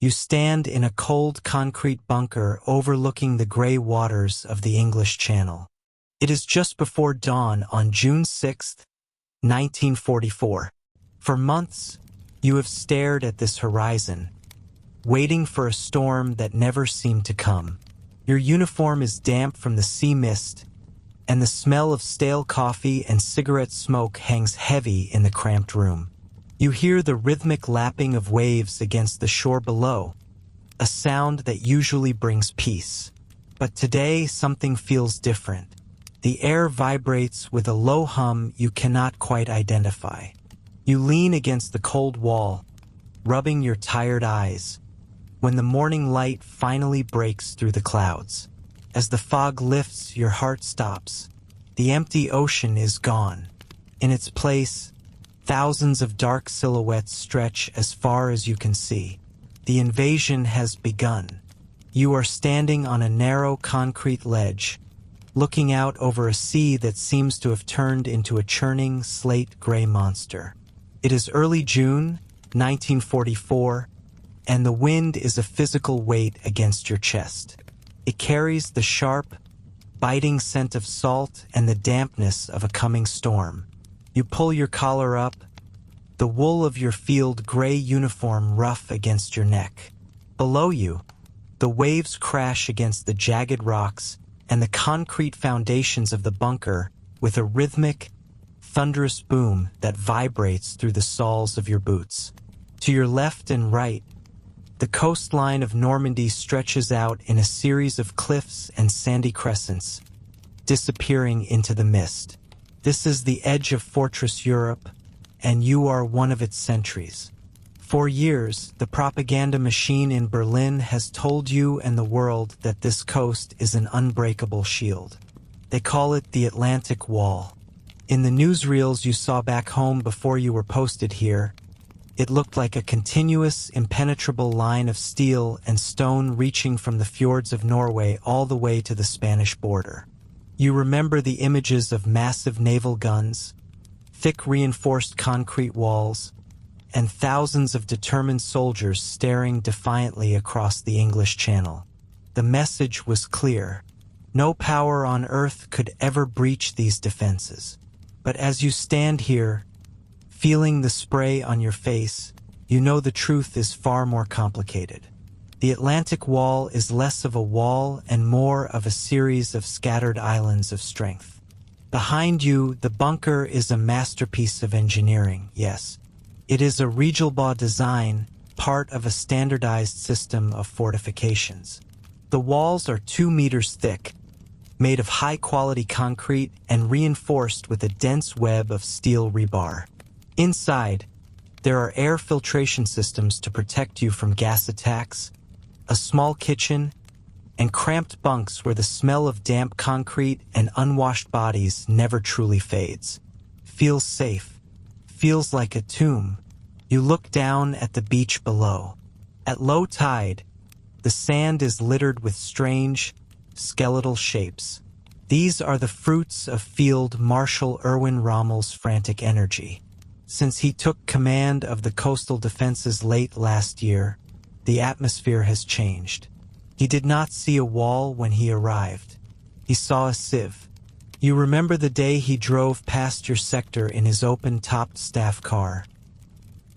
You stand in a cold concrete bunker overlooking the gray waters of the English Channel. It is just before dawn on June 6, 1944. For months, you have stared at this horizon, waiting for a storm that never seemed to come. Your uniform is damp from the sea mist, and the smell of stale coffee and cigarette smoke hangs heavy in the cramped room. You hear the rhythmic lapping of waves against the shore below, a sound that usually brings peace. But today, something feels different. The air vibrates with a low hum you cannot quite identify. You lean against the cold wall, rubbing your tired eyes, when the morning light finally breaks through the clouds. As the fog lifts, your heart stops. The empty ocean is gone. In its place, thousands of dark silhouettes stretch as far as you can see. The invasion has begun. You are standing on a narrow concrete ledge, looking out over a sea that seems to have turned into a churning slate-gray monster. It is early June, 1944, and the wind is a physical weight against your chest. It carries the sharp, biting scent of salt and the dampness of a coming storm. You pull your collar up, the wool of your field gray uniform rough against your neck. Below you, the waves crash against the jagged rocks and the concrete foundations of the bunker with a rhythmic, thunderous boom that vibrates through the soles of your boots. To your left and right, the coastline of Normandy stretches out in a series of cliffs and sandy crescents, disappearing into the mist. This is the edge of Fortress Europe, and you are one of its sentries. For years, the propaganda machine in Berlin has told you and the world that this coast is an unbreakable shield. They call it the Atlantic Wall. In the newsreels you saw back home before you were posted here, it looked like a continuous, impenetrable line of steel and stone reaching from the fjords of Norway all the way to the Spanish border. You remember the images of massive naval guns, thick reinforced concrete walls, and thousands of determined soldiers staring defiantly across the English Channel. The message was clear. No power on earth could ever breach these defenses. But as you stand here, feeling the spray on your face, you know the truth is far more complicated. The Atlantic Wall is less of a wall and more of a series of scattered islands of strength. Behind you, the bunker is a masterpiece of engineering, yes. It is a Regelbau design, part of a standardized system of fortifications. The walls are 2 meters thick, made of high-quality concrete and reinforced with a dense web of steel rebar. Inside, there are air filtration systems to protect you from gas attacks, a small kitchen, and cramped bunks where the smell of damp concrete and unwashed bodies never truly fades. Feels safe. Feels like a tomb. You look down at the beach below. At low tide, the sand is littered with strange, skeletal shapes. These are the fruits of Field Marshal Erwin Rommel's frantic energy. Since he took command of the coastal defenses late last year, the atmosphere has changed. He did not see a wall when he arrived. He saw a sieve. You remember the day he drove past your sector in his open-topped staff car.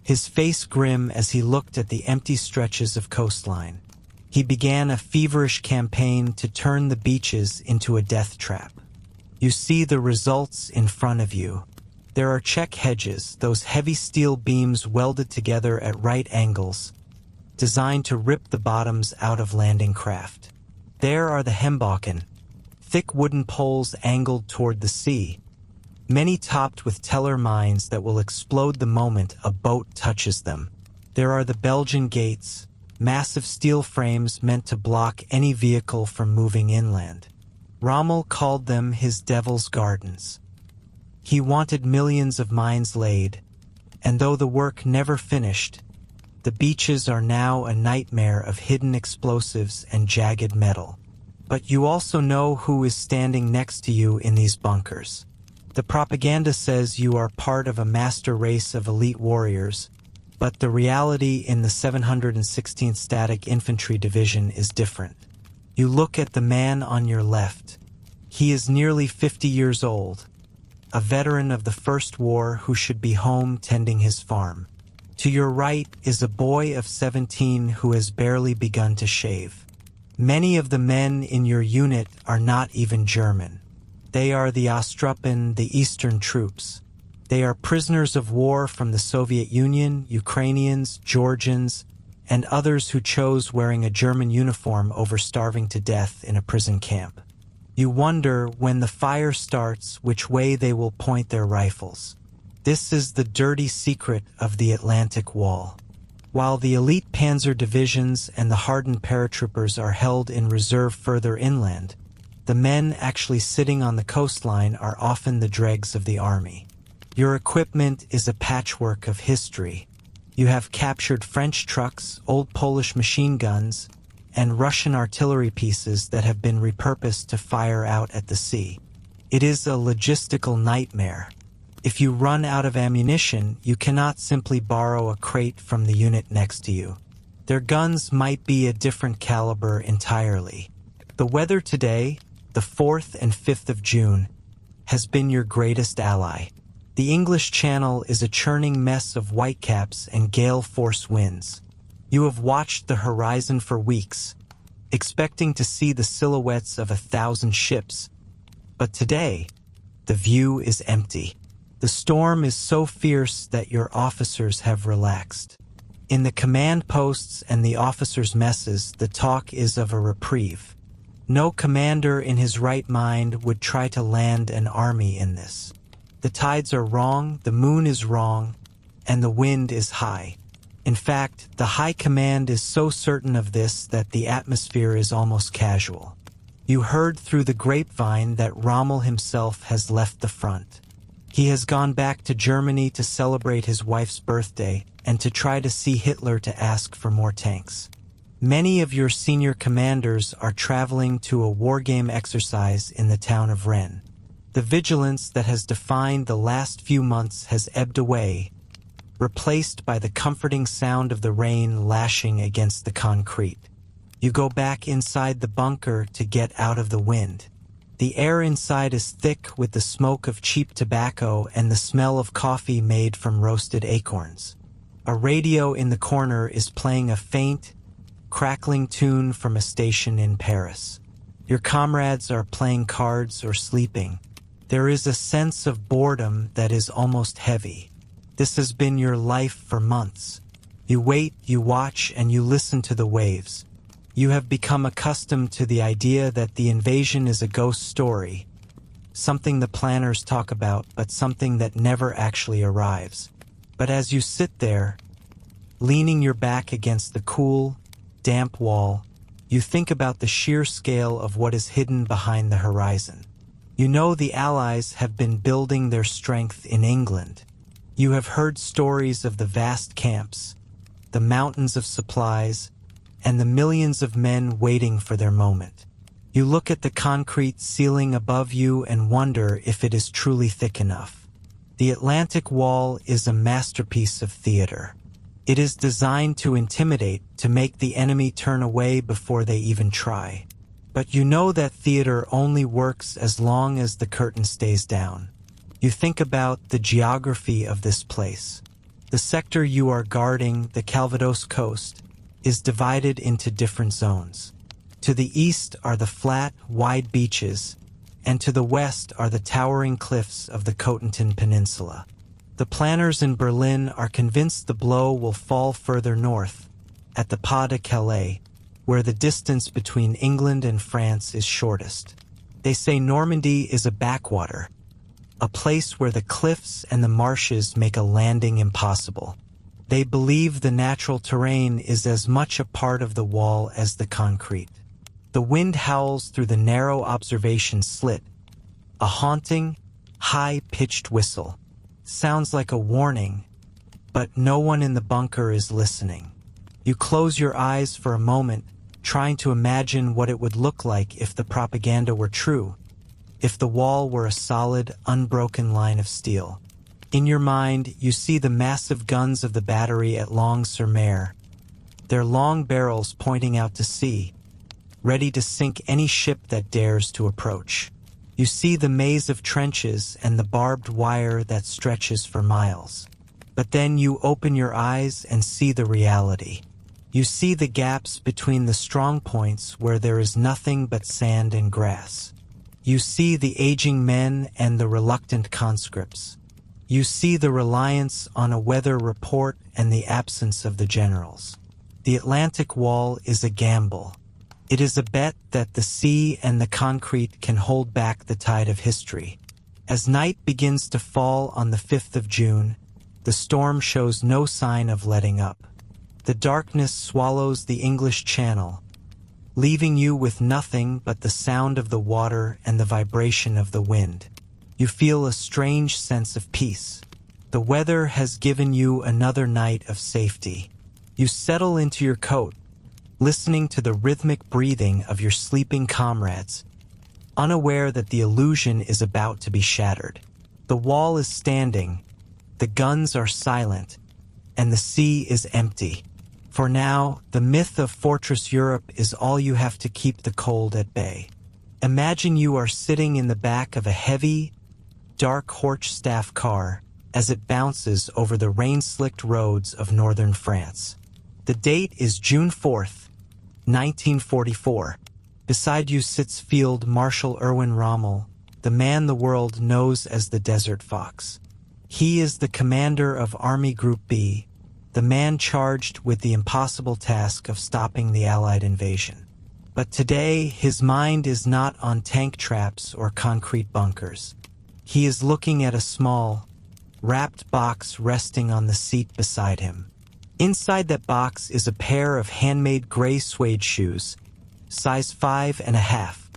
His face grim as he looked at the empty stretches of coastline. He began a feverish campaign to turn the beaches into a death trap. You see the results in front of you. There are check hedges, those heavy steel beams welded together at right angles, designed to rip the bottoms out of landing craft. There are the hembakken, thick wooden poles angled toward the sea, many topped with teller mines that will explode the moment a boat touches them. There are the Belgian gates, massive steel frames meant to block any vehicle from moving inland. Rommel called them his devil's gardens. He wanted millions of mines laid, and though the work never finished, the beaches are now a nightmare of hidden explosives and jagged metal. But you also know who is standing next to you in these bunkers. The propaganda says you are part of a master race of elite warriors, But the reality in the 716th Static Infantry Division is different. You look at the man on your left. He is nearly 50 years old, a veteran of the First War who should be home tending his farm. To your right is a boy of 17 who has barely begun to shave. Many of the men in your unit are not even German. They are the Ostrupen, the Eastern troops. They are prisoners of war from the Soviet Union, Ukrainians, Georgians, and others who chose wearing a German uniform over starving to death in a prison camp. You wonder, when the fire starts, which way they will point their rifles. This is the dirty secret of the Atlantic Wall. While the elite panzer divisions and the hardened paratroopers are held in reserve further inland, the men actually sitting on the coastline are often the dregs of the army. Your equipment is a patchwork of history. You have captured French trucks, old Polish machine guns, and Russian artillery pieces that have been repurposed to fire out at the sea. It is a logistical nightmare. If you run out of ammunition, you cannot simply borrow a crate from the unit next to you. Their guns might be a different caliber entirely. The weather today, the 4th and 5th of June, has been your greatest ally. The English Channel is a churning mess of whitecaps and gale-force winds. You have watched the horizon for weeks, expecting to see the silhouettes of 1,000 ships. But today, the view is empty. The storm is so fierce that your officers have relaxed. In the command posts and the officers' messes, the talk is of a reprieve. No commander in his right mind would try to land an army in this. The tides are wrong, the moon is wrong, and the wind is high. In fact, the high command is so certain of this that the atmosphere is almost casual. You heard through the grapevine that Rommel himself has left the front. He has gone back to Germany to celebrate his wife's birthday and to try to see Hitler to ask for more tanks. Many of your senior commanders are traveling to a wargame exercise in the town of Rennes. The vigilance that has defined the last few months has ebbed away, replaced by the comforting sound of the rain lashing against the concrete. You go back inside the bunker to get out of the wind. The air inside is thick with the smoke of cheap tobacco and the smell of coffee made from roasted acorns. A radio in the corner is playing a faint, crackling tune from a station in Paris. Your comrades are playing cards or sleeping. There is a sense of boredom that is almost heavy. This has been your life for months. You wait, you watch, and you listen to the waves. You have become accustomed to the idea that the invasion is a ghost story, something the planners talk about, but something that never actually arrives. But as you sit there, leaning your back against the cool, damp wall, you think about the sheer scale of what is hidden behind the horizon. You know the Allies have been building their strength in England. You have heard stories of the vast camps, the mountains of supplies, and the millions of men waiting for their moment. You look at the concrete ceiling above you and wonder if it is truly thick enough. The Atlantic Wall is a masterpiece of theater. It is designed to intimidate, to make the enemy turn away before they even try. But you know that theater only works as long as the curtain stays down. You think about the geography of this place. The sector you are guarding, the Calvados coast, is divided into different zones. To the east are the flat, wide beaches, and to the west are the towering cliffs of the Cotentin Peninsula. The planners in Berlin are convinced the blow will fall further north, at the Pas de Calais, where the distance between England and France is shortest. They say Normandy is a backwater, a place where the cliffs and the marshes make a landing impossible. They believe the natural terrain is as much a part of the wall as the concrete. The wind howls through the narrow observation slit, a haunting, high-pitched whistle. Sounds like a warning, but no one in the bunker is listening. You close your eyes for a moment, trying to imagine what it would look like if the propaganda were true, if the wall were a solid, unbroken line of steel. In your mind, you see the massive guns of the battery at Long-sur-Mer, their long barrels pointing out to sea, ready to sink any ship that dares to approach. You see the maze of trenches and the barbed wire that stretches for miles. But then you open your eyes and see the reality. You see the gaps between the strong points where there is nothing but sand and grass. You see the aging men and the reluctant conscripts. You see the reliance on a weather report and the absence of the generals. The Atlantic Wall is a gamble. It is a bet that the sea and the concrete can hold back the tide of history. As night begins to fall on the 5th of June, the storm shows no sign of letting up. The darkness swallows the English Channel, leaving you with nothing but the sound of the water and the vibration of the wind. You feel a strange sense of peace. The weather has given you another night of safety. You settle into your coat, listening to the rhythmic breathing of your sleeping comrades, unaware that the illusion is about to be shattered. The wall is standing, the guns are silent, and the sea is empty. For now, the myth of Fortress Europe is all you have to keep the cold at bay. Imagine you are sitting in the back of a heavy, dark Horch-Staff car as it bounces over the rain-slicked roads of northern France. The date is June 4th, 1944. Beside you sits Field Marshal Erwin Rommel, the man the world knows as the Desert Fox. He is the commander of Army Group B, the man charged with the impossible task of stopping the Allied invasion. But today, his mind is not on tank traps or concrete bunkers. He is looking at a small, wrapped box resting on the seat beside him. Inside that box is a pair of handmade gray suede shoes, size 5.5.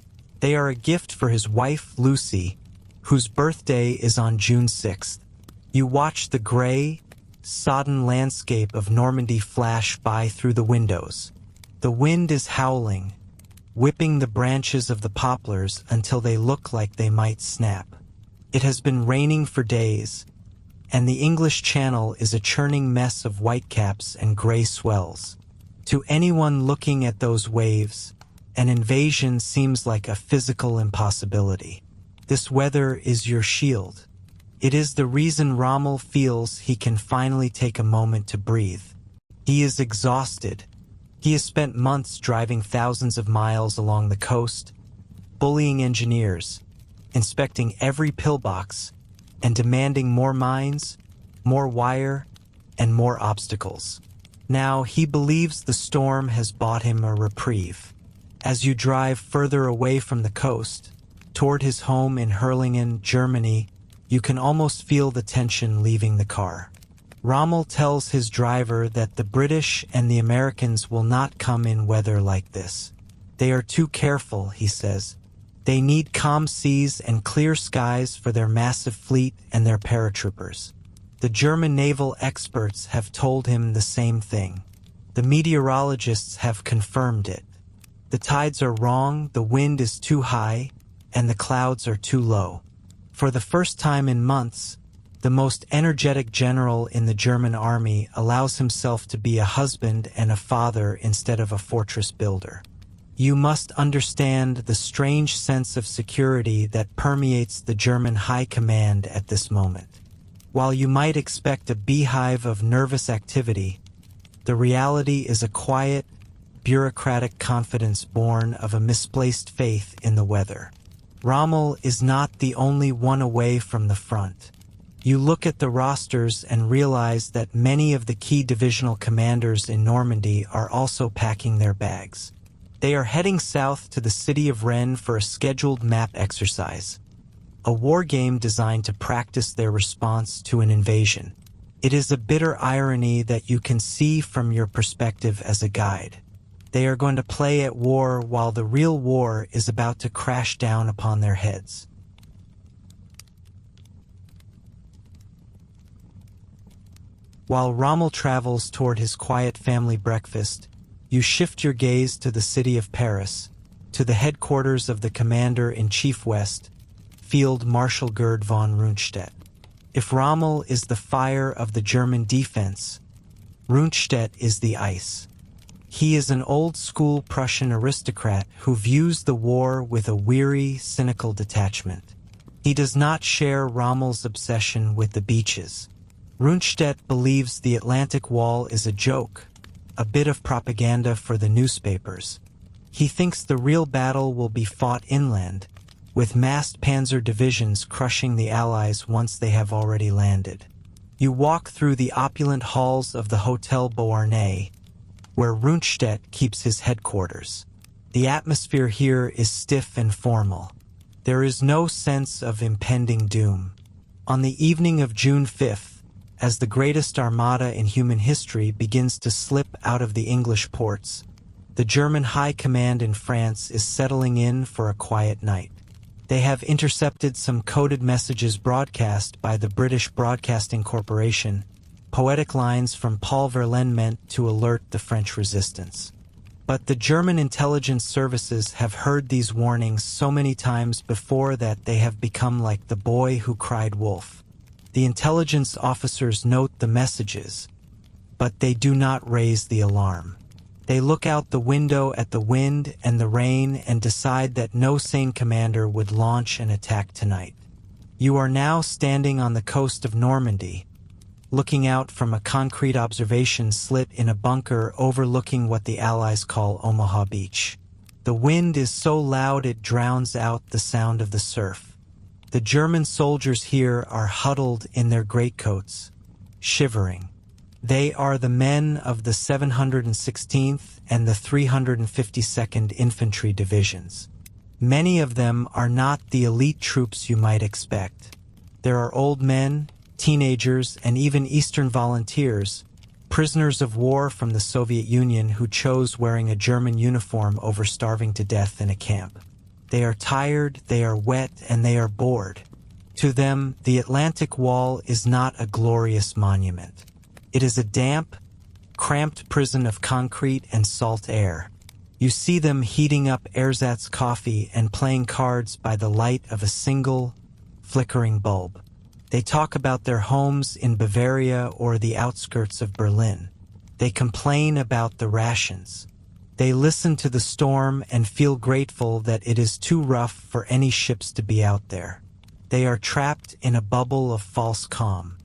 They are a gift for his wife, Lucy, whose birthday is on June 6th. You watch the gray, sodden landscape of Normandy flash by through the windows. The wind is howling, whipping the branches of the poplars until they look like they might snap. It has been raining for days, and the English Channel is a churning mess of whitecaps and gray swells. To anyone looking at those waves, an invasion seems like a physical impossibility. This weather is your shield. It is the reason Rommel feels he can finally take a moment to breathe. He is exhausted. He has spent months driving thousands of miles along the coast, bullying engineers, inspecting every pillbox, and demanding more mines, more wire, and more obstacles. Now he believes the storm has bought him a reprieve. As you drive further away from the coast, toward his home in Herlingen, Germany, you can almost feel the tension leaving the car. Rommel tells his driver that the British and the Americans will not come in weather like this. They are too careful, he says. They need calm seas and clear skies for their massive fleet and their paratroopers. The German naval experts have told him the same thing. The meteorologists have confirmed it. The tides are wrong, the wind is too high, and the clouds are too low. For the first time in months, the most energetic general in the German army allows himself to be a husband and a father instead of a fortress builder. You must understand the strange sense of security that permeates the German high command at this moment. While you might expect a beehive of nervous activity, the reality is a quiet, bureaucratic confidence born of a misplaced faith in the weather. Rommel is not the only one away from the front. You look at the rosters and realize that many of the key divisional commanders in Normandy are also packing their bags. They are heading south to the city of Rennes for a scheduled map exercise, a war game designed to practice their response to an invasion. It is a bitter irony that you can see from your perspective as a guide. They are going to play at war while the real war is about to crash down upon their heads. While Rommel travels toward his quiet family breakfast, you shift your gaze to the city of Paris, to the headquarters of the Commander-in-Chief West, Field Marshal Gerd von Rundstedt. If Rommel is the fire of the German defense, Rundstedt is the ice. He is an old-school Prussian aristocrat who views the war with a weary, cynical detachment. He does not share Rommel's obsession with the beaches. Rundstedt believes the Atlantic Wall is a joke, a bit of propaganda for the newspapers. He thinks the real battle will be fought inland, with massed panzer divisions crushing the Allies once they have already landed. You walk through the opulent halls of the Hotel Beauharnais, where Rundstedt keeps his headquarters. The atmosphere here is stiff and formal. There is no sense of impending doom. On the evening of June 5th, as the greatest armada in human history begins to slip out of the English ports, the German High Command in France is settling in for a quiet night. They have intercepted some coded messages broadcast by the British Broadcasting Corporation, poetic lines from Paul Verlaine meant to alert the French resistance. But the German intelligence services have heard these warnings so many times before that they have become like the boy who cried wolf. The intelligence officers note the messages, but they do not raise the alarm. They look out the window at the wind and the rain and decide that no sane commander would launch an attack tonight. You are now standing on the coast of Normandy, looking out from a concrete observation slit in a bunker overlooking what the Allies call Omaha Beach. The wind is so loud it drowns out the sound of the surf. The German soldiers here are huddled in their greatcoats, shivering. They are the men of the 716th and the 352nd Infantry Divisions. Many of them are not the elite troops you might expect. There are old men, teenagers, and even Eastern volunteers, prisoners of war from the Soviet Union who chose wearing a German uniform over starving to death in a camp. They are tired, they are wet, and they are bored. To them, the Atlantic Wall is not a glorious monument. It is a damp, cramped prison of concrete and salt air. You see them heating up ersatz coffee and playing cards by the light of a single, flickering bulb. They talk about their homes in Bavaria or the outskirts of Berlin. They complain about the rations. They listen to the storm and feel grateful that it is too rough for any ships to be out there. They are trapped in a bubble of false calm.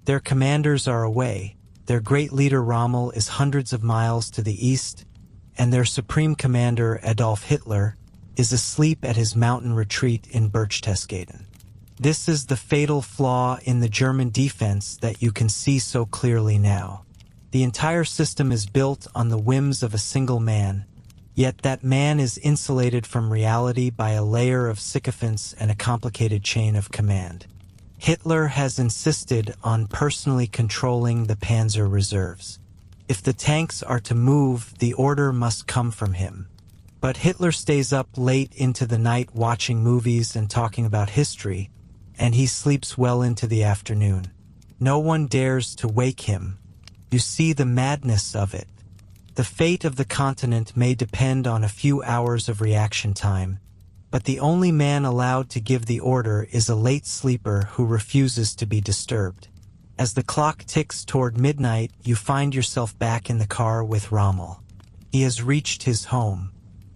Their commanders are away. Their great leader Rommel is hundreds of miles to the east, and their supreme commander Adolf Hitler is asleep at his mountain retreat in Berchtesgaden. This is the fatal flaw in the German defense that you can see so clearly now. The entire system is built on the whims of a single man, yet that man is insulated from reality by a layer of sycophants and a complicated chain of command. Hitler has insisted on personally controlling the panzer reserves. If the tanks are to move, the order must come from him. But Hitler stays up late into the night watching movies and talking about history, and he sleeps well into the afternoon. No one dares to wake him. You see the madness of it. The fate of the continent may depend on a few hours of reaction time, but the only man allowed to give the order is a late sleeper who refuses to be disturbed. As the clock ticks toward midnight, you find yourself back in the car with Rommel. He has reached his home.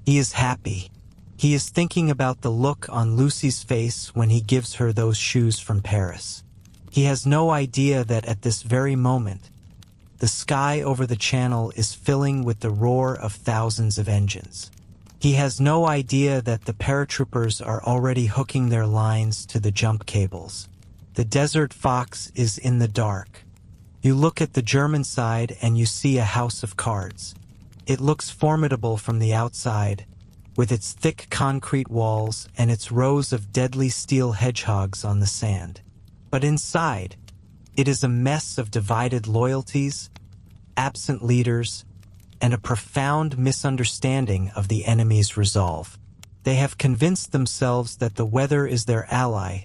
He is happy. He is thinking about the look on Lucy's face when he gives her those shoes from Paris. He has no idea that at this very moment, the sky over the channel is filling with the roar of thousands of engines. He has no idea that the paratroopers are already hooking their lines to the jump cables. The Desert Fox is in the dark. You look at the German side and you see a house of cards. It looks formidable from the outside, with its thick concrete walls and its rows of deadly steel hedgehogs on the sand. But inside, it is a mess of divided loyalties, absent leaders, and a profound misunderstanding of the enemy's resolve. They have convinced themselves that the weather is their ally,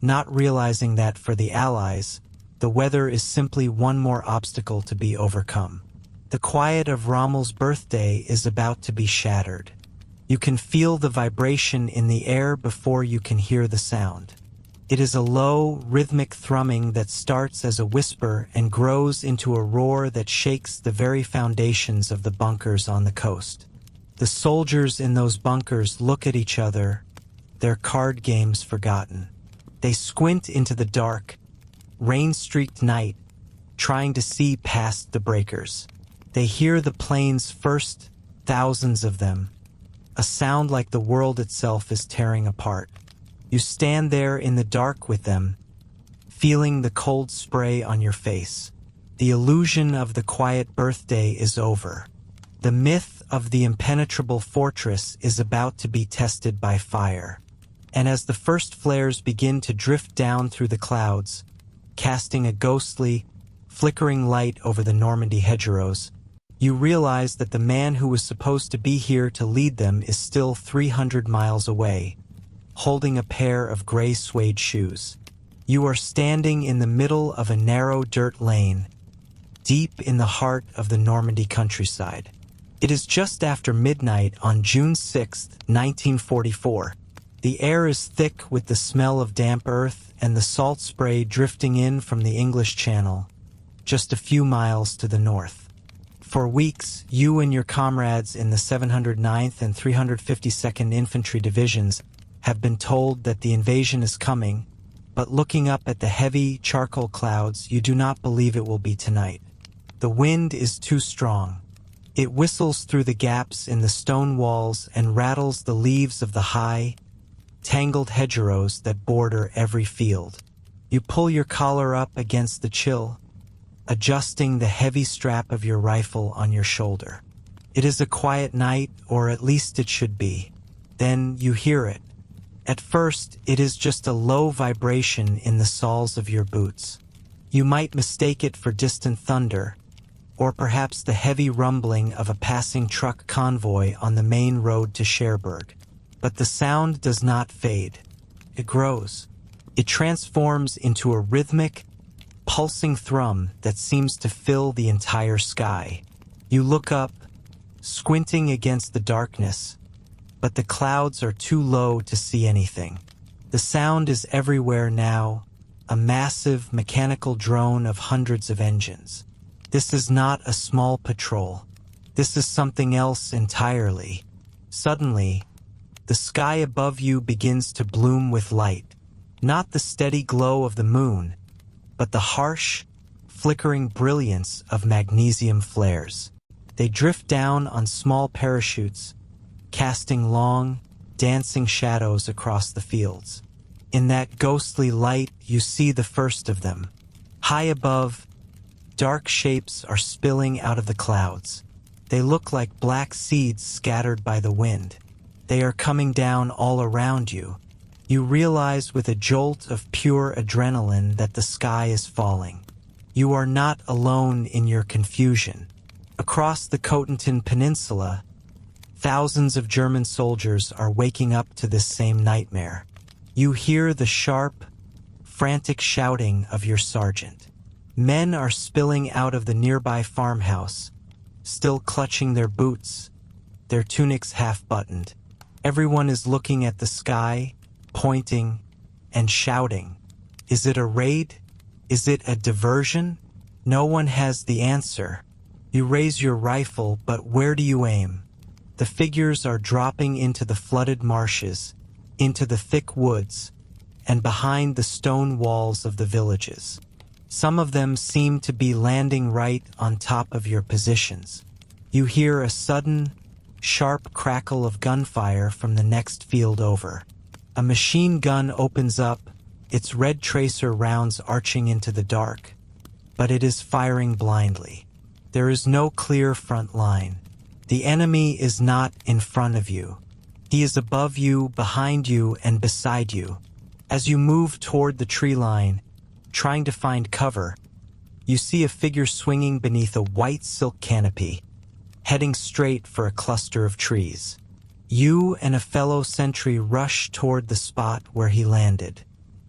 not realizing that for the Allies, the weather is simply one more obstacle to be overcome. The quiet of Rommel's birthday is about to be shattered. You can feel the vibration in the air before you can hear the sound. It is a low, rhythmic thrumming that starts as a whisper and grows into a roar that shakes the very foundations of the bunkers on the coast. The soldiers in those bunkers look at each other, their card games forgotten. They squint into the dark, rain-streaked night, trying to see past the breakers. They hear the plane's first, thousands of them, a sound like the world itself is tearing apart. You stand there in the dark with them, feeling the cold spray on your face. The illusion of the quiet birthday is over. The myth of the impenetrable fortress is about to be tested by fire. And as the first flares begin to drift down through the clouds, casting a ghostly, flickering light over the Normandy hedgerows, you realize that the man who was supposed to be here to lead them is still 300 miles away, holding a pair of gray suede shoes. You are standing in the middle of a narrow dirt lane, deep in the heart of the Normandy countryside. It is just after midnight on June 6, 1944. The air is thick with the smell of damp earth and the salt spray drifting in from the English Channel, just a few miles to the north. For weeks, you and your comrades in the 709th and 352nd Infantry Divisions have been told that the invasion is coming, but looking up at the heavy charcoal clouds, you do not believe it will be tonight. The wind is too strong. It whistles through the gaps in the stone walls and rattles the leaves of the high, tangled hedgerows that border every field. You pull your collar up against the chill, adjusting the heavy strap of your rifle on your shoulder. It is a quiet night, or at least it should be. Then you hear it. At first, it is just a low vibration in the soles of your boots. You might mistake it for distant thunder, or perhaps the heavy rumbling of a passing truck convoy on the main road to Cherbourg. But the sound does not fade. It grows. It transforms into a rhythmic, pulsing thrum that seems to fill the entire sky. You look up, squinting against the darkness, but the clouds are too low to see anything. The sound is everywhere now, a massive mechanical drone of hundreds of engines. This is not a small patrol. This is something else entirely. Suddenly, the sky above you begins to bloom with light, not the steady glow of the moon, but the harsh, flickering brilliance of magnesium flares. They drift down on small parachutes, casting long, dancing shadows across the fields. In that ghostly light, you see the first of them. High above, dark shapes are spilling out of the clouds. They look like black seeds scattered by the wind. They are coming down all around you. You realize with a jolt of pure adrenaline that the sky is falling. You are not alone in your confusion. Across the Cotentin Peninsula, thousands of German soldiers are waking up to this same nightmare. You hear the sharp, frantic shouting of your sergeant. Men are spilling out of the nearby farmhouse, still clutching their boots, their tunics half-buttoned. Everyone is looking at the sky, pointing and shouting. Is it a raid? Is it a diversion? No one has the answer. You raise your rifle, but where do you aim? The figures are dropping into the flooded marshes, into the thick woods, and behind the stone walls of the villages. Some of them seem to be landing right on top of your positions. You hear a sudden, sharp crackle of gunfire from the next field over. A machine gun opens up, its red tracer rounds arching into the dark, but it is firing blindly. There is no clear front line. The enemy is not in front of you. He is above you, behind you, and beside you. As you move toward the tree line, trying to find cover, you see a figure swinging beneath a white silk canopy, heading straight for a cluster of trees. You and a fellow sentry rush toward the spot where he landed.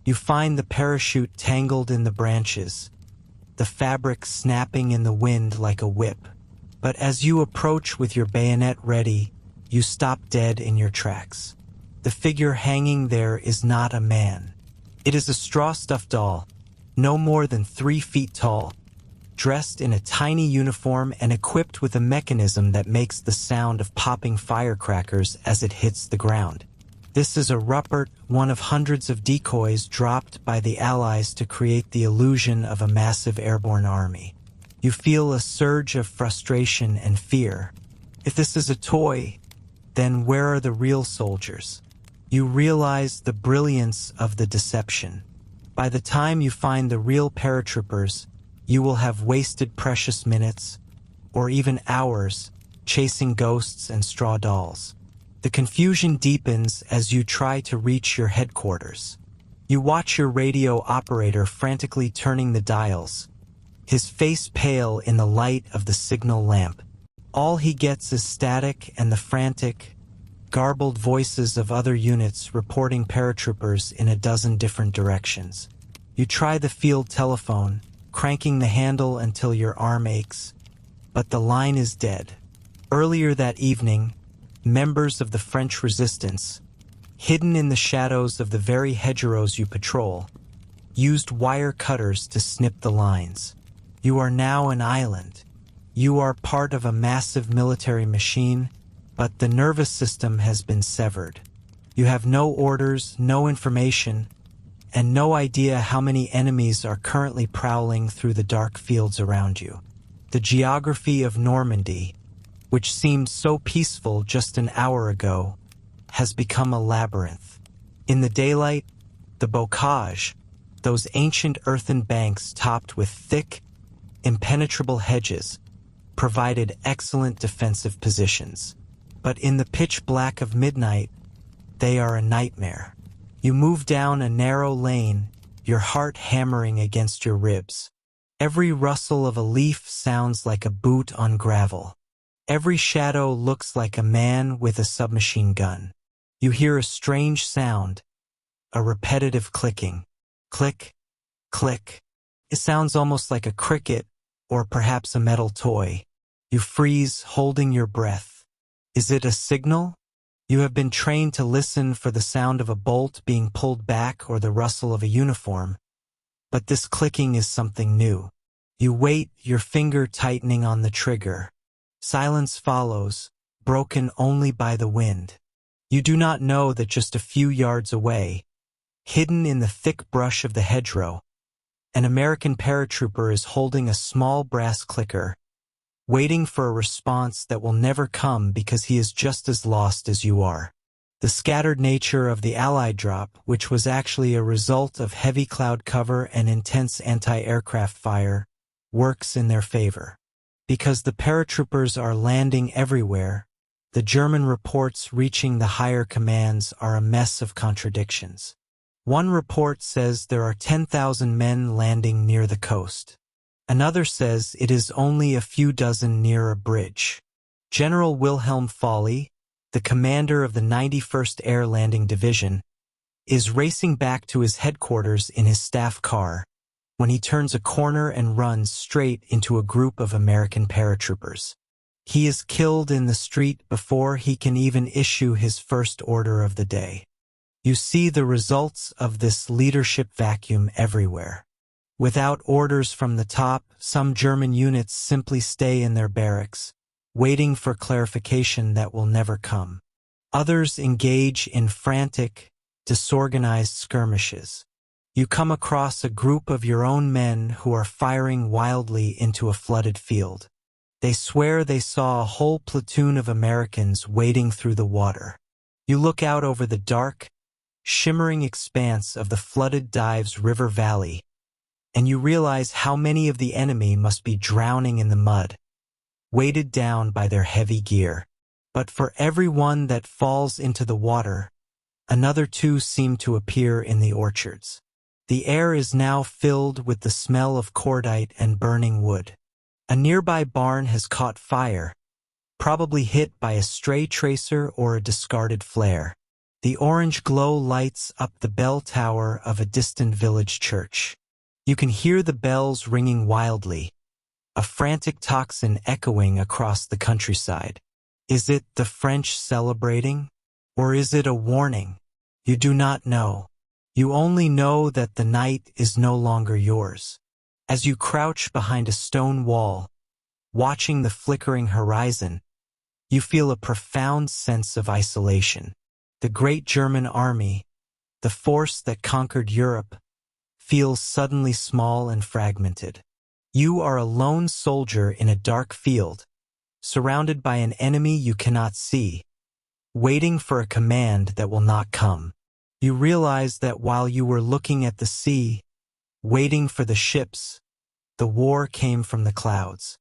You find the parachute tangled in the branches, the fabric snapping in the wind like a whip. But as you approach with your bayonet ready, you stop dead in your tracks. The figure hanging there is not a man. It is a straw-stuffed doll, no more than 3 feet tall, dressed in a tiny uniform and equipped with a mechanism that makes the sound of popping firecrackers as it hits the ground. This is a Ruppert, one of hundreds of decoys dropped by the Allies to create the illusion of a massive airborne army. You feel a surge of frustration and fear. If this is a toy, then where are the real soldiers? You realize the brilliance of the deception. By the time you find the real paratroopers, you will have wasted precious minutes, or even hours, chasing ghosts and straw dolls. The confusion deepens as you try to reach your headquarters. You watch your radio operator frantically turning the dials, his face pale in the light of the signal lamp. All he gets is static and the frantic, garbled voices of other units reporting paratroopers in a dozen different directions. You try the field telephone, cranking the handle until your arm aches, but the line is dead. Earlier that evening, members of the French resistance, hidden in the shadows of the very hedgerows you patrol, used wire cutters to snip the lines. You are now an island. You are part of a massive military machine, but the nervous system has been severed. You have no orders, no information, and no idea how many enemies are currently prowling through the dark fields around you. The geography of Normandy, which seemed so peaceful just an hour ago, has become a labyrinth. In the daylight, the bocage, those ancient earthen banks topped with thick, impenetrable hedges, provided excellent defensive positions. But in the pitch black of midnight, they are a nightmare. You move down a narrow lane, your heart hammering against your ribs. Every rustle of a leaf sounds like a boot on gravel. Every shadow looks like a man with a submachine gun. You hear a strange sound, a repetitive clicking. Click, click. It sounds almost like a cricket or perhaps a metal toy. You freeze, holding your breath. Is it a signal? You have been trained to listen for the sound of a bolt being pulled back or the rustle of a uniform, but this clicking is something new. You wait, your finger tightening on the trigger. Silence follows, broken only by the wind. You do not know that just a few yards away, hidden in the thick brush of the hedgerow, an American paratrooper is holding a small brass clicker, waiting for a response that will never come because he is just as lost as you are. The scattered nature of the Allied drop, which was actually a result of heavy cloud cover and intense anti-aircraft fire, works in their favor. Because the paratroopers are landing everywhere, the German reports reaching the higher commands are a mess of contradictions. One report says there are 10,000 men landing near the coast. Another says it is only a few dozen near a bridge. General Wilhelm Folly, the commander of the 91st Air Landing Division, is racing back to his headquarters in his staff car when he turns a corner and runs straight into a group of American paratroopers. He is killed in the street before he can even issue his first order of the day. You see the results of this leadership vacuum everywhere. Without orders from the top, some German units simply stay in their barracks, waiting for clarification that will never come. Others engage in frantic, disorganized skirmishes. You come across a group of your own men who are firing wildly into a flooded field. They swear they saw a whole platoon of Americans wading through the water. You look out over the dark, shimmering expanse of the flooded Dives River Valley, and you realize how many of the enemy must be drowning in the mud, weighted down by their heavy gear. But for every one that falls into the water, another two seem to appear in the orchards. The air is now filled with the smell of cordite and burning wood. A nearby barn has caught fire, probably hit by a stray tracer or a discarded flare. The orange glow lights up the bell tower of a distant village church. You can hear the bells ringing wildly, a frantic tocsin echoing across the countryside. Is it the French celebrating? Or is it a warning? You do not know. You only know that the night is no longer yours. As you crouch behind a stone wall, watching the flickering horizon, you feel a profound sense of isolation. The great German army, the force that conquered Europe, feels suddenly small and fragmented. You are a lone soldier in a dark field, surrounded by an enemy you cannot see, waiting for a command that will not come. You realize that while you were looking at the sea, waiting for the ships, the war came from the clouds.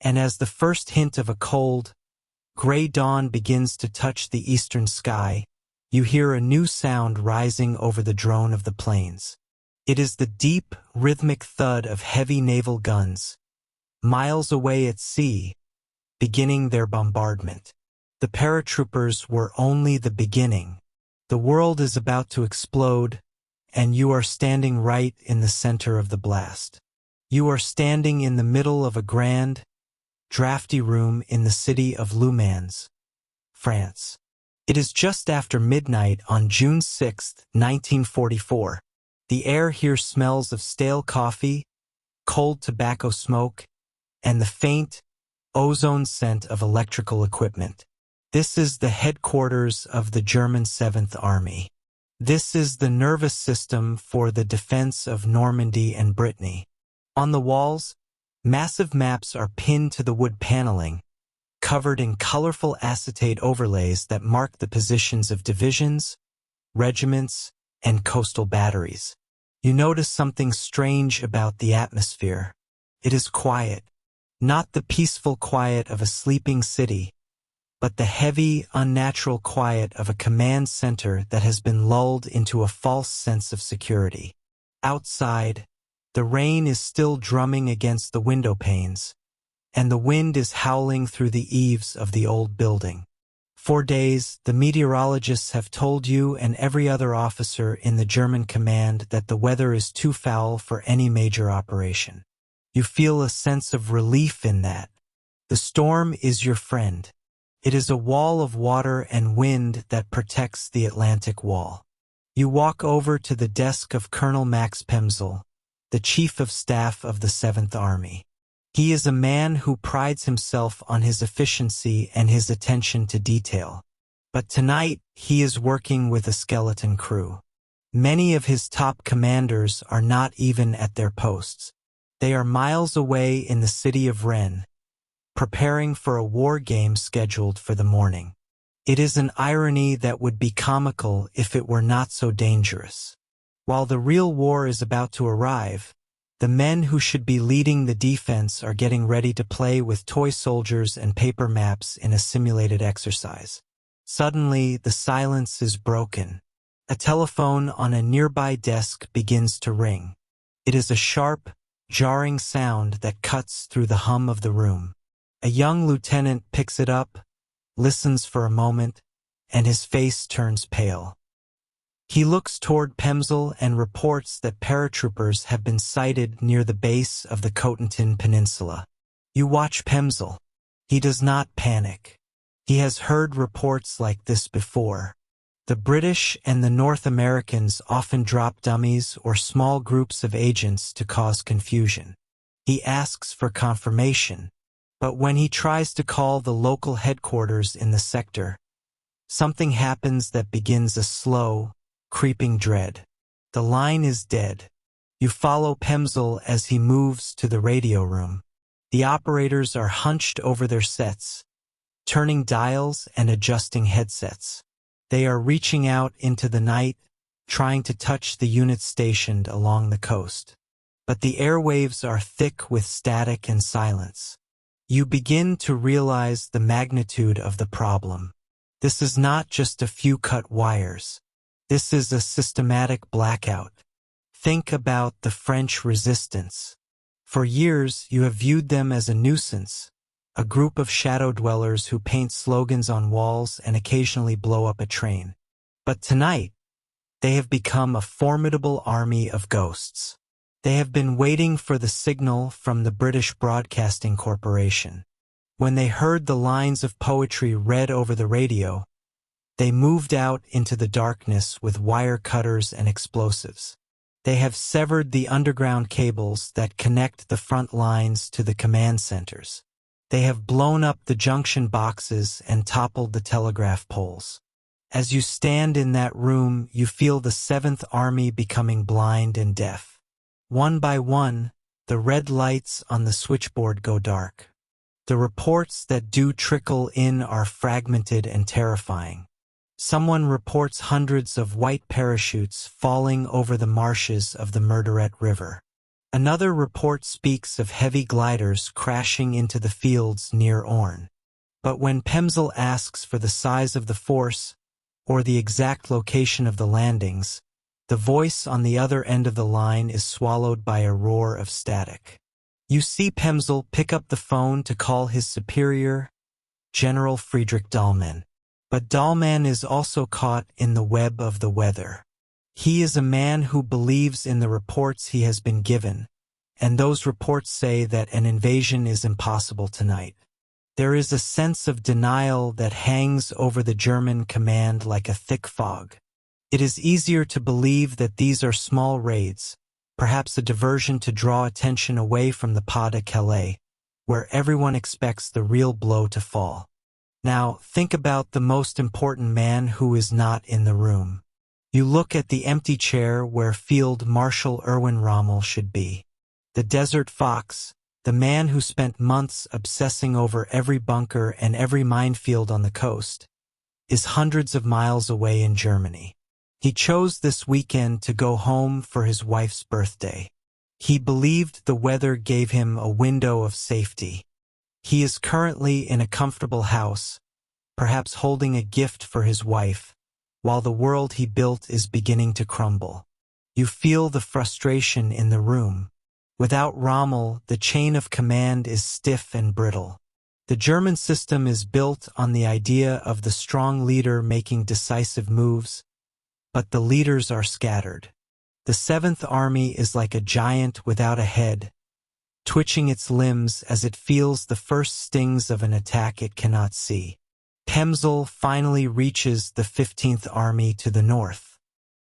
And as the first hint of a cold, gray dawn begins to touch the eastern sky, you hear a new sound rising over the drone of the plains. It is the deep, rhythmic thud of heavy naval guns, miles away at sea, beginning their bombardment. The paratroopers were only the beginning. The world is about to explode, and you are standing right in the center of the blast. You are standing in the middle of a grand, drafty room in the city of Le Mans, France. It is just after midnight on June 6, 1944. The air here smells of stale coffee, cold tobacco smoke, and the faint, ozone scent of electrical equipment. This is the headquarters of the German 7th Army. This is the nervous system for the defense of Normandy and Brittany. On the walls, massive maps are pinned to the wood paneling, covered in colorful acetate overlays that mark the positions of divisions, regiments, and coastal batteries. You notice something strange about the atmosphere. It is quiet, not the peaceful quiet of a sleeping city, but the heavy, unnatural quiet of a command center that has been lulled into a false sense of security. Outside, the rain is still drumming against the window panes, and the wind is howling through the eaves of the old building. For days, the meteorologists have told you and every other officer in the German command that the weather is too foul for any major operation. You feel a sense of relief in that. The storm is your friend. It is a wall of water and wind that protects the Atlantic Wall. You walk over to the desk of Colonel Max Pemsel, the Chief of Staff of the 7th Army. He is a man who prides himself on his efficiency and his attention to detail. But tonight, he is working with a skeleton crew. Many of his top commanders are not even at their posts. They are miles away in the city of Rennes, preparing for a war game scheduled for the morning. It is an irony that would be comical if it were not so dangerous. While the real war is about to arrive, the men who should be leading the defense are getting ready to play with toy soldiers and paper maps in a simulated exercise. Suddenly, the silence is broken. A telephone on a nearby desk begins to ring. It is a sharp, jarring sound that cuts through the hum of the room. A young lieutenant picks it up, listens for a moment, and his face turns pale. He looks toward Pemsel and reports that paratroopers have been sighted near the base of the Cotentin Peninsula. You watch Pemsel. He does not panic. He has heard reports like this before. The British and the North Americans often drop dummies or small groups of agents to cause confusion. He asks for confirmation, but when he tries to call the local headquarters in the sector, something happens that begins a slow, creeping dread. The line is dead. You follow Pemsel as he moves to the radio room. The operators are hunched over their sets, turning dials and adjusting headsets. They are reaching out into the night, trying to touch the units stationed along the coast. But the airwaves are thick with static and silence. You begin to realize the magnitude of the problem. This is not just a few cut wires. This is a systematic blackout. Think about the French resistance. For years, you have viewed them as a nuisance, a group of shadow dwellers who paint slogans on walls and occasionally blow up a train. But tonight, they have become a formidable army of ghosts. They have been waiting for the signal from the British Broadcasting Corporation. When they heard the lines of poetry read over the radio, They moved out into the darkness with wire cutters and explosives. They have severed the underground cables that connect the front lines to the command centers. They have blown up the junction boxes and toppled the telegraph poles. As you stand in that room, you feel the 7th Army becoming blind and deaf. One by one, the red lights on the switchboard go dark. The reports that do trickle in are fragmented and terrifying. Someone reports hundreds of white parachutes falling over the marshes of the Murderette River. Another report speaks of heavy gliders crashing into the fields near Orne. But when Pemsel asks for the size of the force or the exact location of the landings, the voice on the other end of the line is swallowed by a roar of static. You see Pemsel pick up the phone to call his superior, General Friedrich Dahlmann. But Dahlmann is also caught in the web of the weather. He is a man who believes in the reports he has been given, and those reports say that an invasion is impossible tonight. There is a sense of denial that hangs over the German command like a thick fog. It is easier to believe that these are small raids, perhaps a diversion to draw attention away from the Pas de Calais, where everyone expects the real blow to fall. Now, think about the most important man who is not in the room. You look at the empty chair where Field Marshal Erwin Rommel should be. The Desert Fox, the man who spent months obsessing over every bunker and every minefield on the coast, is hundreds of miles away in Germany. He chose this weekend to go home for his wife's birthday. He believed the weather gave him a window of safety. He is currently in a comfortable house, perhaps holding a gift for his wife, while the world he built is beginning to crumble. You feel the frustration in the room. Without Rommel, the chain of command is stiff and brittle. The German system is built on the idea of the strong leader making decisive moves, but the leaders are scattered. The 7th Army is like a giant without a head, twitching its limbs as it feels the first stings of an attack it cannot see. Pemsel finally reaches the 15th Army to the north.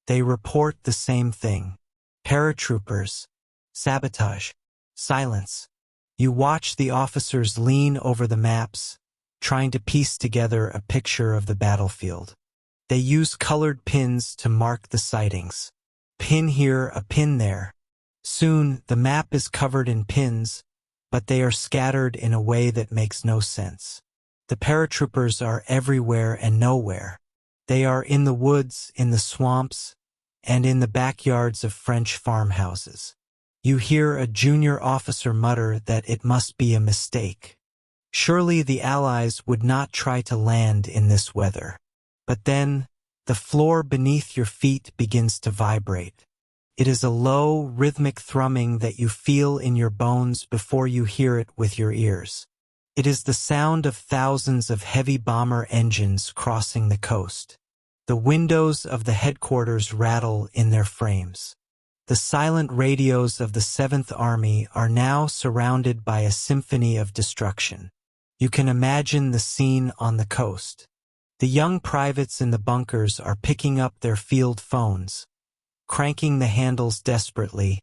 They report the same thing. Paratroopers, sabotage, silence. You watch the officers lean over the maps, trying to piece together a picture of the battlefield. They use colored pins to mark the sightings. Pin here, a pin there. Soon, the map is covered in pins, but they are scattered in a way that makes no sense. The paratroopers are everywhere and nowhere. They are in the woods, in the swamps, and in the backyards of French farmhouses. You hear a junior officer mutter that it must be a mistake. Surely the Allies would not try to land in this weather. But then, the floor beneath your feet begins to vibrate. It is a low, rhythmic thrumming that you feel in your bones before you hear it with your ears. It is the sound of thousands of heavy bomber engines crossing the coast. The windows of the headquarters rattle in their frames. The silent radios of the 7th Army are now surrounded by a symphony of destruction. You can imagine the scene on the coast. The young privates in the bunkers are picking up their field phones, cranking the handles desperately,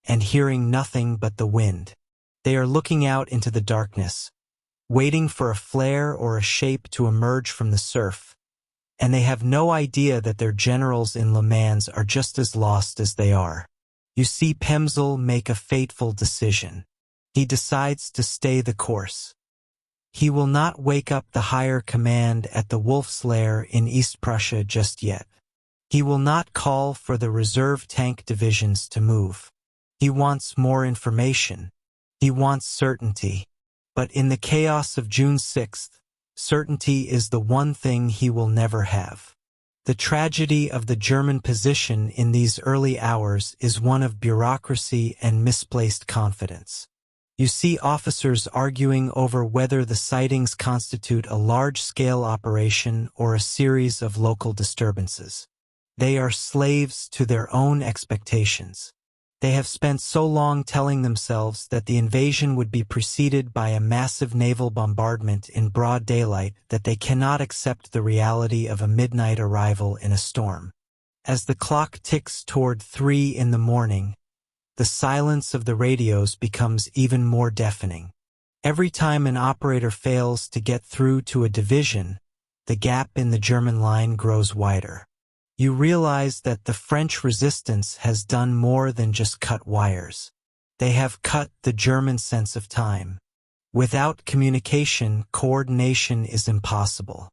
and hearing nothing but the wind. They are looking out into the darkness, waiting for a flare or a shape to emerge from the surf, and they have no idea that their generals in Le Mans are just as lost as they are. You see Pemsel make a fateful decision. He decides to stay the course. He will not wake up the higher command at the Wolf's Lair in East Prussia just yet. He will not call for the reserve tank divisions to move. He wants more information. He wants certainty. But in the chaos of June 6th, certainty is the one thing he will never have. The tragedy of the German position in these early hours is one of bureaucracy and misplaced confidence. You see officers arguing over whether the sightings constitute a large-scale operation or a series of local disturbances. They are slaves to their own expectations. They have spent so long telling themselves that the invasion would be preceded by a massive naval bombardment in broad daylight that they cannot accept the reality of a midnight arrival in a storm. As the clock ticks toward 3 in the morning, the silence of the radios becomes even more deafening. Every time an operator fails to get through to a division, the gap in the German line grows wider. You realize that the French resistance has done more than just cut wires. They have cut the German sense of time. Without communication, coordination is impossible.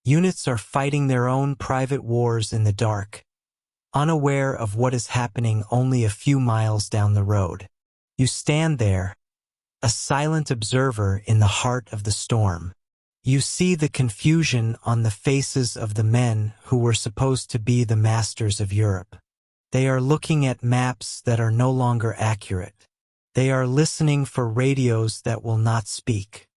Units are fighting their own private wars in the dark, unaware of what is happening only a few miles down the road. You stand there, a silent observer in the heart of the storm. You see the confusion on the faces of the men who were supposed to be the masters of Europe. They are looking at maps that are no longer accurate. They are listening for radios that will not speak.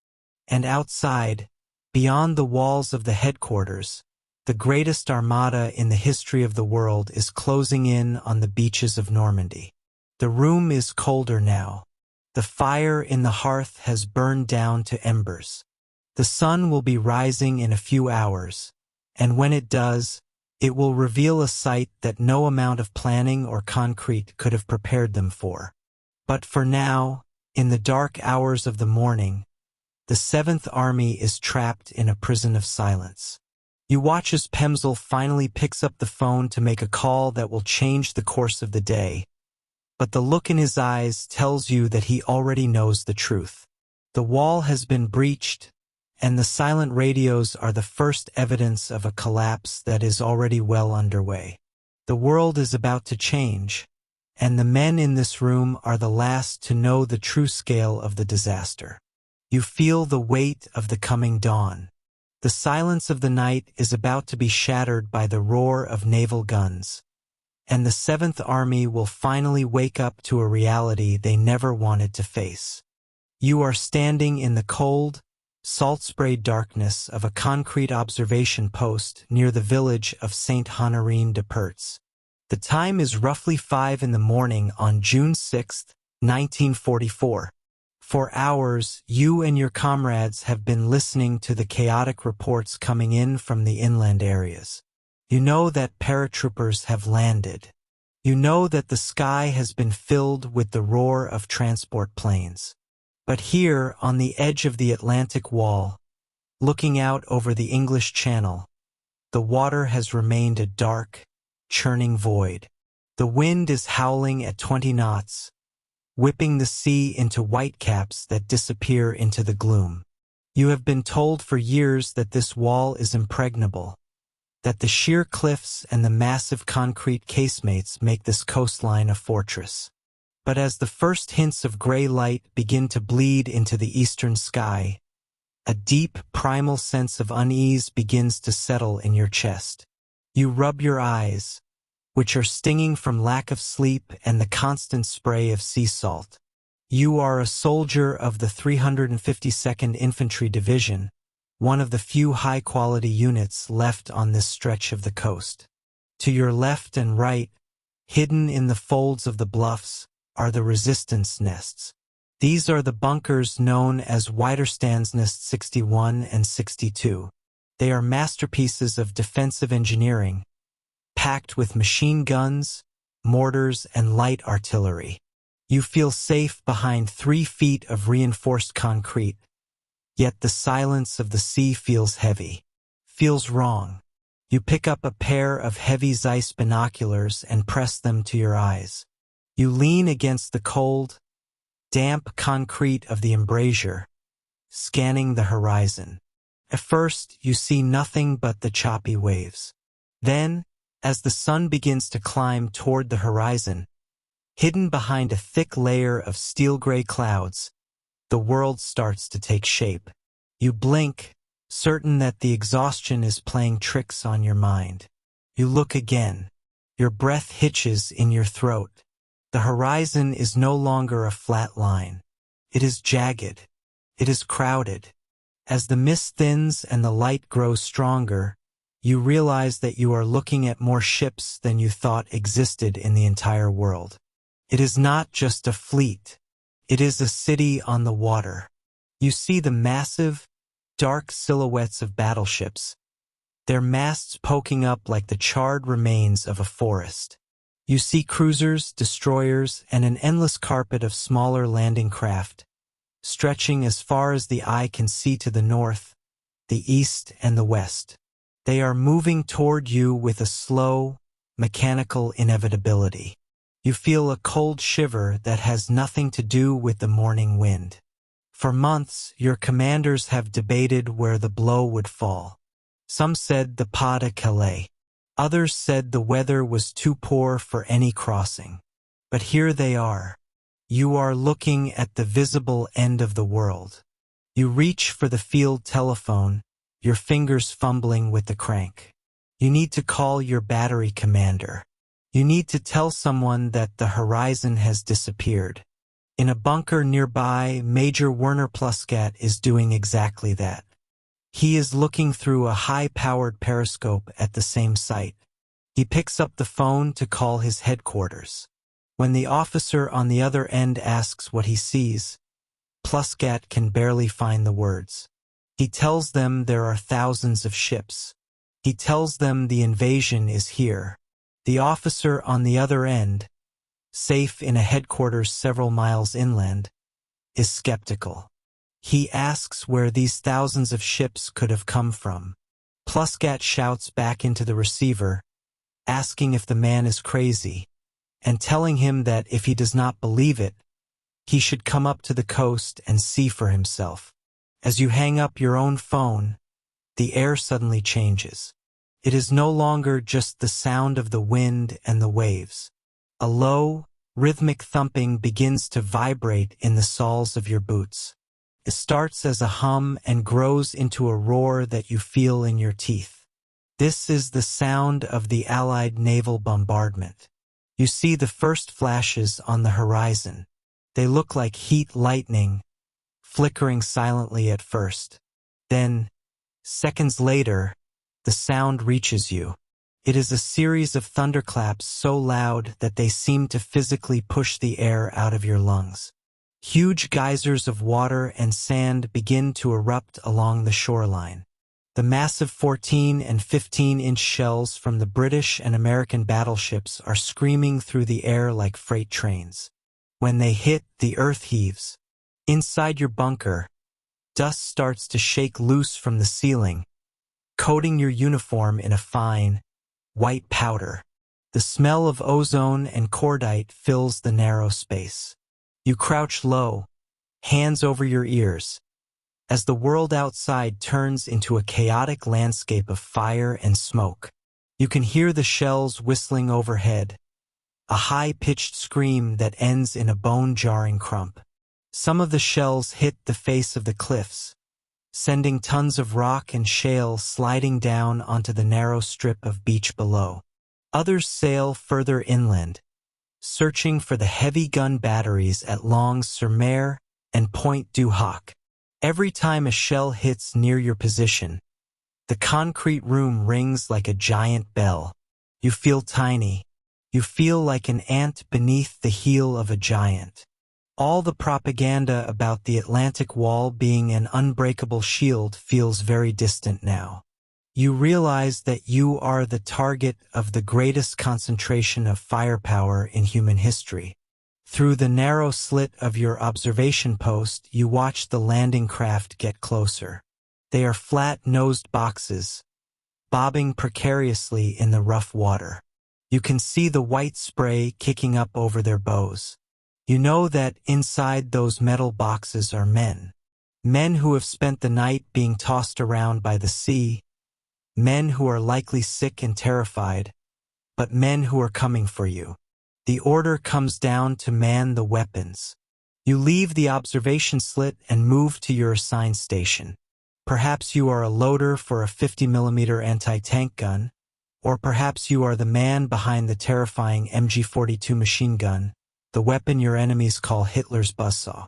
And outside, beyond the walls of the headquarters, the greatest armada in the history of the world is closing in on the beaches of Normandy. The room is colder now. The fire in the hearth has burned down to embers. The sun will be rising in a few hours, and when it does, it will reveal a sight that no amount of planning or concrete could have prepared them for. But for now, in the dark hours of the morning, the 7th Army is trapped in a prison of silence. You watch as Pemsel finally picks up the phone to make a call that will change the course of the day, but the look in his eyes tells you that he already knows the truth. The wall has been breached, and the silent radios are the first evidence of a collapse that is already well underway. The world is about to change, and the men in this room are the last to know the true scale of the disaster. You feel the weight of the coming dawn. The silence of the night is about to be shattered by the roar of naval guns, and the 7th Army will finally wake up to a reality they never wanted to face. You are standing in the cold, salt-sprayed darkness of a concrete observation post near the village of St. Honorine-de-Pertz. The time is roughly 5 in the morning on June 6, 1944. For hours, you and your comrades have been listening to the chaotic reports coming in from the inland areas. You know that paratroopers have landed. You know that the sky has been filled with the roar of transport planes. But here, on the edge of the Atlantic Wall, looking out over the English Channel, the water has remained a dark, churning void. The wind is howling at 20 knots, whipping the sea into whitecaps that disappear into the gloom. You have been told for years that this wall is impregnable, that the sheer cliffs and the massive concrete casemates make this coastline a fortress. But as the first hints of gray light begin to bleed into the eastern sky, a deep, primal sense of unease begins to settle in your chest. You rub your eyes, which are stinging from lack of sleep and the constant spray of sea salt. You are a soldier of the 352nd Infantry Division, one of the few high-quality units left on this stretch of the coast. To your left and right, hidden in the folds of the bluffs, are the resistance nests. These are the bunkers known as Widerstandsnest 61 and 62. They are masterpieces of defensive engineering, packed with machine guns, mortars, and light artillery. You feel safe behind 3 feet of reinforced concrete, yet the silence of the sea feels heavy, feels wrong. You pick up a pair of heavy Zeiss binoculars and press them to your eyes. You lean against the cold, damp concrete of the embrasure, scanning the horizon. At first, you see nothing but the choppy waves. Then, as the sun begins to climb toward the horizon, hidden behind a thick layer of steel-gray clouds, the world starts to take shape. You blink, certain that the exhaustion is playing tricks on your mind. You look again. Your breath hitches in your throat. The horizon is no longer a flat line. It is jagged. It is crowded. As the mist thins and the light grows stronger, you realize that you are looking at more ships than you thought existed in the entire world. It is not just a fleet. It is a city on the water. You see the massive, dark silhouettes of battleships, their masts poking up like the charred remains of a forest. You see cruisers, destroyers, and an endless carpet of smaller landing craft, stretching as far as the eye can see to the north, the east, and the west. They are moving toward you with a slow, mechanical inevitability. You feel a cold shiver that has nothing to do with the morning wind. For months, your commanders have debated where the blow would fall. Some said the Pas de Calais. Others said the weather was too poor for any crossing. But here they are. You are looking at the visible end of the world. You reach for the field telephone, your fingers fumbling with the crank. You need to call your battery commander. You need to tell someone that the horizon has disappeared. In a bunker nearby, Major Werner Pluscat is doing exactly that. He is looking through a high-powered periscope at the same site. He picks up the phone to call his headquarters. When the officer on the other end asks what he sees, Pluscat can barely find the words. He tells them there are thousands of ships. He tells them the invasion is here. The officer on the other end, safe in a headquarters several miles inland, is skeptical. He asks where these thousands of ships could have come from. Pluscat shouts back into the receiver, asking if the man is crazy, and telling him that if he does not believe it, he should come up to the coast and see for himself. As you hang up your own phone, the air suddenly changes. It is no longer just the sound of the wind and the waves. A low, rhythmic thumping begins to vibrate in the soles of your boots. It starts as a hum and grows into a roar that you feel in your teeth. This is the sound of the Allied naval bombardment. You see the first flashes on the horizon. They look like heat lightning, flickering silently at first. Then, seconds later, the sound reaches you. It is a series of thunderclaps so loud that they seem to physically push the air out of your lungs. Huge geysers of water and sand begin to erupt along the shoreline. The massive 14 and 15-inch shells from the British and American battleships are screaming through the air like freight trains. When they hit, the earth heaves. Inside your bunker, dust starts to shake loose from the ceiling, coating your uniform in a fine, white powder. The smell of ozone and cordite fills the narrow space. You crouch low, hands over your ears, as the world outside turns into a chaotic landscape of fire and smoke. You can hear the shells whistling overhead, a high-pitched scream that ends in a bone-jarring crump. Some of the shells hit the face of the cliffs, sending tons of rock and shale sliding down onto the narrow strip of beach below. Others sail further inland, searching for the heavy gun batteries at Longues-sur-Mer and Pointe du Hoc. Every time a shell hits near your position, the concrete room rings like a giant bell. You feel tiny. You feel like an ant beneath the heel of a giant. All the propaganda about the Atlantic Wall being an unbreakable shield feels very distant now. You realize that you are the target of the greatest concentration of firepower in human history. Through the narrow slit of your observation post, you watch the landing craft get closer. They are flat-nosed boxes, bobbing precariously in the rough water. You can see the white spray kicking up over their bows. You know that inside those metal boxes are men. Men who have spent the night being tossed around by the sea, men who are likely sick and terrified, but men who are coming for you. The order comes down to man the weapons. You leave the observation slit and move to your assigned station. Perhaps you are a loader for a 50mm anti-tank gun, or perhaps you are the man behind the terrifying MG-42 machine gun, the weapon your enemies call Hitler's buzzsaw.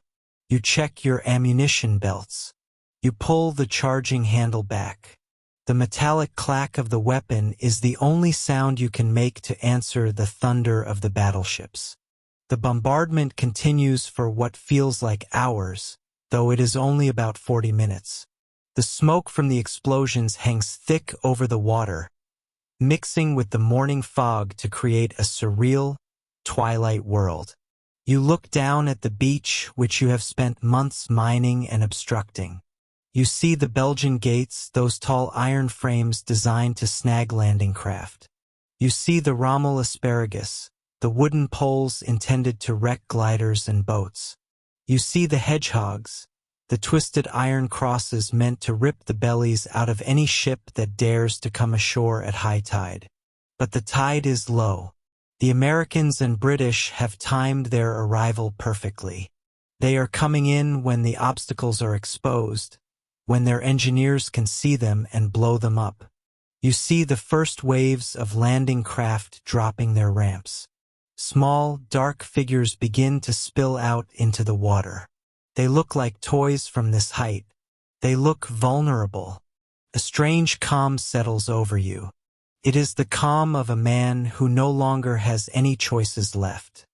You check your ammunition belts. You pull the charging handle back. The metallic clack of the weapon is the only sound you can make to answer the thunder of the battleships. The bombardment continues for what feels like hours, though it is only about 40 minutes. The smoke from the explosions hangs thick over the water, mixing with the morning fog to create a surreal, twilight world. You look down at the beach, which you have spent months mining and obstructing. You see the Belgian gates, those tall iron frames designed to snag landing craft. You see the Rommel asparagus, the wooden poles intended to wreck gliders and boats. You see the hedgehogs, the twisted iron crosses meant to rip the bellies out of any ship that dares to come ashore at high tide. But the tide is low. The Americans and British have timed their arrival perfectly. They are coming in when the obstacles are exposed, when their engineers can see them and blow them up. You see the first waves of landing craft dropping their ramps. Small, dark figures begin to spill out into the water. They look like toys from this height. They look vulnerable. A strange calm settles over you. It is the calm of a man who no longer has any choices left.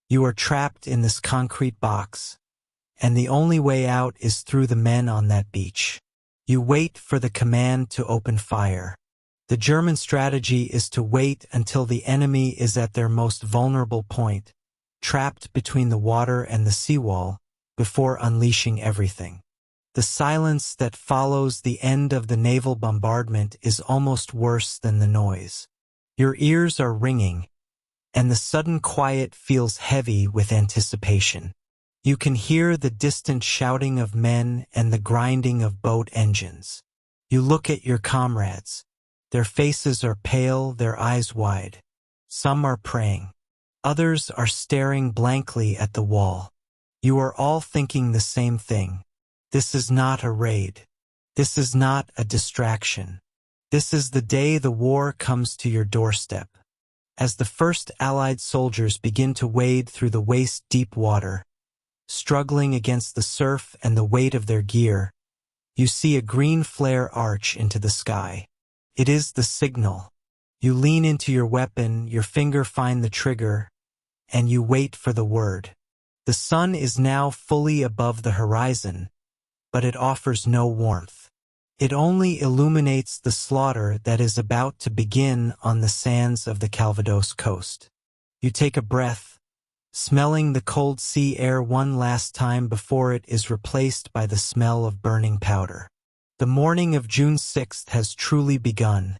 You are trapped in this concrete box, and the only way out is through the men on that beach. You wait for the command to open fire. The German strategy is to wait until the enemy is at their most vulnerable point, trapped between the water and the seawall, before unleashing everything. The silence that follows the end of the naval bombardment is almost worse than the noise. Your ears are ringing, and the sudden quiet feels heavy with anticipation. You can hear the distant shouting of men and the grinding of boat engines. You look at your comrades. Their faces are pale, their eyes wide. Some are praying. Others are staring blankly at the wall. You are all thinking the same thing. This is not a raid. This is not a distraction. This is the day the war comes to your doorstep. As the first Allied soldiers begin to wade through the waist-deep water, struggling against the surf and the weight of their gear, you see a green flare arch into the sky. It is the signal. You lean into your weapon, your finger finds the trigger, and you wait for the word. The sun is now fully above the horizon, but it offers no warmth. It only illuminates the slaughter that is about to begin on the sands of the Calvados coast. You take a breath, smelling the cold sea air one last time before it is replaced by the smell of burning powder. The morning of June 6th has truly begun,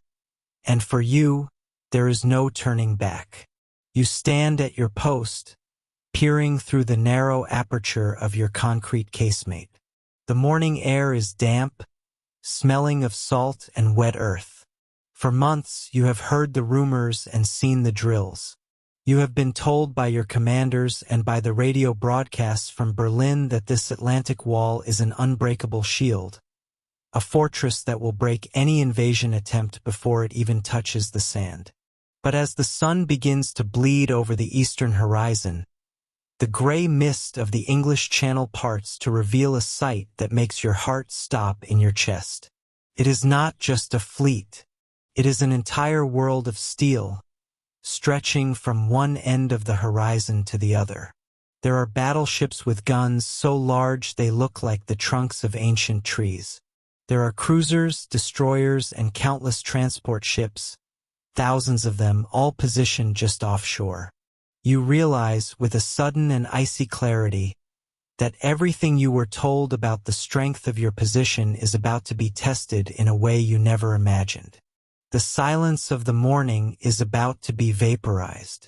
and for you, there is no turning back. You stand at your post, peering through the narrow aperture of your concrete casemate. The morning air is damp, smelling of salt and wet earth. For months you have heard the rumors and seen the drills. You have been told by your commanders and by the radio broadcasts from Berlin that this Atlantic wall is an unbreakable shield, a fortress that will break any invasion attempt before it even touches the sand. But as the sun begins to bleed over the eastern horizon, the gray mist of the English Channel parts to reveal a sight that makes your heart stop in your chest. It is not just a fleet. It is an entire world of steel, stretching from one end of the horizon to the other. There are battleships with guns so large they look like the trunks of ancient trees. There are cruisers, destroyers, and countless transport ships, thousands of them, all positioned just offshore. You realize, with a sudden and icy clarity, that everything you were told about the strength of your position is about to be tested in a way you never imagined. The silence of the morning is about to be vaporized.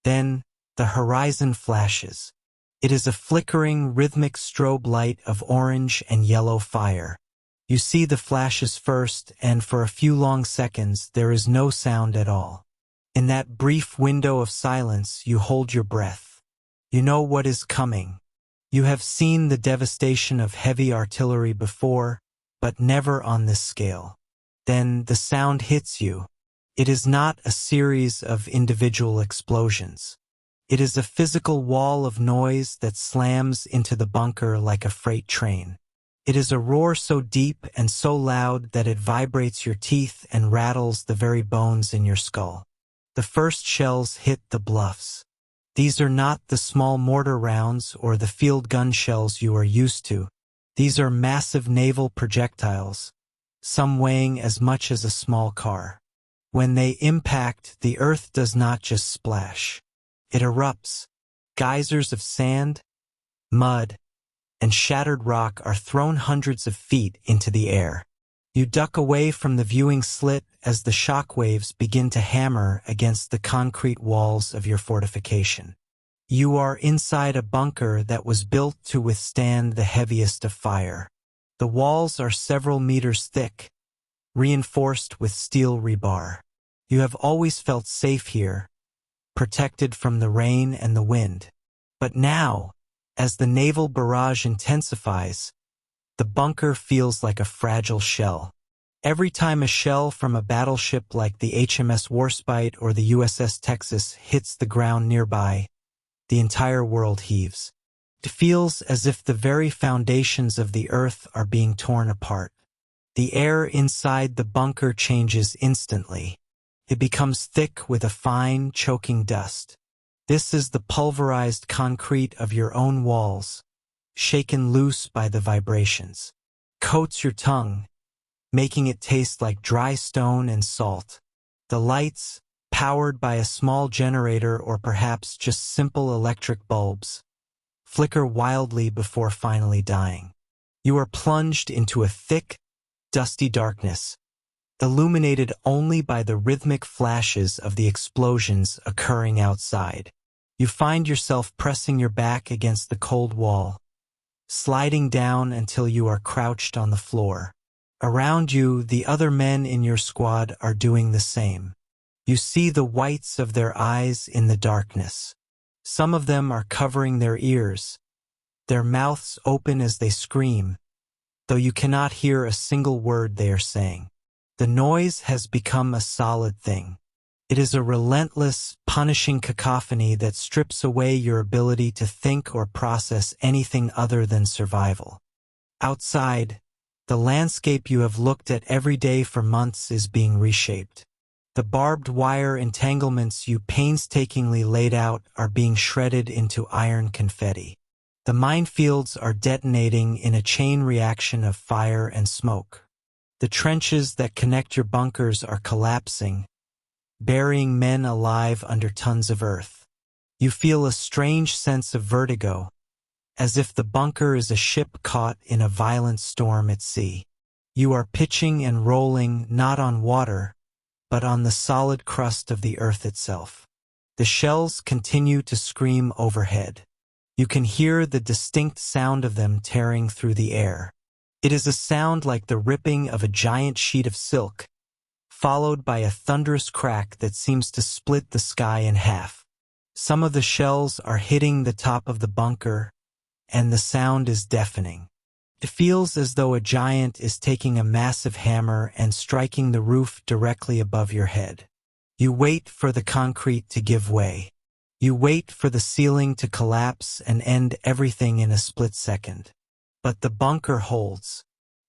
Then, the horizon flashes. It is a flickering, rhythmic strobe light of orange and yellow fire. You see the flashes first, and for a few long seconds there is no sound at all. In that brief window of silence, you hold your breath. You know what is coming. You have seen the devastation of heavy artillery before, but never on this scale. Then the sound hits you. It is not a series of individual explosions. It is a physical wall of noise that slams into the bunker like a freight train. It is a roar so deep and so loud that it vibrates your teeth and rattles the very bones in your skull. The first shells hit the bluffs. These are not the small mortar rounds or the field gun shells you are used to. These are massive naval projectiles, some weighing as much as a small car. When they impact, the earth does not just splash. It erupts. Geysers of sand, mud, and shattered rock are thrown hundreds of feet into the air. You duck away from the viewing slit as the shock waves begin to hammer against the concrete walls of your fortification. You are inside a bunker that was built to withstand the heaviest of fire. The walls are several meters thick, reinforced with steel rebar. You have always felt safe here, protected from the rain and the wind. But now, as the naval barrage intensifies, the bunker feels like a fragile shell. Every time a shell from a battleship like the HMS Warspite or the USS Texas hits the ground nearby, the entire world heaves. It feels as if the very foundations of the earth are being torn apart. The air inside the bunker changes instantly. It becomes thick with a fine, choking dust. This is the pulverized concrete of your own walls, shaken loose by the vibrations. Coats your tongue, making it taste like dry stone and salt. The lights, powered by a small generator or perhaps just simple electric bulbs, flicker wildly before finally dying. You are plunged into a thick, dusty darkness, illuminated only by the rhythmic flashes of the explosions occurring outside. You find yourself pressing your back against the cold wall, sliding down until you are crouched on the floor. Around you, the other men in your squad are doing the same. You see the whites of their eyes in the darkness. Some of them are covering their ears, their mouths open as they scream, though you cannot hear a single word they are saying. The noise has become a solid thing. It is a relentless, punishing cacophony that strips away your ability to think or process anything other than survival. Outside, the landscape you have looked at every day for months is being reshaped. The barbed wire entanglements you painstakingly laid out are being shredded into iron confetti. The minefields are detonating in a chain reaction of fire and smoke. The trenches that connect your bunkers are collapsing, burying men alive under tons of earth. You feel a strange sense of vertigo, as if the bunker is a ship caught in a violent storm at sea. You are pitching and rolling not on water, but on the solid crust of the earth itself. The shells continue to scream overhead. You can hear the distinct sound of them tearing through the air. It is a sound like the ripping of a giant sheet of silk, followed by a thunderous crack that seems to split the sky in half. Some of the shells are hitting the top of the bunker, and the sound is deafening. It feels as though a giant is taking a massive hammer and striking the roof directly above your head. You wait for the concrete to give way. You wait for the ceiling to collapse and end everything in a split second. But the bunker holds.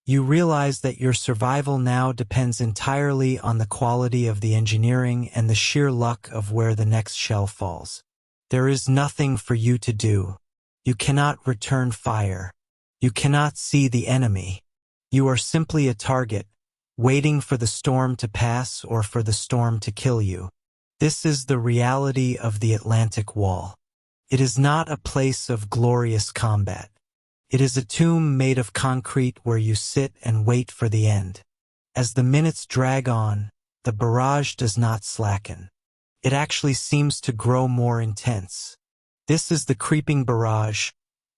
You realize that your survival now depends entirely on the quality of the engineering and the sheer luck of where the next shell falls. There is nothing for you to do. You cannot return fire. You cannot see the enemy. You are simply a target, waiting for the storm to pass or for the storm to kill you. This is the reality of the Atlantic Wall. It is not a place of glorious combat. It is a tomb made of concrete where you sit and wait for the end. As the minutes drag on, the barrage does not slacken. It actually seems to grow more intense. This is the creeping barrage,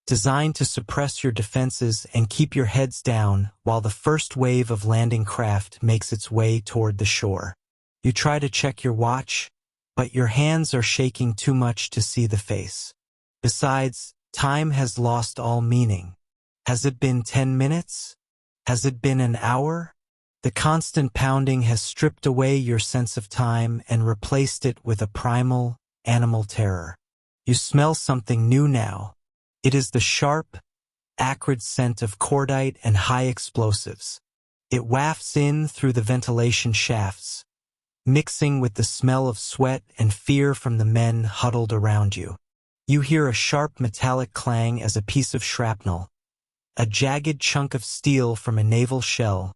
designed to suppress your defenses and keep your heads down while the first wave of landing craft makes its way toward the shore. You try to check your watch, but your hands are shaking too much to see the face. Besides, time has lost all meaning. Has it been 10 minutes? Has it been an hour? The constant pounding has stripped away your sense of time and replaced it with a primal, animal terror. You smell something new now. It is the sharp, acrid scent of cordite and high explosives. It wafts in through the ventilation shafts, mixing with the smell of sweat and fear from the men huddled around you. You hear a sharp metallic clang as a piece of shrapnel, a jagged chunk of steel from a naval shell,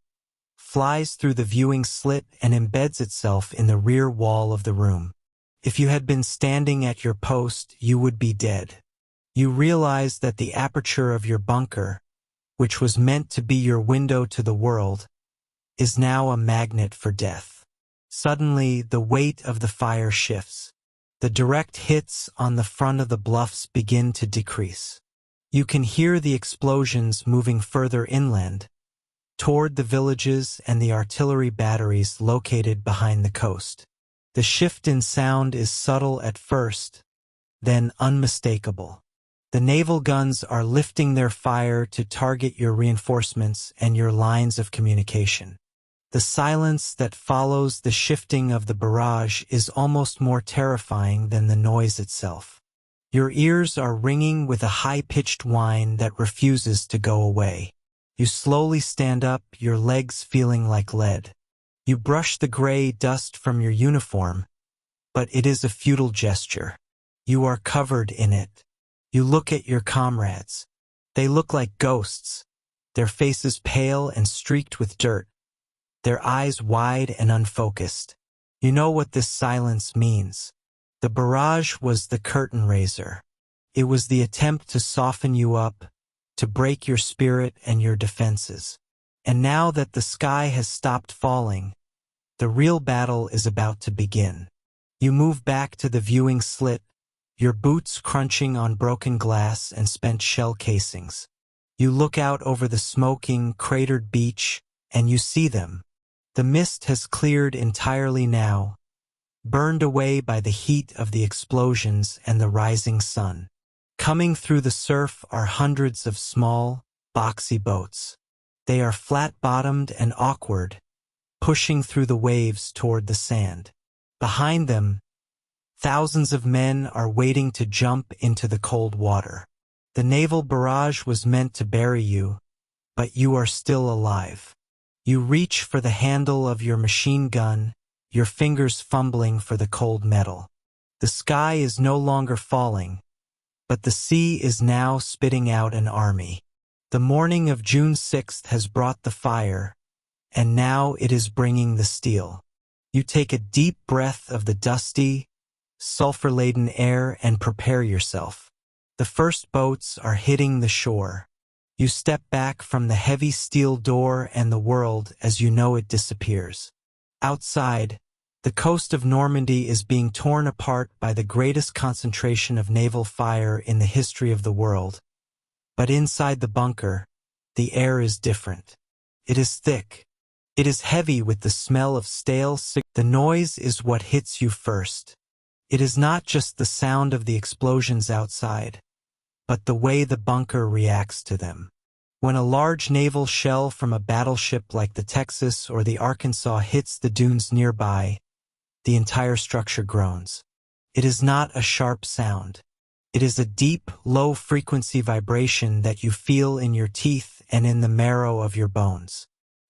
flies through the viewing slit and embeds itself in the rear wall of the room. If you had been standing at your post, you would be dead. You realize that the aperture of your bunker, which was meant to be your window to the world, is now a magnet for death. Suddenly, the weight of the fire shifts. The direct hits on the front of the bluffs begin to decrease. You can hear the explosions moving further inland, toward the villages and the artillery batteries located behind the coast. The shift in sound is subtle at first, then unmistakable. The naval guns are lifting their fire to target your reinforcements and your lines of communication. The silence that follows the shifting of the barrage is almost more terrifying than the noise itself. Your ears are ringing with a high-pitched whine that refuses to go away. You slowly stand up, your legs feeling like lead. You brush the gray dust from your uniform, but it is a futile gesture. You are covered in it. You look at your comrades. They look like ghosts, their faces pale and streaked with dirt, their eyes wide and unfocused. You know what this silence means. The barrage was the curtain raiser. It was the attempt to soften you up, to break your spirit and your defenses. And now that the sky has stopped falling, the real battle is about to begin. You move back to the viewing slit, your boots crunching on broken glass and spent shell casings. You look out over the smoking, cratered beach, and you see them. The mist has cleared entirely now, burned away by the heat of the explosions and the rising sun. Coming through the surf are hundreds of small, boxy boats. They are flat-bottomed and awkward, pushing through the waves toward the sand. Behind them, thousands of men are waiting to jump into the cold water. The naval barrage was meant to bury you, but you are still alive. You reach for the handle of your machine gun, your fingers fumbling for the cold metal. The sky is no longer falling, but the sea is now spitting out an army. The morning of June 6th has brought the fire, and now it is bringing the steel. You take a deep breath of the dusty, sulfur-laden air and prepare yourself. The first boats are hitting the shore. You step back from the heavy steel door and the world as you know it disappears. Outside, the coast of Normandy is being torn apart by the greatest concentration of naval fire in the history of the world. But inside the bunker, the air is different. It is thick. It is heavy with the smell of stale cigarettes. The noise is what hits you first. It is not just the sound of the explosions outside, but the way the bunker reacts to them. When a large naval shell from a battleship like the Texas or the Arkansas hits the dunes nearby, the entire structure groans. It is not a sharp sound. It is a deep, low-frequency vibration that you feel in your teeth and in the marrow of your bones.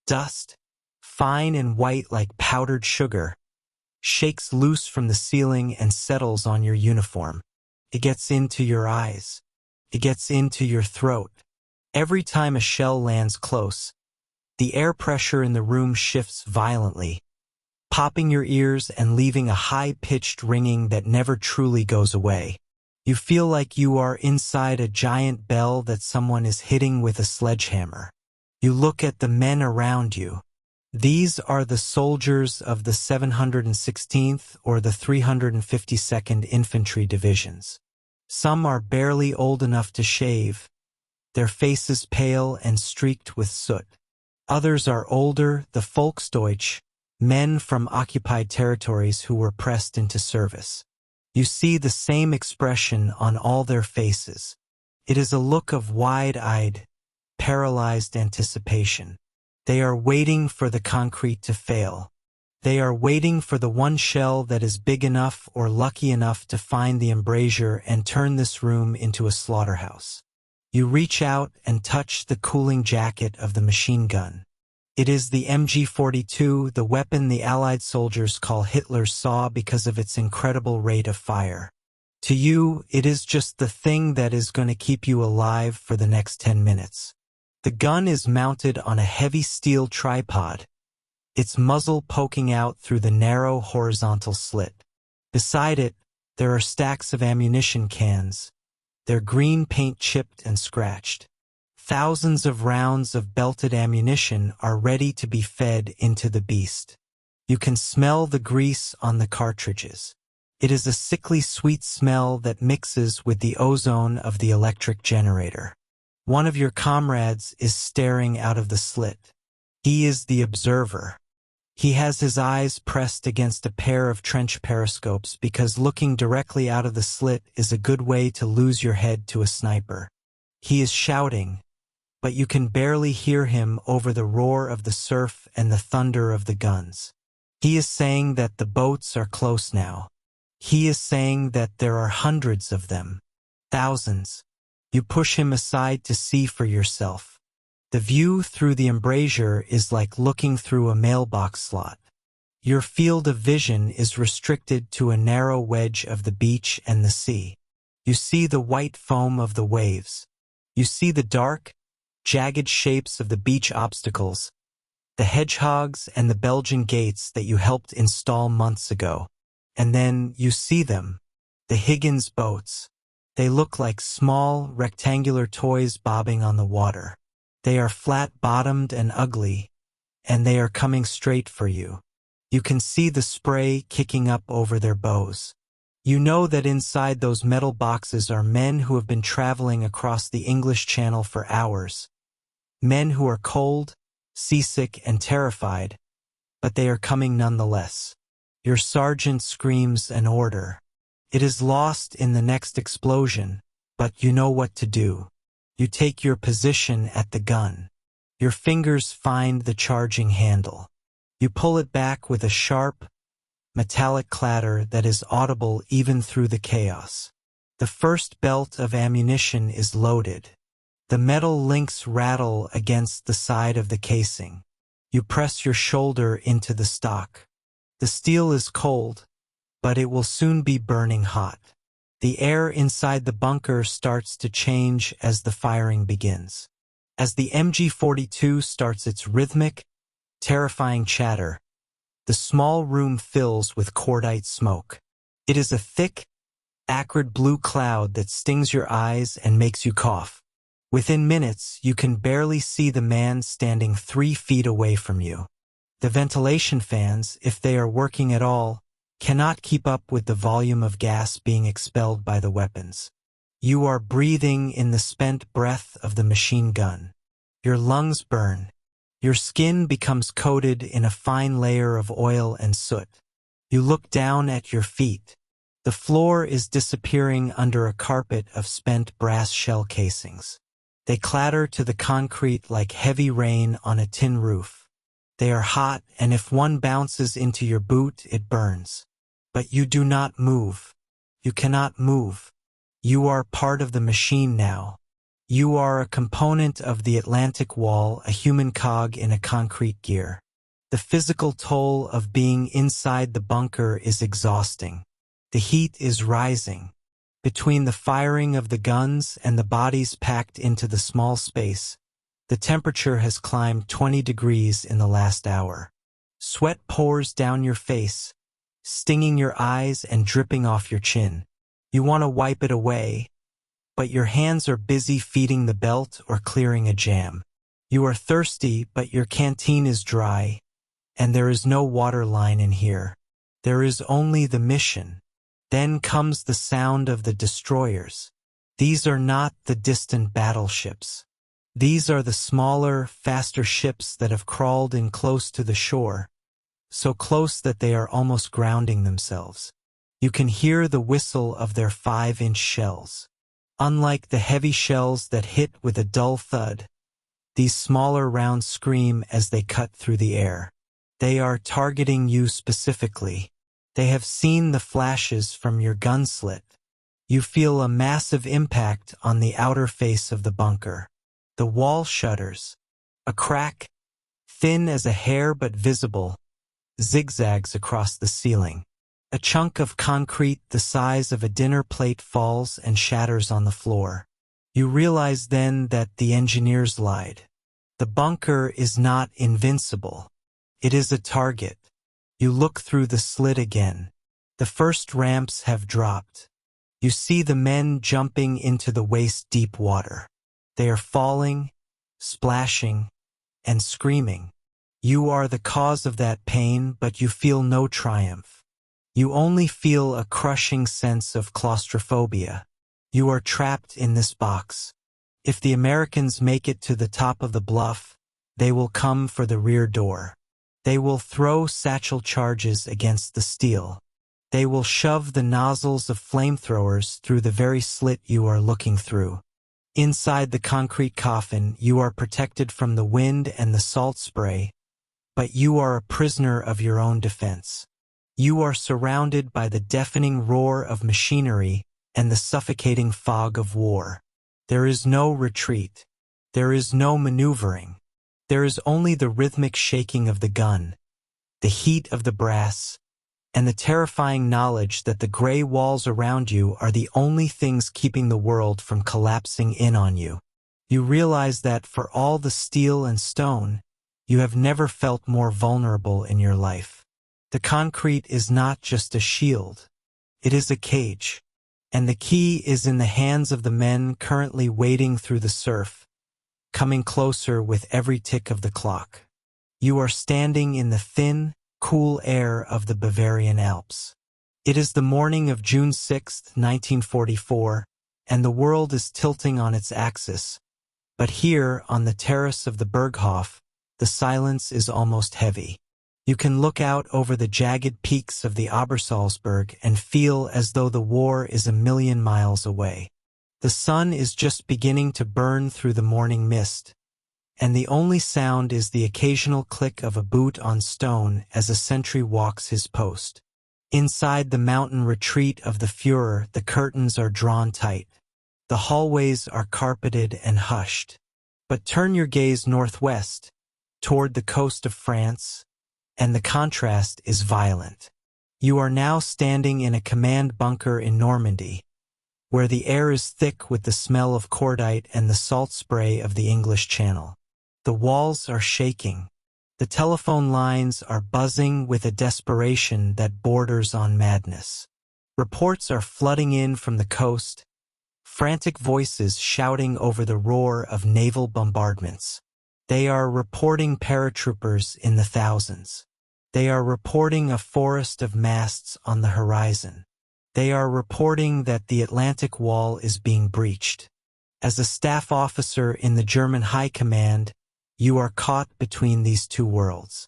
Dust, fine and white like powdered sugar, shakes loose from the ceiling and settles on your uniform. It gets into your eyes. It gets into your throat. Every time a shell lands close, the air pressure in the room shifts violently, popping your ears and leaving a high-pitched ringing that never truly goes away. You feel like you are inside a giant bell that someone is hitting with a sledgehammer. You look at the men around you. These are the soldiers of the 716th or the 352nd Infantry Divisions. Some are barely old enough to shave, their faces pale and streaked with soot. Others are older, the Volksdeutsch, men from occupied territories who were pressed into service. You see the same expression on all their faces. It is a look of wide-eyed, paralyzed anticipation. They are waiting for the concrete to fail. They are waiting for the one shell that is big enough or lucky enough to find the embrasure and turn this room into a slaughterhouse. You reach out and touch the cooling jacket of the machine gun. It is the MG-42, the weapon the Allied soldiers call Hitler's saw because of its incredible rate of fire. To you, it is just the thing that is going to keep you alive for the next 10 minutes. The gun is mounted on a heavy steel tripod, its muzzle poking out through the narrow horizontal slit. Beside it, there are stacks of ammunition cans, their green paint chipped and scratched. Thousands of rounds of belted ammunition are ready to be fed into the beast. You can smell the grease on the cartridges. It is a sickly sweet smell that mixes with the ozone of the electric generator. One of your comrades is staring out of the slit. He is the observer. He has his eyes pressed against a pair of trench periscopes because looking directly out of the slit is a good way to lose your head to a sniper. He is shouting, but you can barely hear him over the roar of the surf and the thunder of the guns. He is saying that the boats are close now. He is saying that there are hundreds of them. Thousands. You push him aside to see for yourself. The view through the embrasure is like looking through a mailbox slot. Your field of vision is restricted to a narrow wedge of the beach and the sea. You see the white foam of the waves. You see the dark, jagged shapes of the beach obstacles, the hedgehogs and the Belgian gates that you helped install months ago. And then you see them, the Higgins boats. They look like small, rectangular toys bobbing on the water. They are flat-bottomed and ugly, and they are coming straight for you. You can see the spray kicking up over their bows. You know that inside those metal boxes are men who have been traveling across the English Channel for hours. Men who are cold, seasick, and terrified, but they are coming nonetheless. Your sergeant screams an order. It is lost in the next explosion, but you know what to do. You take your position at the gun. Your fingers find the charging handle. You pull it back with a sharp, metallic clatter that is audible even through the chaos. The first belt of ammunition is loaded. The metal links rattle against the side of the casing. You press your shoulder into the stock. The steel is cold, but it will soon be burning hot. The air inside the bunker starts to change as the firing begins. As the MG-42 starts its rhythmic, terrifying chatter, the small room fills with cordite smoke. It is a thick, acrid blue cloud that stings your eyes and makes you cough. Within minutes, you can barely see the man standing 3 feet away from you. The ventilation fans, if they are working at all, cannot keep up with the volume of gas being expelled by the weapons. You are breathing in the spent breath of the machine gun. Your lungs burn. Your skin becomes coated in a fine layer of oil and soot. You look down at your feet. The floor is disappearing under a carpet of spent brass shell casings. They clatter to the concrete like heavy rain on a tin roof. They are hot, and if one bounces into your boot, it burns. But you do not move. You cannot move. You are part of the machine now. You are a component of the Atlantic Wall, a human cog in a concrete gear. The physical toll of being inside the bunker is exhausting. The heat is rising. Between the firing of the guns and the bodies packed into the small space, the temperature has climbed 20 degrees in the last hour. Sweat pours down your face, stinging your eyes and dripping off your chin. You want to wipe it away, but your hands are busy feeding the belt or clearing a jam. You are thirsty, but your canteen is dry, and there is no water line in here. There is only the mission. Then comes the sound of the destroyers. These are not the distant battleships. These are the smaller, faster ships that have crawled in close to the shore, so close that they are almost grounding themselves. You can hear the whistle of their 5-inch shells. Unlike the heavy shells that hit with a dull thud, these smaller rounds scream as they cut through the air. They are targeting you specifically. They have seen the flashes from your gun slit. You feel a massive impact on the outer face of the bunker. The wall shudders. A crack, thin as a hair but visible, zigzags across the ceiling. A chunk of concrete the size of a dinner plate falls and shatters on the floor. You realize then that the engineers lied. The bunker is not invincible. It is a target. You look through the slit again. The first ramps have dropped. You see the men jumping into the waist-deep water. They are falling, splashing, and screaming. You are the cause of that pain, but you feel no triumph. You only feel a crushing sense of claustrophobia. You are trapped in this box. If the Americans make it to the top of the bluff, they will come for the rear door. They will throw satchel charges against the steel. They will shove the nozzles of flamethrowers through the very slit you are looking through. Inside the concrete coffin, you are protected from the wind and the salt spray, but you are a prisoner of your own defense. You are surrounded by the deafening roar of machinery and the suffocating fog of war. There is no retreat. There is no maneuvering. There is only the rhythmic shaking of the gun, the heat of the brass, and the terrifying knowledge that the gray walls around you are the only things keeping the world from collapsing in on you. You realize that for all the steel and stone, you have never felt more vulnerable in your life. The concrete is not just a shield. It is a cage. And the key is in the hands of the men currently wading through the surf, coming closer with every tick of the clock. You are standing in the thin, cool air of the Bavarian Alps. It is the morning of June 6, 1944, and the world is tilting on its axis. But here, on the terrace of the Berghof, the silence is almost heavy. You can look out over the jagged peaks of the Obersalzberg and feel as though the war is a million miles away. The sun is just beginning to burn through the morning mist, and the only sound is the occasional click of a boot on stone as a sentry walks his post. Inside the mountain retreat of the Führer, the curtains are drawn tight. The hallways are carpeted and hushed. But turn your gaze northwest, toward the coast of France, and the contrast is violent. You are now standing in a command bunker in Normandy, where the air is thick with the smell of cordite and the salt spray of the English Channel. The walls are shaking. The telephone lines are buzzing with a desperation that borders on madness. Reports are flooding in from the coast, frantic voices shouting over the roar of naval bombardments. They are reporting paratroopers in the thousands. They are reporting a forest of masts on the horizon. They are reporting that the Atlantic Wall is being breached. As a staff officer in the German High Command, you are caught between these two worlds.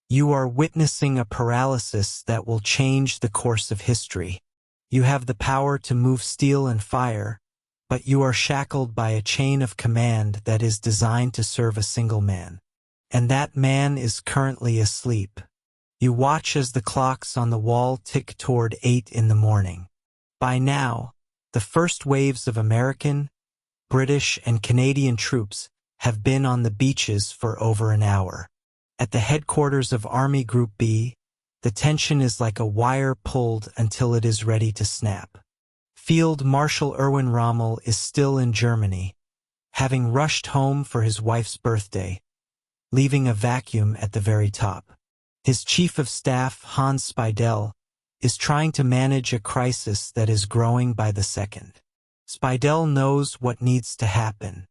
You are witnessing a paralysis that will change the course of history. You have the power to move steel and fire, but you are shackled by a chain of command that is designed to serve a single man. And that man is currently asleep. You watch as the clocks on the wall tick toward 8 in the morning. By now, the first waves of American, British, and Canadian troops have been on the beaches for over an hour. At the headquarters of Army Group B, the tension is like a wire pulled until it is ready to snap. Field Marshal Erwin Rommel is still in Germany, having rushed home for his wife's birthday, leaving a vacuum at the very top. His chief of staff, Hans Speidel, is trying to manage a crisis that is growing by the second. Speidel knows what needs to happen.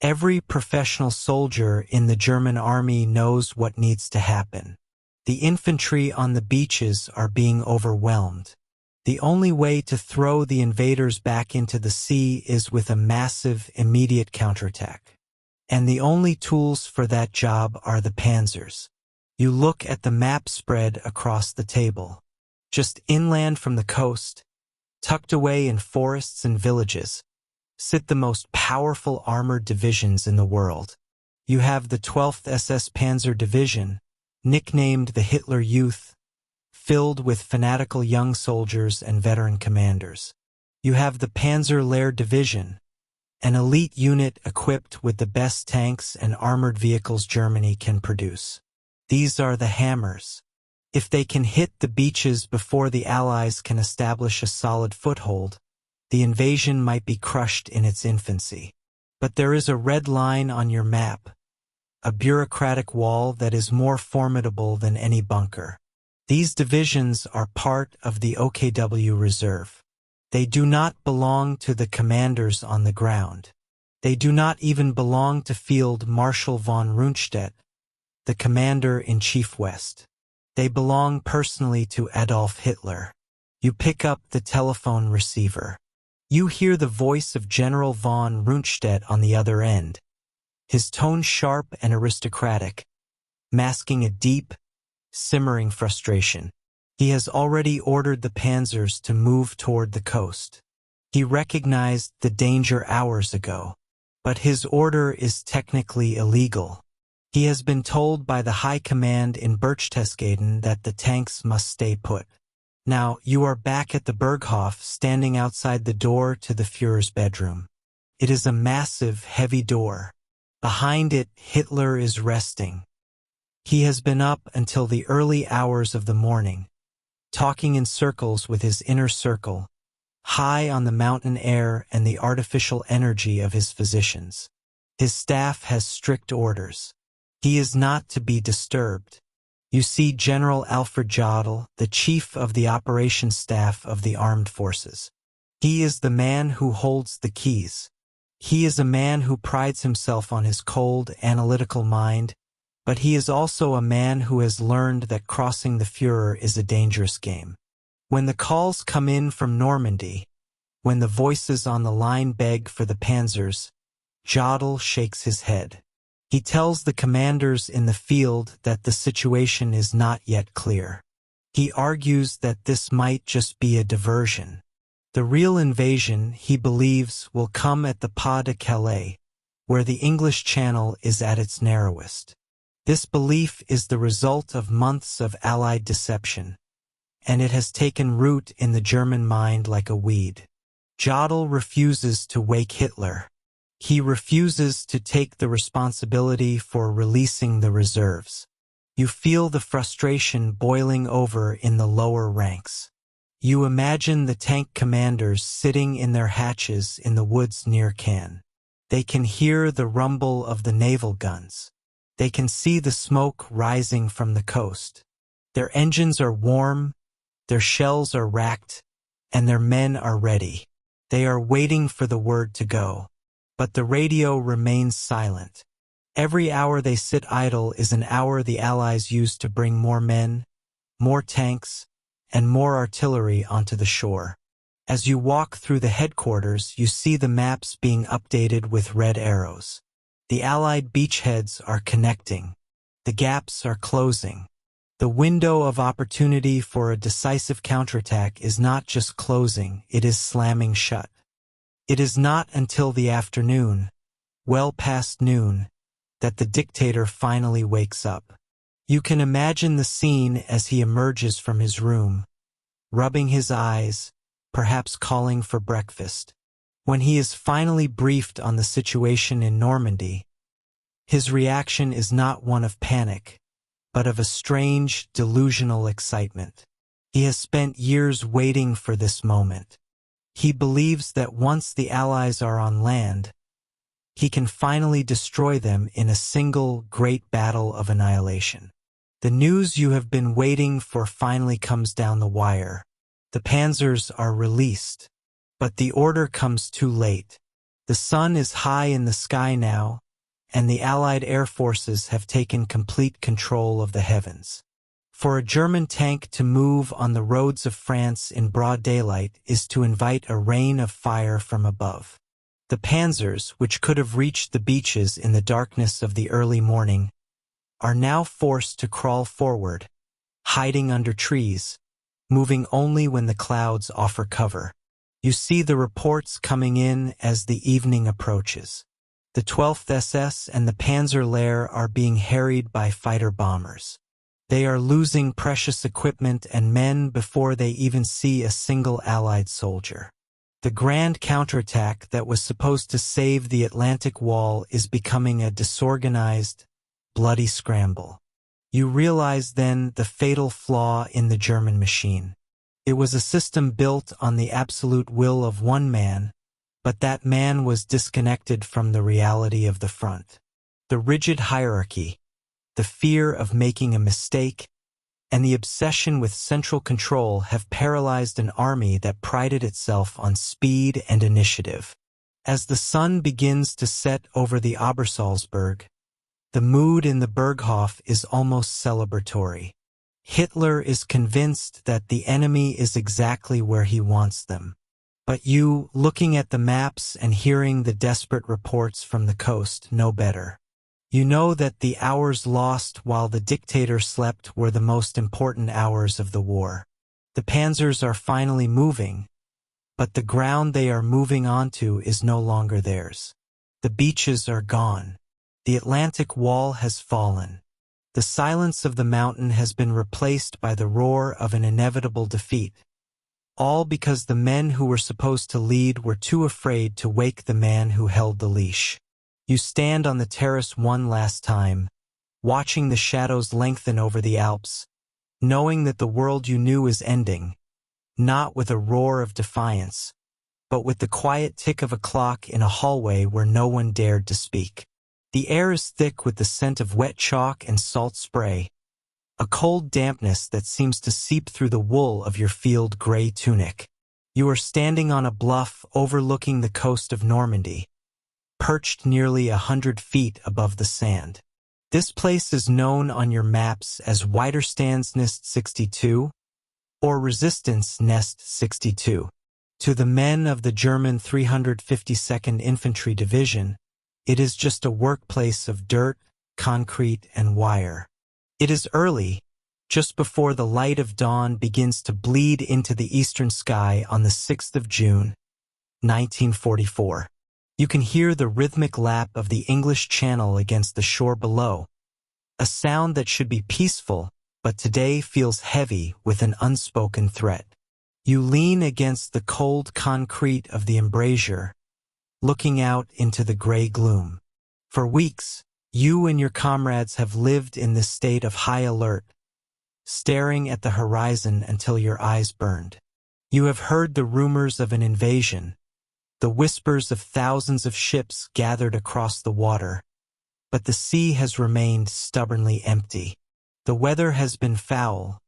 Every professional soldier in the German army knows what needs to happen. The infantry on the beaches are being overwhelmed. The only way to throw the invaders back into the sea is with a massive, immediate counterattack. And the only tools for that job are the panzers. You look at the map spread across the table. Just inland from the coast, tucked away in forests and villages, sit the most powerful armored divisions in the world. You have the 12th SS Panzer Division, nicknamed the Hitler Youth, filled with fanatical young soldiers and veteran commanders. You have the Panzer Lehr Division, an elite unit equipped with the best tanks and armored vehicles Germany can produce. These are the hammers. If they can hit the beaches before the Allies can establish a solid foothold, the invasion might be crushed in its infancy. But there is a red line on your map, a bureaucratic wall that is more formidable than any bunker. These divisions are part of the OKW Reserve. They do not belong to the commanders on the ground. They do not even belong to Field Marshal von Rundstedt, the commander-in-chief West. They belong personally to Adolf Hitler. You pick up the telephone receiver. You hear the voice of General von Rundstedt on the other end, his tone sharp and aristocratic, masking a deep, simmering frustration. He has already ordered the panzers to move toward the coast. He recognized the danger hours ago, but his order is technically illegal. He has been told by the High Command in Berchtesgaden that the tanks must stay put. Now, you are back at the Berghof, standing outside the door to the Führer's bedroom. It is a massive, heavy door. Behind it, Hitler is resting. He has been up until the early hours of the morning, talking in circles with his inner circle, high on the mountain air and the artificial energy of his physicians. His staff has strict orders. He is not to be disturbed. You see General Alfred Jodl, the chief of the operations staff of the armed forces. He is the man who holds the keys. He is a man who prides himself on his cold, analytical mind, but he is also a man who has learned that crossing the Führer is a dangerous game. When the calls come in from Normandy, when the voices on the line beg for the panzers, Jodl shakes his head. He tells the commanders in the field that the situation is not yet clear. He argues that this might just be a diversion. The real invasion, he believes, will come at the Pas de Calais, where the English Channel is at its narrowest. This belief is the result of months of Allied deception, and it has taken root in the German mind like a weed. Jodl refuses to wake Hitler. He refuses to take the responsibility for releasing the reserves. You feel the frustration boiling over in the lower ranks. You imagine the tank commanders sitting in their hatches in the woods near Cannes. They can hear the rumble of the naval guns. They can see the smoke rising from the coast. Their engines are warm, their shells are racked, and their men are ready. They are waiting for the word to go. But the radio remains silent. Every hour they sit idle is an hour the Allies use to bring more men, more tanks, and more artillery onto the shore. As you walk through the headquarters, you see the maps being updated with red arrows. The Allied beachheads are connecting. The gaps are closing. The window of opportunity for a decisive counterattack is not just closing, it is slamming shut. It is not until the afternoon, well past noon, that the dictator finally wakes up. You can imagine the scene as he emerges from his room, rubbing his eyes, perhaps calling for breakfast. When he is finally briefed on the situation in Normandy, his reaction is not one of panic, but of a strange, delusional excitement. He has spent years waiting for this moment. He believes that once the Allies are on land, he can finally destroy them in a single great battle of annihilation. The news you have been waiting for finally comes down the wire. The panzers are released, but the order comes too late. The sun is high in the sky now, and the Allied air forces have taken complete control of the heavens. For a German tank to move on the roads of France in broad daylight is to invite a rain of fire from above. The panzers, which could have reached the beaches in the darkness of the early morning, are now forced to crawl forward, hiding under trees, moving only when the clouds offer cover. You see the reports coming in as the evening approaches. The 12th SS and the Panzer Lehr are being harried by fighter bombers. They are losing precious equipment and men before they even see a single Allied soldier. The grand counterattack that was supposed to save the Atlantic Wall is becoming a disorganized, bloody scramble. You realize then the fatal flaw in the German machine. It was a system built on the absolute will of one man, but that man was disconnected from the reality of the front. The rigid hierarchy, the fear of making a mistake, and the obsession with central control have paralyzed an army that prided itself on speed and initiative. As the sun begins to set over the Obersalzberg, the mood in the Berghof is almost celebratory. Hitler is convinced that the enemy is exactly where he wants them. But you, looking at the maps and hearing the desperate reports from the coast, know better. You know that the hours lost while the dictator slept were the most important hours of the war. The panzers are finally moving, but the ground they are moving onto is no longer theirs. The beaches are gone. The Atlantic Wall has fallen. The silence of the mountain has been replaced by the roar of an inevitable defeat. All because the men who were supposed to lead were too afraid to wake the man who held the leash. You stand on the terrace one last time, watching the shadows lengthen over the Alps, knowing that the world you knew is ending, not with a roar of defiance, but with the quiet tick of a clock in a hallway where no one dared to speak. The air is thick with the scent of wet chalk and salt spray, a cold dampness that seems to seep through the wool of your field gray tunic. You are standing on a bluff overlooking the coast of Normandy, perched nearly 100 feet above the sand. This place is known on your maps as Widerstandsnest 62 or Resistance Nest 62. To the men of the German 352nd Infantry Division, it is just a workplace of dirt, concrete, and wire. It is early, just before the light of dawn begins to bleed into the eastern sky on the 6th of June, 1944. You can hear the rhythmic lap of the English Channel against the shore below, a sound that should be peaceful, but today feels heavy with an unspoken threat. You lean against the cold concrete of the embrasure, looking out into the gray gloom. For weeks, you and your comrades have lived in this state of high alert, staring at the horizon until your eyes burned. You have heard the rumors of an invasion, the whispers of thousands of ships gathered across the water, but the sea has remained stubbornly empty. The weather has been foul,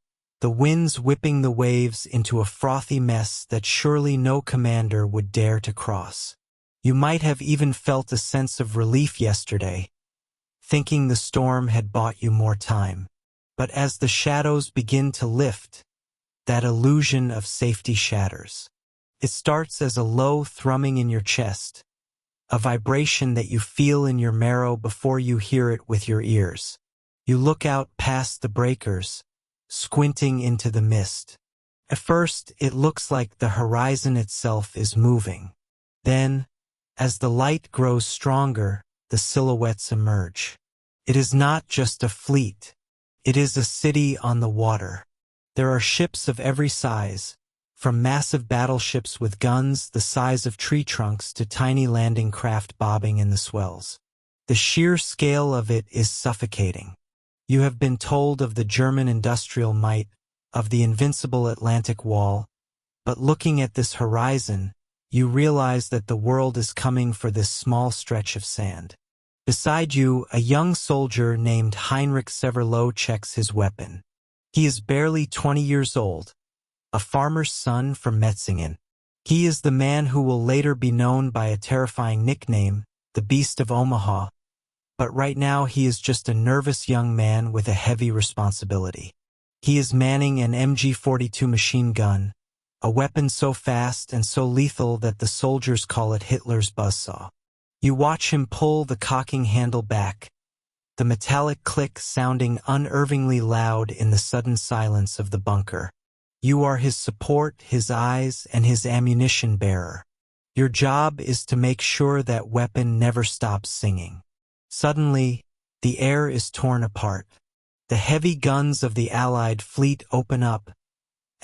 the winds whipping the waves into a frothy mess that surely no commander would dare to cross. You might have even felt a sense of relief yesterday, thinking the storm had bought you more time. But as the shadows begin to lift, that illusion of safety shatters. It starts as a low thrumming in your chest, a vibration that you feel in your marrow before you hear it with your ears. You look out past the breakers, squinting into the mist. At first, it looks like the horizon itself is moving. Then, as the light grows stronger, the silhouettes emerge. It is not just a fleet. It is a city on the water. There are ships of every size, from massive battleships with guns the size of tree trunks to tiny landing craft bobbing in the swells. The sheer scale of it is suffocating. You have been told of the German industrial might, of the invincible Atlantic Wall, but looking at this horizon, you realize that the world is coming for this small stretch of sand. Beside you, a young soldier named Heinrich Severloh checks his weapon. He is barely 20 years old, a farmer's son from Metzingen. He is the man who will later be known by a terrifying nickname, the Beast of Omaha, but right now he is just a nervous young man with a heavy responsibility. He is manning an MG-42 machine gun, a weapon so fast and so lethal that the soldiers call it Hitler's buzzsaw. You watch him pull the cocking handle back, the metallic click sounding unnervingly loud in the sudden silence of the bunker. You are his support, his eyes, and his ammunition bearer. Your job is to make sure that weapon never stops singing. Suddenly, the air is torn apart. The heavy guns of the Allied fleet open up,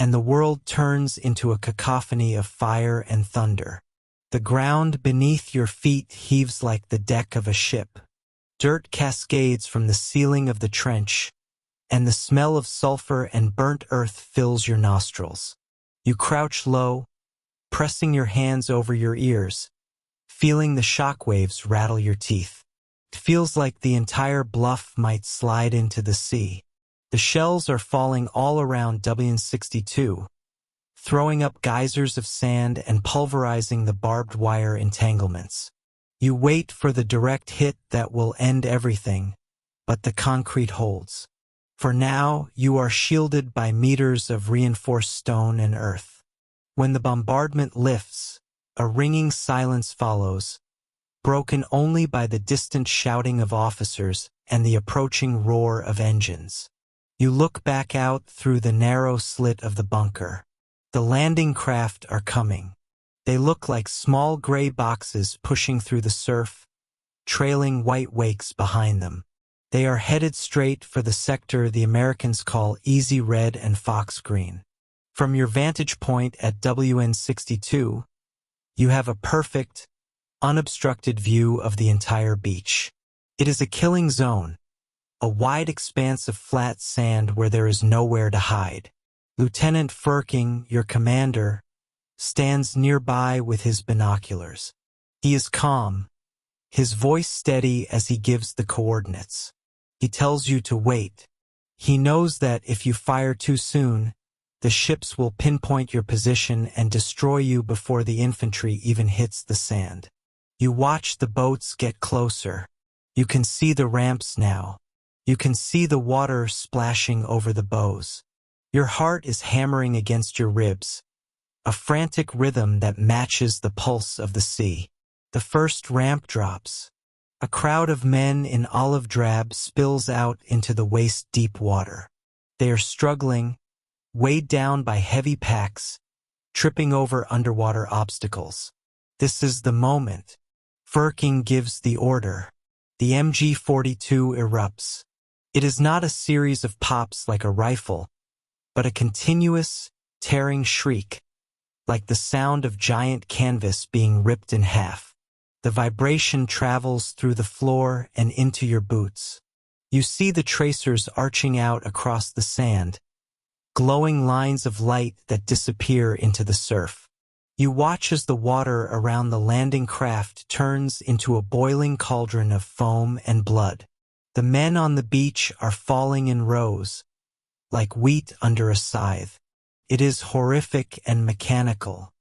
and the world turns into a cacophony of fire and thunder. The ground beneath your feet heaves like the deck of a ship. Dirt cascades from the ceiling of the trench, and the smell of sulfur and burnt earth fills your nostrils. You crouch low, pressing your hands over your ears, feeling the shockwaves rattle your teeth. It feels like the entire bluff might slide into the sea. The shells are falling all around WW2, throwing up geysers of sand and pulverizing the barbed wire entanglements. You wait for the direct hit that will end everything, but the concrete holds. For now, you are shielded by meters of reinforced stone and earth. When the bombardment lifts, a ringing silence follows, broken only by the distant shouting of officers and the approaching roar of engines. You look back out through the narrow slit of the bunker. The landing craft are coming. They look like small gray boxes pushing through the surf, trailing white wakes behind them. They are headed straight for the sector the Americans call Easy Red and Fox Green. From your vantage point at WW2, you have a perfect, unobstructed view of the entire beach. It is a killing zone, a wide expanse of flat sand where there is nowhere to hide. Lieutenant Firking, your commander, stands nearby with his binoculars. He is calm, his voice steady as he gives the coordinates. He tells you to wait. He knows that if you fire too soon, the ships will pinpoint your position and destroy you before the infantry even hits the sand. You watch the boats get closer. You can see the ramps now. You can see the water splashing over the bows. Your heart is hammering against your ribs, a frantic rhythm that matches the pulse of the sea. The first ramp drops. A crowd of men in olive drab spills out into the waist-deep water. They are struggling, weighed down by heavy packs, tripping over underwater obstacles. This is the moment. Firking gives the order. The MG-42 erupts. It is not a series of pops like a rifle, but a continuous, tearing shriek, like the sound of giant canvas being ripped in half. The vibration travels through the floor and into your boots. You see the tracers arching out across the sand, glowing lines of light that disappear into the surf. You watch as the water around the landing craft turns into a boiling cauldron of foam and blood. The men on the beach are falling in rows, like wheat under a scythe. It is horrific and mechanical.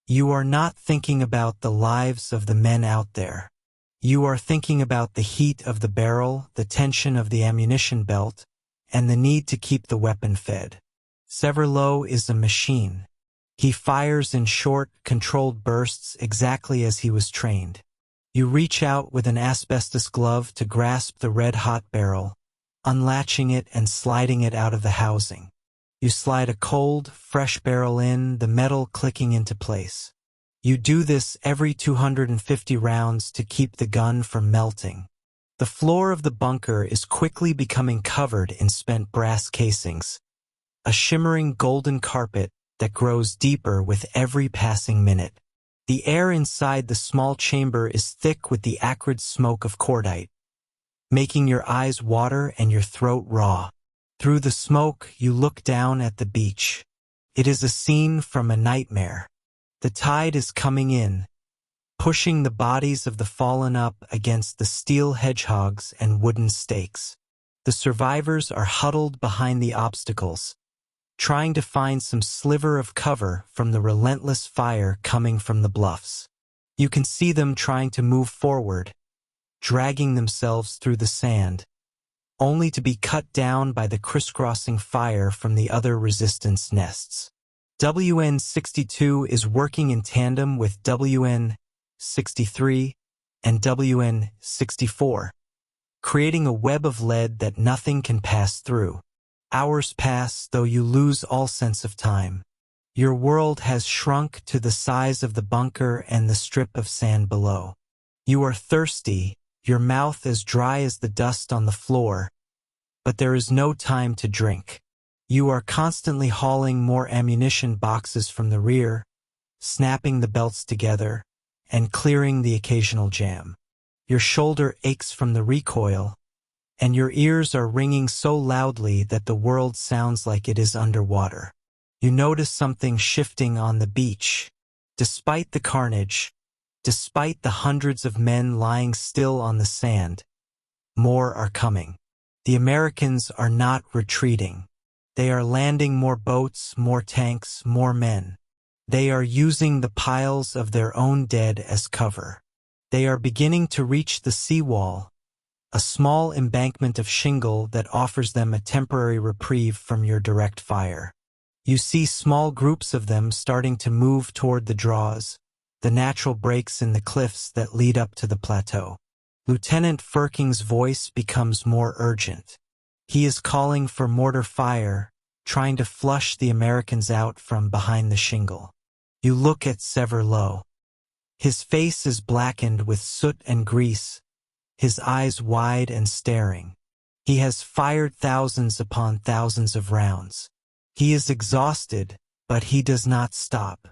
You are not thinking about the lives of the men out there. You are thinking about the heat of the barrel, the tension of the ammunition belt, and the need to keep the weapon fed. Severlow is a machine. He fires in short, controlled bursts exactly as he was trained. You reach out with an asbestos glove to grasp the red-hot barrel, unlatching it and sliding it out of the housing. You slide a cold, fresh barrel in, the metal clicking into place. You do this every 250 rounds to keep the gun from melting. The floor of the bunker is quickly becoming covered in spent brass casings, a shimmering golden carpet that grows deeper with every passing minute. The air inside the small chamber is thick with the acrid smoke of cordite, making your eyes water and your throat raw. Through the smoke, you look down at the beach. It is a scene from a nightmare. The tide is coming in, pushing the bodies of the fallen up against the steel hedgehogs and wooden stakes. The survivors are huddled behind the obstacles, trying to find some sliver of cover from the relentless fire coming from the bluffs. You can see them trying to move forward, dragging themselves through the sand, only to be cut down by the crisscrossing fire from the other resistance nests. WN-62 is working in tandem with WN-63 and WN-64, creating a web of lead that nothing can pass through. Hours pass, though you lose all sense of time. Your world has shrunk to the size of the bunker and the strip of sand below. You are thirsty, your mouth as dry as the dust on the floor, but there is no time to drink. You are constantly hauling more ammunition boxes from the rear, snapping the belts together, and clearing the occasional jam. Your shoulder aches from the recoil, and your ears are ringing so loudly that the world sounds like it is underwater. You notice something shifting on the beach. Despite the carnage, despite the hundreds of men lying still on the sand, more are coming. The Americans are not retreating. They are landing more boats, more tanks, more men. They are using the piles of their own dead as cover. They are beginning to reach the seawall, a small embankment of shingle that offers them a temporary reprieve from your direct fire. You see small groups of them starting to move toward the draws, the natural breaks in the cliffs that lead up to the plateau. Lieutenant Firking's voice becomes more urgent. He is calling for mortar fire, trying to flush the Americans out from behind the shingle. You look at Severlow. His face is blackened with soot and grease, his eyes wide and staring. He has fired thousands upon thousands of rounds. He is exhausted, but he does not stop.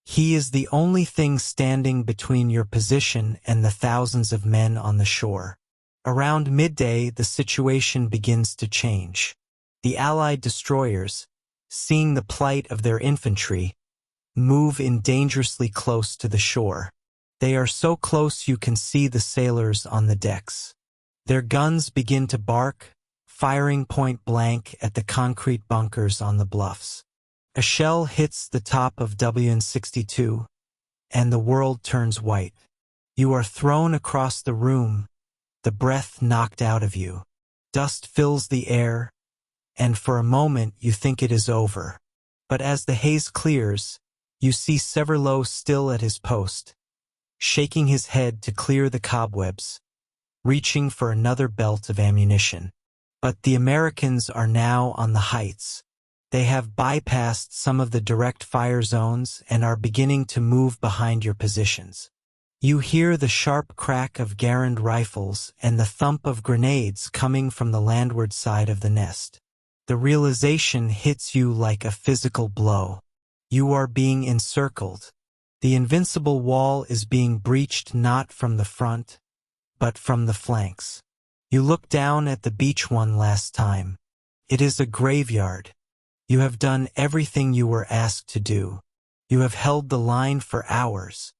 He is the only thing standing between your position and the thousands of men on the shore. Around midday, the situation begins to change. The Allied destroyers, seeing the plight of their infantry, move in dangerously close to the shore. They are so close you can see the sailors on the decks. Their guns begin to bark, firing point blank at the concrete bunkers on the bluffs. A shell hits the top of WW2, and the world turns white. You are thrown across the room, the breath knocked out of you. Dust fills the air, and for a moment you think it is over. But as the haze clears, you see Severlow still at his post, shaking his head to clear the cobwebs, reaching for another belt of ammunition. But the Americans are now on the heights. They have bypassed some of the direct fire zones and are beginning to move behind your positions. You hear the sharp crack of Garand rifles and the thump of grenades coming from the landward side of the nest. The realization hits you like a physical blow. You are being encircled. The invincible wall is being breached not from the front, but from the flanks. You look down at the beach one last time. It is a graveyard. You have done everything you were asked to do. You have held the line for hours.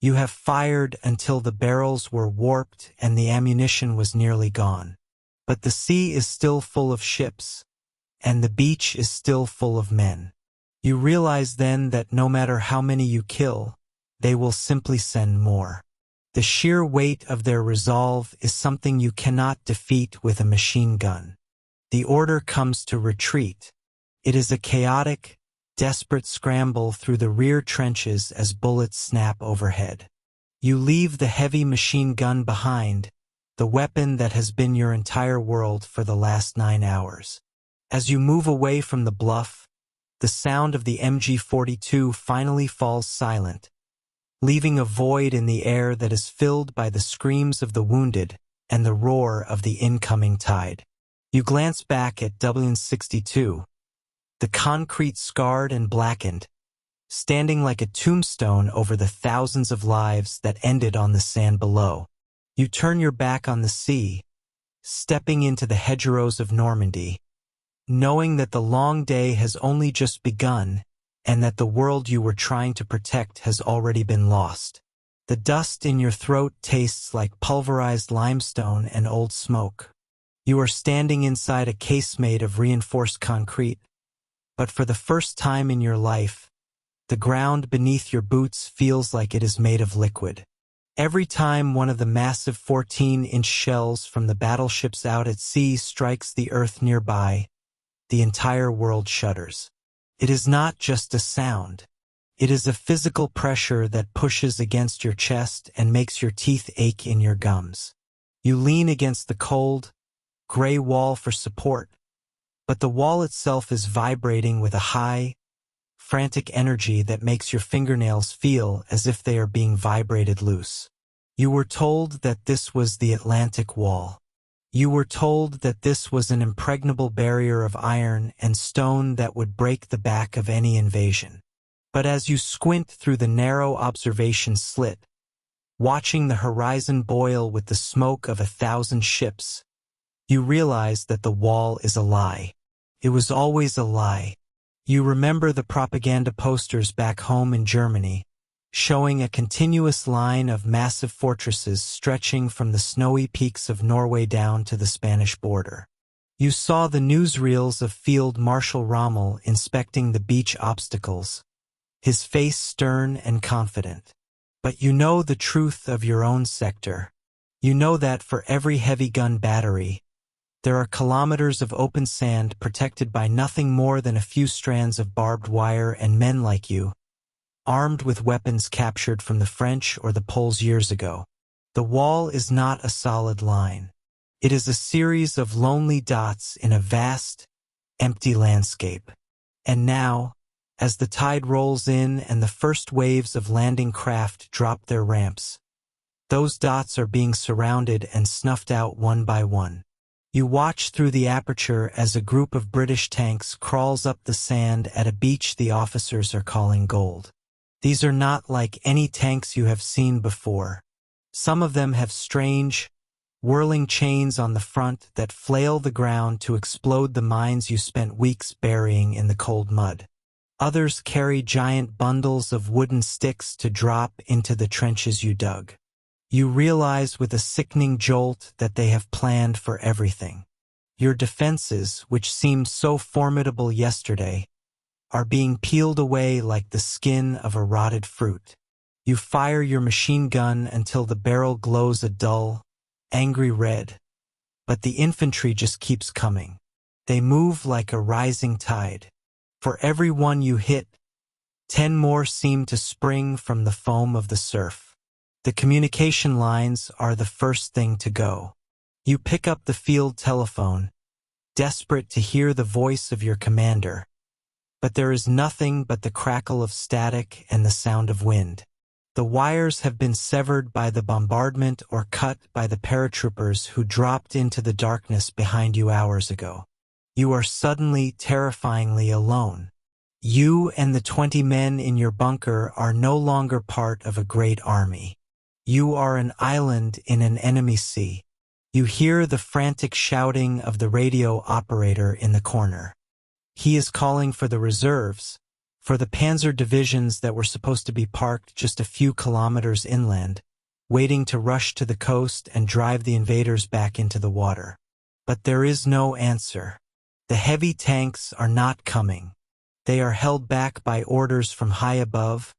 You have fired until the barrels were warped and the ammunition was nearly gone. But the sea is still full of ships, and the beach is still full of men. You realize then that no matter how many you kill, they will simply send more. The sheer weight of their resolve is something you cannot defeat with a machine gun. The order comes to retreat. It is a chaotic, desperate scramble through the rear trenches as bullets snap overhead. You leave the heavy machine gun behind, the weapon that has been your entire world for the last 9 hours. As you move away from the bluff, the sound of the MG-42 finally falls silent, leaving a void in the air that is filled by the screams of the wounded and the roar of the incoming tide. You glance back at WW2, the concrete scarred and blackened, standing like a tombstone over the thousands of lives that ended on the sand below. You turn your back on the sea, stepping into the hedgerows of Normandy, knowing that the long day has only just begun and that the world you were trying to protect has already been lost. The dust in your throat tastes like pulverized limestone and old smoke. You are standing inside a casemate of reinforced concrete, but for the first time in your life, the ground beneath your boots feels like it is made of liquid. Every time one of the massive 14-inch shells from the battleships out at sea strikes the earth nearby, the entire world shudders. It is not just a sound. It is a physical pressure that pushes against your chest and makes your teeth ache in your gums. You lean against the cold, gray wall for support, but the wall itself is vibrating with a high, frantic energy that makes your fingernails feel as if they are being vibrated loose. You were told that this was the Atlantic Wall. You were told that this was an impregnable barrier of iron and stone that would break the back of any invasion. But as you squint through the narrow observation slit, watching the horizon boil with the smoke of 1,000 ships, you realize that the wall is a lie. It was always a lie. You remember the propaganda posters back home in Germany, showing a continuous line of massive fortresses stretching from the snowy peaks of Norway down to the Spanish border. You saw the newsreels of Field Marshal Rommel inspecting the beach obstacles, his face stern and confident. But you know the truth of your own sector. You know that for every heavy gun battery, there are kilometers of open sand protected by nothing more than a few strands of barbed wire and men like you, armed with weapons captured from the French or the Poles years ago. The wall is not a solid line. It is a series of lonely dots in a vast, empty landscape. And now, as the tide rolls in and the first waves of landing craft drop their ramps, those dots are being surrounded and snuffed out one by one. You watch through the aperture as a group of British tanks crawls up the sand at a beach the officers are calling gold. These are not like any tanks you have seen before. Some of them have strange, whirling chains on the front that flail the ground to explode the mines you spent weeks burying in the cold mud. Others carry giant bundles of wooden sticks to drop into the trenches you dug. You realize with a sickening jolt that they have planned for everything. Your defenses, which seemed so formidable yesterday, are being peeled away like the skin of a rotted fruit. You fire your machine gun until the barrel glows a dull, angry red, but the infantry just keeps coming. They move like a rising tide. For every one you hit, 10 more seem to spring from the foam of the surf. The communication lines are the first thing to go. You pick up the field telephone, desperate to hear the voice of your commander, but there is nothing but the crackle of static and the sound of wind. The wires have been severed by the bombardment or cut by the paratroopers who dropped into the darkness behind you hours ago. You are suddenly terrifyingly alone. You and the 20 men in your bunker are no longer part of a great army. You are an island in an enemy sea. You hear the frantic shouting of the radio operator in the corner. He is calling for the reserves, for the panzer divisions that were supposed to be parked just a few kilometers inland, waiting to rush to the coast and drive the invaders back into the water. But there is no answer. The heavy tanks are not coming. They are held back by orders from high above,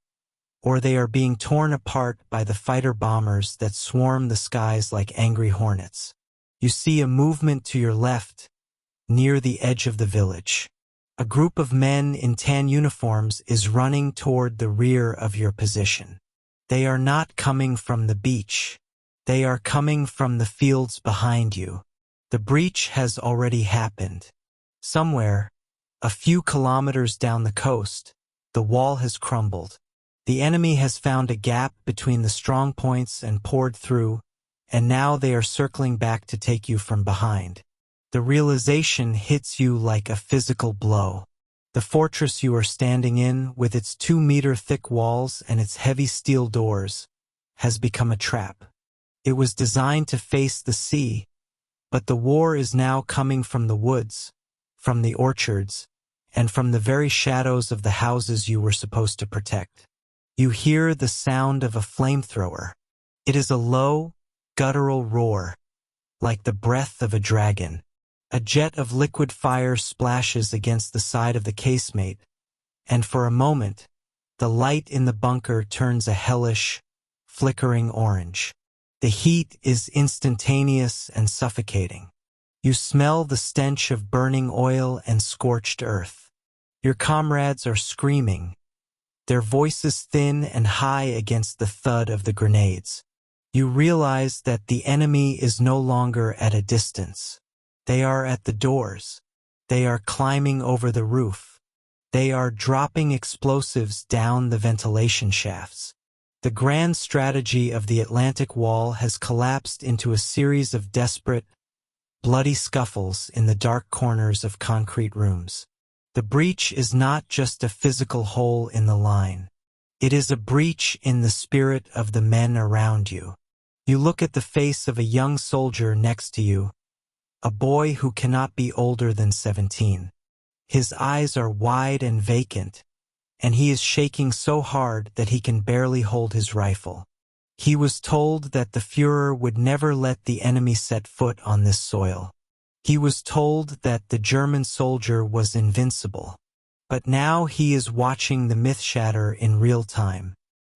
or they are being torn apart by the fighter bombers that swarm the skies like angry hornets. You see a movement to your left, near the edge of the village. A group of men in tan uniforms is running toward the rear of your position. They are not coming from the beach. They are coming from the fields behind you. The breach has already happened. Somewhere, a few kilometers down the coast, the wall has crumbled. The enemy has found a gap between the strong points and poured through, and now they are circling back to take you from behind. The realization hits you like a physical blow. The fortress you are standing in, with its 2-meter thick walls and its heavy steel doors, has become a trap. It was designed to face the sea, but the war is now coming from the woods, from the orchards, and from the very shadows of the houses you were supposed to protect. You hear the sound of a flamethrower. It is a low, guttural roar, like the breath of a dragon. A jet of liquid fire splashes against the side of the casemate, and for a moment, the light in the bunker turns a hellish, flickering orange. The heat is instantaneous and suffocating. You smell the stench of burning oil and scorched earth. Your comrades are screaming, their voices thin and high against the thud of the grenades. You realize that the enemy is no longer at a distance. They are at the doors. They are climbing over the roof. They are dropping explosives down the ventilation shafts. The grand strategy of the Atlantic Wall has collapsed into a series of desperate, bloody scuffles in the dark corners of concrete rooms. The breach is not just a physical hole in the line. It is a breach in the spirit of the men around you. You look at the face of a young soldier next to you, a boy who cannot be older than 17. His eyes are wide and vacant, and he is shaking so hard that he can barely hold his rifle. He was told that the Führer would never let the enemy set foot on this soil. He was told that the German soldier was invincible. But now he is watching the myth shatter in real time.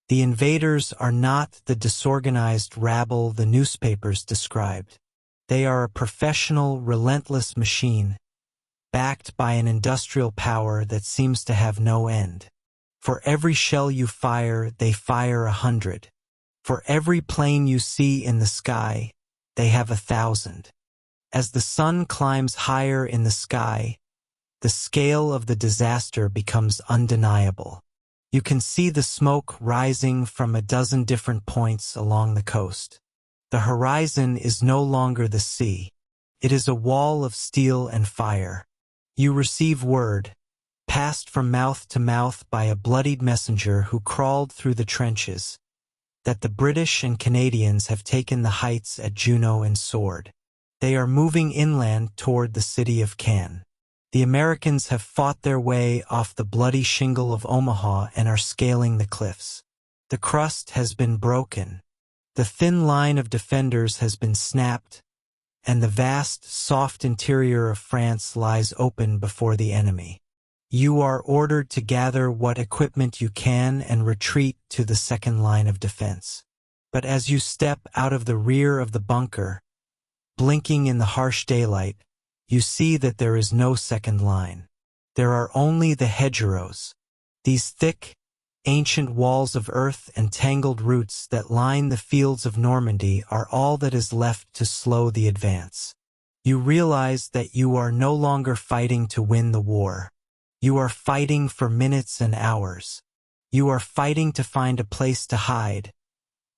The invaders are not the disorganized rabble the newspapers described. They are a professional, relentless machine, backed by an industrial power that seems to have no end. For every shell you fire, they fire 100. For every plane you see in the sky, they have 1,000. As the sun climbs higher in the sky, the scale of the disaster becomes undeniable. You can see the smoke rising from a dozen different points along the coast. The horizon is no longer the sea. It is a wall of steel and fire. You receive word, passed from mouth to mouth by a bloodied messenger who crawled through the trenches, that the British and Canadians have taken the heights at Juno and Sword. They are moving inland toward the city of Caen. The Americans have fought their way off the bloody shingle of Omaha and are scaling the cliffs. The crust has been broken. The thin line of defenders has been snapped, and the vast, soft interior of France lies open before the enemy. You are ordered to gather what equipment you can and retreat to the second line of defense. But as you step out of the rear of the bunker, blinking in the harsh daylight, you see that there is no second line. There are only the hedgerows, these thick, ancient walls of earth and tangled roots that line the fields of Normandy are all that is left to slow the advance. You realize that you are no longer fighting to win the war. You are fighting for minutes and hours. You are fighting to find a place to hide,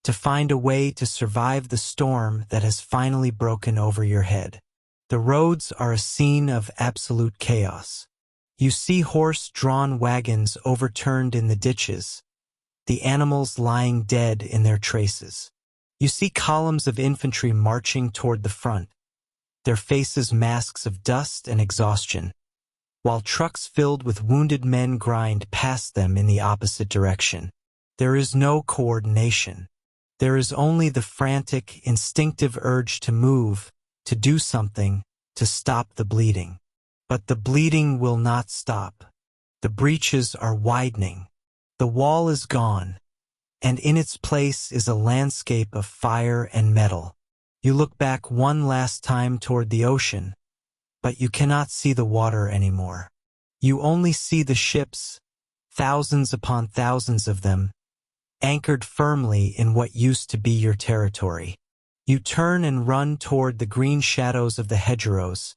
to find a way to survive the storm that has finally broken over your head. The roads are a scene of absolute chaos. You see horse-drawn wagons overturned in the ditches, the animals lying dead in their traces. You see columns of infantry marching toward the front, their faces masks of dust and exhaustion, while trucks filled with wounded men grind past them in the opposite direction. There is no coordination. There is only the frantic, instinctive urge to move, to do something, to stop the bleeding. But the bleeding will not stop. The breaches are widening. The wall is gone, and in its place is a landscape of fire and metal. You look back one last time toward the ocean, but you cannot see the water anymore. You only see the ships, thousands upon thousands of them, anchored firmly in what used to be your territory. You turn and run toward the green shadows of the hedgerows,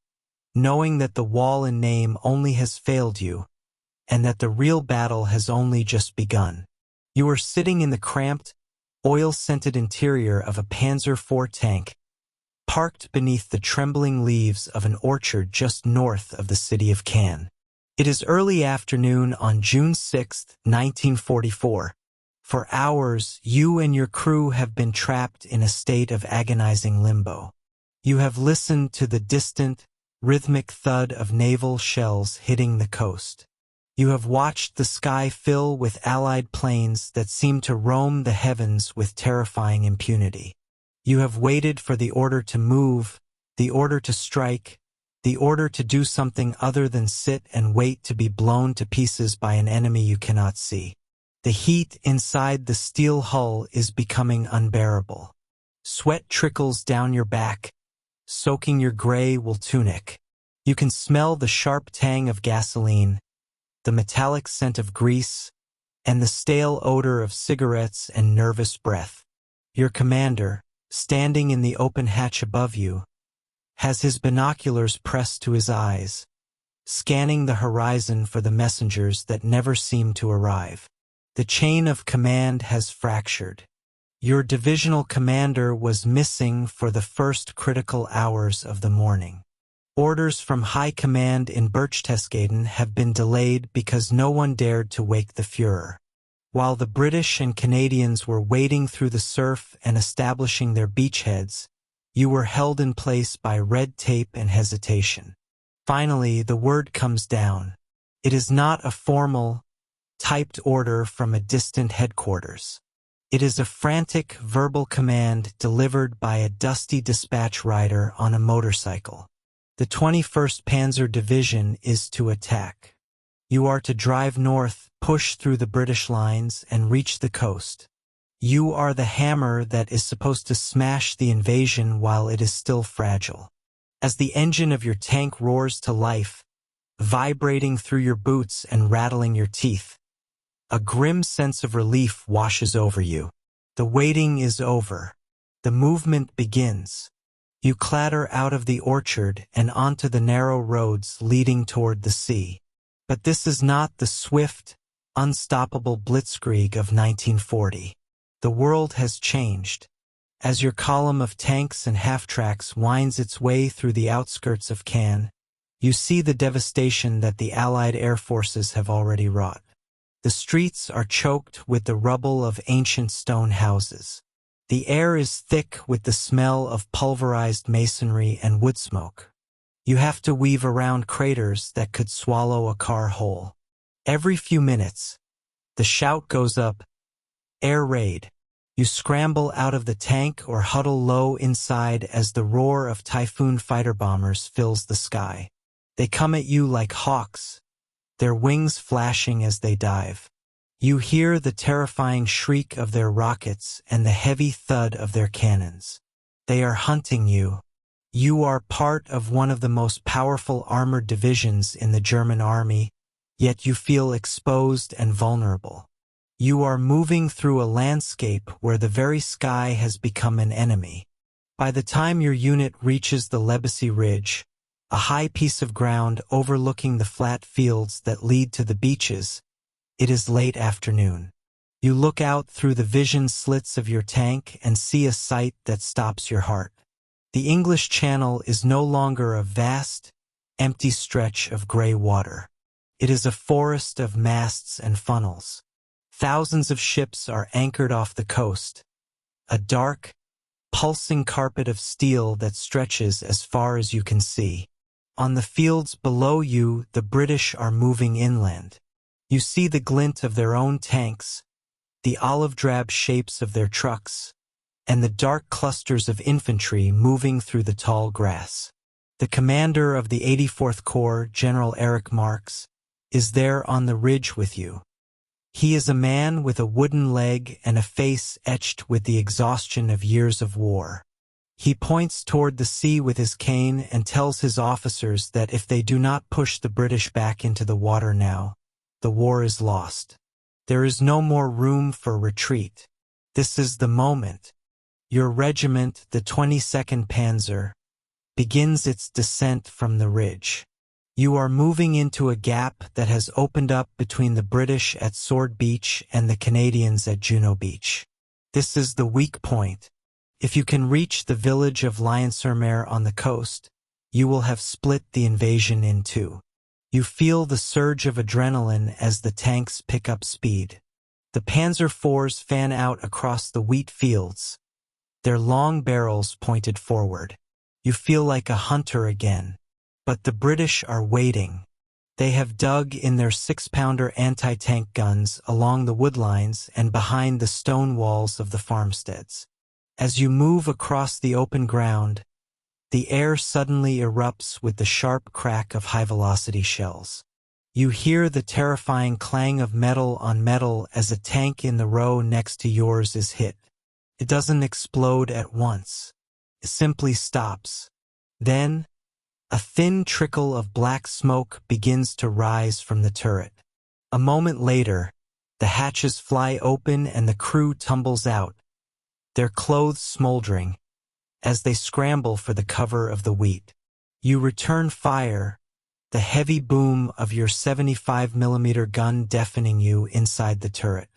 knowing that the wall in name only has failed you, and that the real battle has only just begun. You are sitting in the cramped, oil-scented interior of a Panzer IV tank, parked beneath the trembling leaves of an orchard just north of the city of Caen. It is early afternoon on June 6, 1944. For hours, you and your crew have been trapped in a state of agonizing limbo. You have listened to the distant, rhythmic thud of naval shells hitting the coast. You have watched the sky fill with Allied planes that seem to roam the heavens with terrifying impunity. You have waited for the order to move, the order to strike, the order to do something other than sit and wait to be blown to pieces by an enemy you cannot see. The heat inside the steel hull is becoming unbearable. Sweat trickles down your back, soaking your gray wool tunic. You can smell the sharp tang of gasoline, the metallic scent of grease, and the stale odor of cigarettes and nervous breath. Your commander, standing in the open hatch above you, has his binoculars pressed to his eyes, scanning the horizon for the messengers that never seem to arrive. The chain of command has fractured. Your divisional commander was missing for the first critical hours of the morning. Orders from High Command in Berchtesgaden have been delayed because no one dared to wake the Führer. While the British and Canadians were wading through the surf and establishing their beachheads, you were held in place by red tape and hesitation. Finally, the word comes down. It is not a formal, typed order from a distant headquarters. It is a frantic verbal command delivered by a dusty dispatch rider on a motorcycle. The 21st Panzer Division is to attack. You are to drive north, push through the British lines, and reach the coast. You are the hammer that is supposed to smash the invasion while it is still fragile. As the engine of your tank roars to life, vibrating through your boots and rattling your teeth, a grim sense of relief washes over you. The waiting is over. The movement begins. You clatter out of the orchard and onto the narrow roads leading toward the sea. But this is not the swift, unstoppable blitzkrieg of 1940. The world has changed. As your column of tanks and half-tracks winds its way through the outskirts of Cannes, you see the devastation that the Allied air forces have already wrought. The streets are choked with the rubble of ancient stone houses. The air is thick with the smell of pulverized masonry and wood smoke. You have to weave around craters that could swallow a car whole. Every few minutes, the shout goes up, "Air raid." You scramble out of the tank or huddle low inside as the roar of Typhoon fighter bombers fills the sky. They come at you like hawks, their wings flashing as they dive. You hear the terrifying shriek of their rockets and the heavy thud of their cannons. They are hunting you. You are part of one of the most powerful armored divisions in the German army, yet you feel exposed and vulnerable. You are moving through a landscape where the very sky has become an enemy. By the time your unit reaches the Lebesy Ridge, a high piece of ground overlooking the flat fields that lead to the beaches, it is late afternoon. You look out through the vision slits of your tank and see a sight that stops your heart. The English Channel is no longer a vast, empty stretch of gray water. It is a forest of masts and funnels. Thousands of ships are anchored off the coast, a dark, pulsing carpet of steel that stretches as far as you can see. On the fields below you, the British are moving inland. You see the glint of their own tanks, the olive-drab shapes of their trucks, and the dark clusters of infantry moving through the tall grass. The commander of the 84th Corps, General Erich Marx, is there on the ridge with you. He is a man with a wooden leg and a face etched with the exhaustion of years of war. He points toward the sea with his cane and tells his officers that if they do not push the British back into the water now, the war is lost. There is no more room for retreat. This is the moment. Your regiment, the 22nd Panzer, begins its descent from the ridge. You are moving into a gap that has opened up between the British at Sword Beach and the Canadians at Juno Beach. This is the weak point. If you can reach the village of Lyon-sur-Mer on the coast, you will have split the invasion in two. You feel the surge of adrenaline as the tanks pick up speed. The Panzer IVs fan out across the wheat fields, their long barrels pointed forward. You feel like a hunter again. But the British are waiting. They have dug in their 6-pounder anti-tank guns along the woodlines and behind the stone walls of the farmsteads. As you move across the open ground, the air suddenly erupts with the sharp crack of high-velocity shells. You hear the terrifying clang of metal on metal as a tank in the row next to yours is hit. It doesn't explode at once. It simply stops. Then, a thin trickle of black smoke begins to rise from the turret. A moment later, the hatches fly open and the crew tumbles out, their clothes smoldering, as they scramble for the cover of the wheat. You return fire, the heavy boom of your 75mm gun deafening you inside the turret.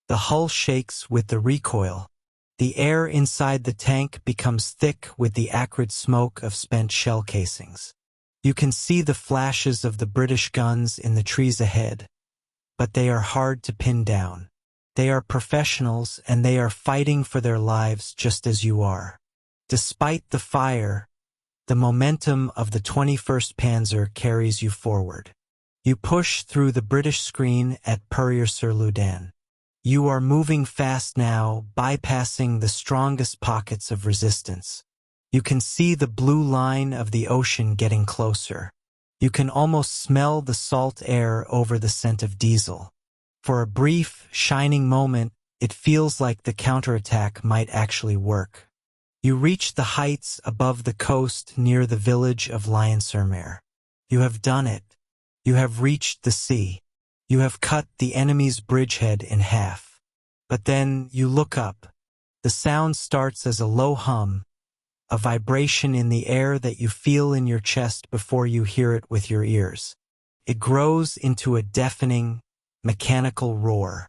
The hull shakes with the recoil. The air inside the tank becomes thick with the acrid smoke of spent shell casings. You can see the flashes of the British guns in the trees ahead, but they are hard to pin down. They are professionals and they are fighting for their lives just as you are. Despite the fire, the momentum of the 21st Panzer carries you forward. You push through the British screen at Perrier-sur-Loudun. You are moving fast now, bypassing the strongest pockets of resistance. You can see the blue line of the ocean getting closer. You can almost smell the salt air over the scent of diesel. For a brief, shining moment, it feels like the counterattack might actually work. You reach the heights above the coast near the village of Lyon-sur-Mer. You have done it. You have reached the sea. You have cut the enemy's bridgehead in half. But then you look up. The sound starts as a low hum, a vibration in the air that you feel in your chest before you hear it with your ears. It grows into a deafening, mechanical roar.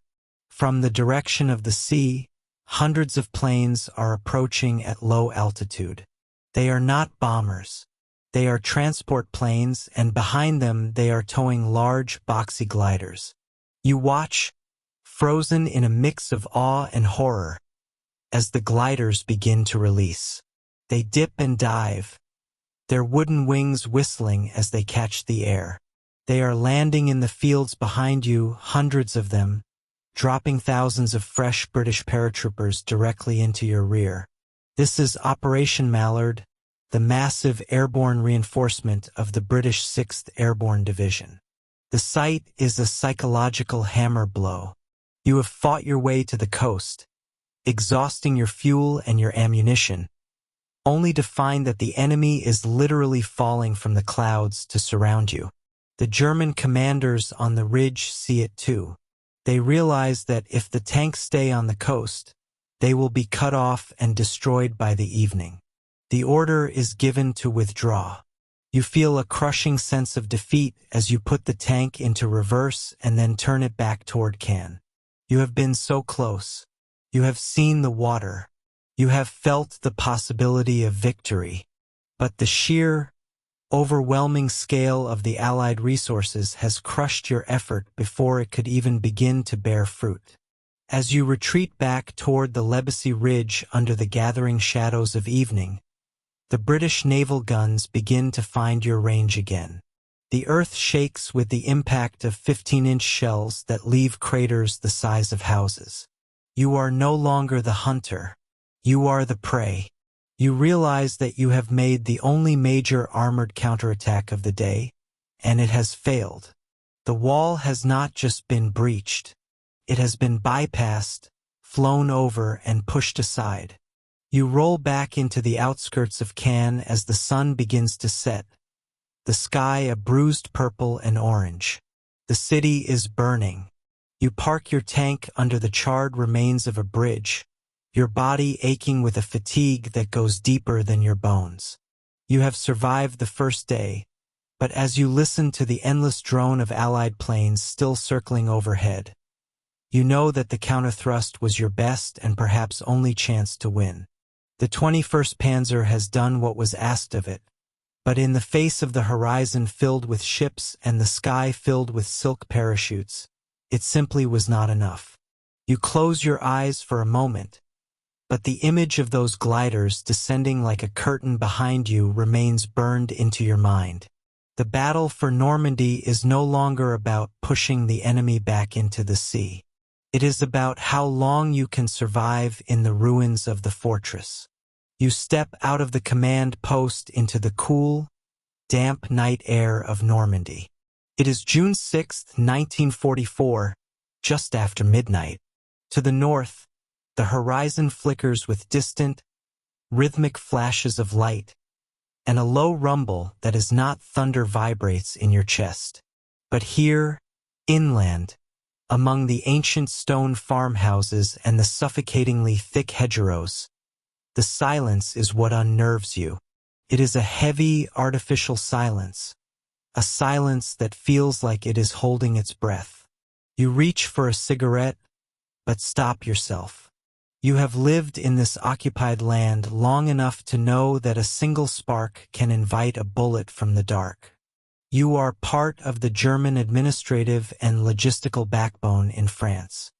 From the direction of the sea, hundreds of planes are approaching at low altitude. They are not bombers. They are transport planes, and behind them they are towing large, boxy gliders. You watch, frozen in a mix of awe and horror, as the gliders begin to release. They dip and dive, their wooden wings whistling as they catch the air. They are landing in the fields behind you, hundreds of them, dropping thousands of fresh British paratroopers directly into your rear. This is Operation Mallard, the massive airborne reinforcement of the British 6th Airborne Division. The sight is a psychological hammer blow. You have fought your way to the coast, exhausting your fuel and your ammunition, only to find that the enemy is literally falling from the clouds to surround you. The German commanders on the ridge see it too. They realize that if the tanks stay on the coast, they will be cut off and destroyed by the evening. The order is given to withdraw. You feel a crushing sense of defeat as you put the tank into reverse and then turn it back toward Cannes. You have been so close. You have seen the water. You have felt the possibility of victory. But the sheer, overwhelming scale of the Allied resources has crushed your effort before it could even begin to bear fruit. As you retreat back toward the Lebesy Ridge under the gathering shadows of evening, the British naval guns begin to find your range again. The earth shakes with the impact of 15-inch shells that leave craters the size of houses. You are no longer the hunter. You are the prey. You realize that you have made the only major armored counterattack of the day, and it has failed. The wall has not just been breached. It has been bypassed, flown over, and pushed aside. You roll back into the outskirts of Cannes as the sun begins to set, the sky a bruised purple and orange. The city is burning. You park your tank under the charred remains of a bridge, your body aching with a fatigue that goes deeper than your bones. You have survived the first day, but as you listen to the endless drone of Allied planes still circling overhead, you know that the counterthrust was your best and perhaps only chance to win. The 21st Panzer has done what was asked of it, but in the face of the horizon filled with ships and the sky filled with silk parachutes, it simply was not enough. You close your eyes for a moment, but the image of those gliders descending like a curtain behind you remains burned into your mind. The battle for Normandy is no longer about pushing the enemy back into the sea. It is about how long you can survive in the ruins of the fortress. You step out of the command post into the cool, damp night air of Normandy. It is June 6, 1944, just after midnight. To the north, the horizon flickers with distant, rhythmic flashes of light, and a low rumble that is not thunder vibrates in your chest. But here, inland, among the ancient stone farmhouses and the suffocatingly thick hedgerows, the silence is what unnerves you. It is a heavy, artificial silence, a silence that feels like it is holding its breath. You reach for a cigarette, but stop yourself. You have lived in this occupied land long enough to know that a single spark can invite a bullet from the dark. You are part of the German administrative and logistical backbone in France.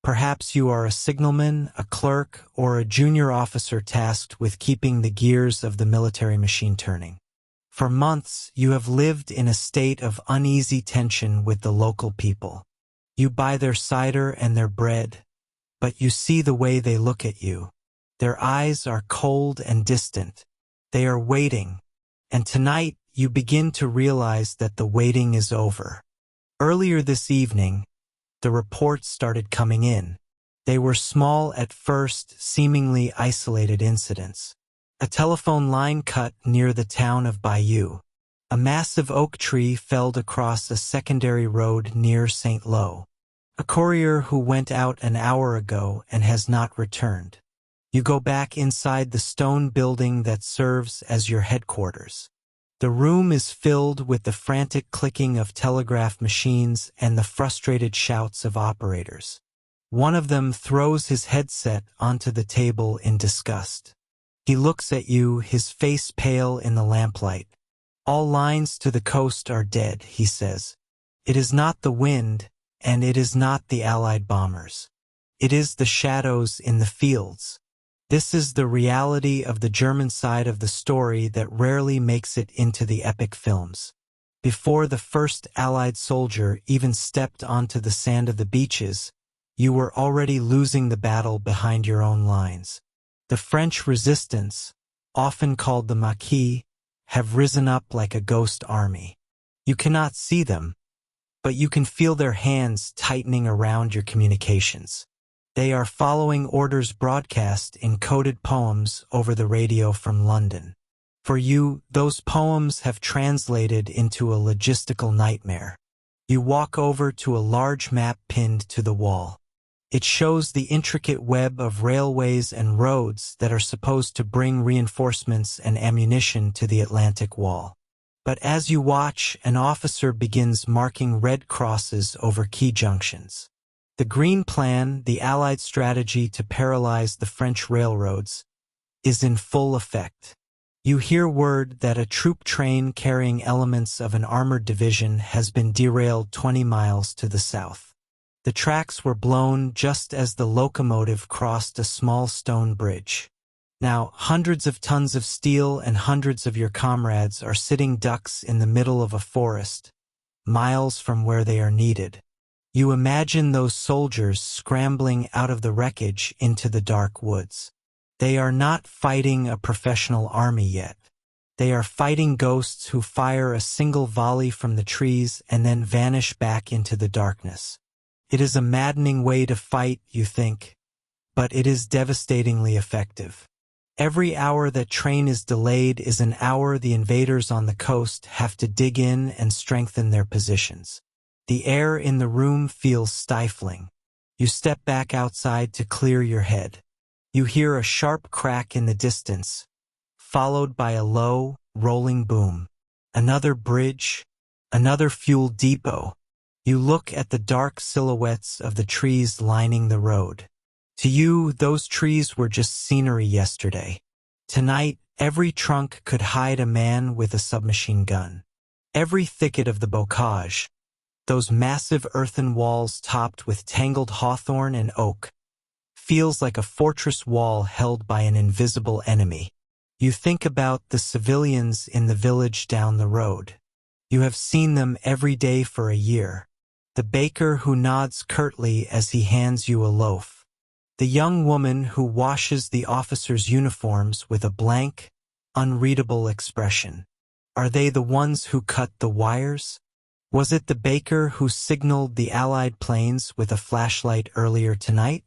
Perhaps you are a signalman, a clerk, or a junior officer tasked with keeping the gears of the military machine turning. For months, you have lived in a state of uneasy tension with the local people. You buy their cider and their bread, but you see the way they look at you. Their eyes are cold and distant. They are waiting, and tonight you begin to realize that the waiting is over. Earlier this evening, the reports started coming in. They were small at first, seemingly isolated incidents. A telephone line cut near the town of Bayeux. A massive oak tree felled across a secondary road near St. Lo. A courier who went out an hour ago and has not returned. You go back inside the stone building that serves as your headquarters. The room is filled with the frantic clicking of telegraph machines and the frustrated shouts of operators. One of them throws his headset onto the table in disgust. He looks at you, his face pale in the lamplight. All lines to the coast are dead, he says. It is not the wind, and it is not the Allied bombers. It is the shadows in the fields. This is the reality of the German side of the story that rarely makes it into the epic films. Before the first Allied soldier even stepped onto the sand of the beaches, you were already losing the battle behind your own lines. The French resistance, often called the Maquis, have risen up like a ghost army. You cannot see them, but you can feel their hands tightening around your communications. They are following orders broadcast in coded poems over the radio from London. For you, those poems have translated into a logistical nightmare. You walk over to a large map pinned to the wall. It shows the intricate web of railways and roads that are supposed to bring reinforcements and ammunition to the Atlantic Wall. But as you watch, an officer begins marking red crosses over key junctions. The Green Plan, the Allied strategy to paralyze the French railroads, is in full effect. You hear word that a troop train carrying elements of an armored division has been derailed 20 miles to the south. The tracks were blown just as the locomotive crossed a small stone bridge. Now, hundreds of tons of steel and hundreds of your comrades are sitting ducks in the middle of a forest, miles from where they are needed. You imagine those soldiers scrambling out of the wreckage into the dark woods. They are not fighting a professional army yet. They are fighting ghosts who fire a single volley from the trees and then vanish back into the darkness. It is a maddening way to fight, you think, but it is devastatingly effective. Every hour that train is delayed is an hour the invaders on the coast have to dig in and strengthen their positions. The air in the room feels stifling. You step back outside to clear your head. You hear a sharp crack in the distance, followed by a low, rolling boom. Another bridge, another fuel depot. You look at the dark silhouettes of the trees lining the road. To you, those trees were just scenery yesterday. Tonight, every trunk could hide a man with a submachine gun. Every thicket of the bocage, those massive earthen walls topped with tangled hawthorn and oak, feels like a fortress wall held by an invisible enemy. You think about the civilians in the village down the road. You have seen them every day for a year. The baker who nods curtly as he hands you a loaf. The young woman who washes the officers' uniforms with a blank, unreadable expression. Are they the ones who cut the wires? Was it the baker who signaled the Allied planes with a flashlight earlier tonight?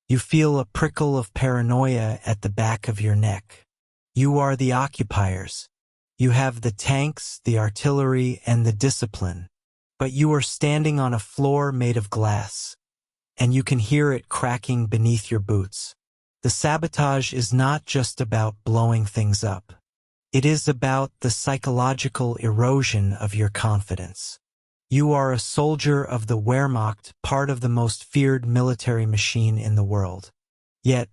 You feel a prickle of paranoia at the back of your neck. You are the occupiers. You have the tanks, the artillery, and the discipline. But you are standing on a floor made of glass, and you can hear it cracking beneath your boots. The sabotage is not just about blowing things up. It is about the psychological erosion of your confidence. You are a soldier of the Wehrmacht, part of the most feared military machine in the world. Yet,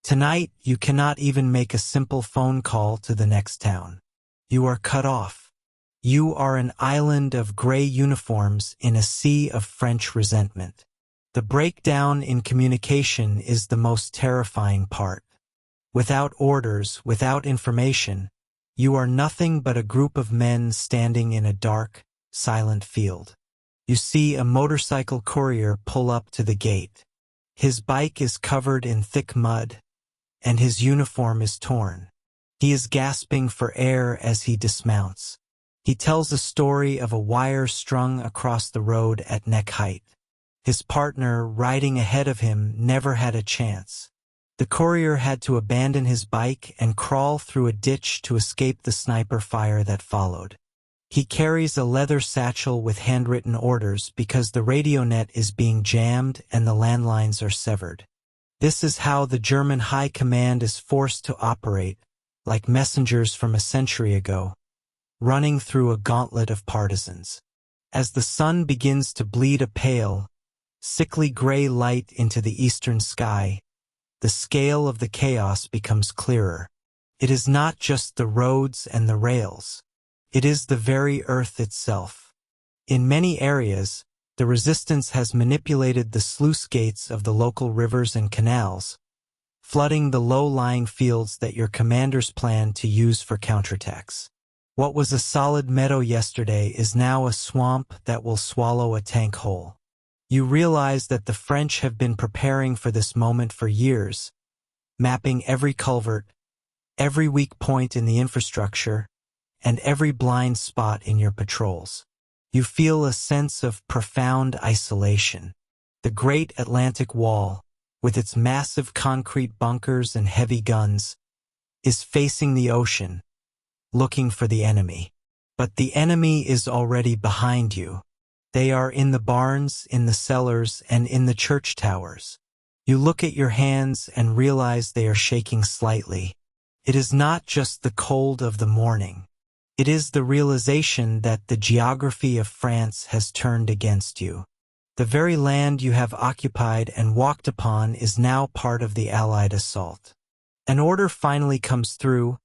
tonight you cannot even make a simple phone call to the next town. You are cut off. You are an island of gray uniforms in a sea of French resentment. The breakdown in communication is the most terrifying part. Without orders, without information, you are nothing but a group of men standing in a dark, silent field. You see a motorcycle courier pull up to the gate. His bike is covered in thick mud, and his uniform is torn. He is gasping for air as he dismounts. He tells a story of a wire strung across the road at neck height. His partner, riding ahead of him, never had a chance. The courier had to abandon his bike and crawl through a ditch to escape the sniper fire that followed. He carries a leather satchel with handwritten orders because the radio net is being jammed and the landlines are severed. This is how the German High Command is forced to operate, like messengers from a century ago, running through a gauntlet of partisans. As the sun begins to bleed a pale, sickly gray light into the eastern sky, the scale of the chaos becomes clearer. It is not just the roads and the rails. It is the very earth itself. In many areas, the resistance has manipulated the sluice gates of the local rivers and canals, flooding the low-lying fields that your commanders plan to use for counterattacks. What was a solid meadow yesterday is now a swamp that will swallow a tank whole. You realize that the French have been preparing for this moment for years, mapping every culvert, every weak point in the infrastructure, and every blind spot in your patrols. You feel a sense of profound isolation. The Great Atlantic Wall, with its massive concrete bunkers and heavy guns, is facing the ocean, looking for the enemy. But the enemy is already behind you. They are in the barns, in the cellars, and in the church towers. You look at your hands and realize they are shaking slightly. It is not just the cold of the morning. It is the realization that the geography of France has turned against you. The very land you have occupied and walked upon is now part of the Allied assault. An order finally comes through,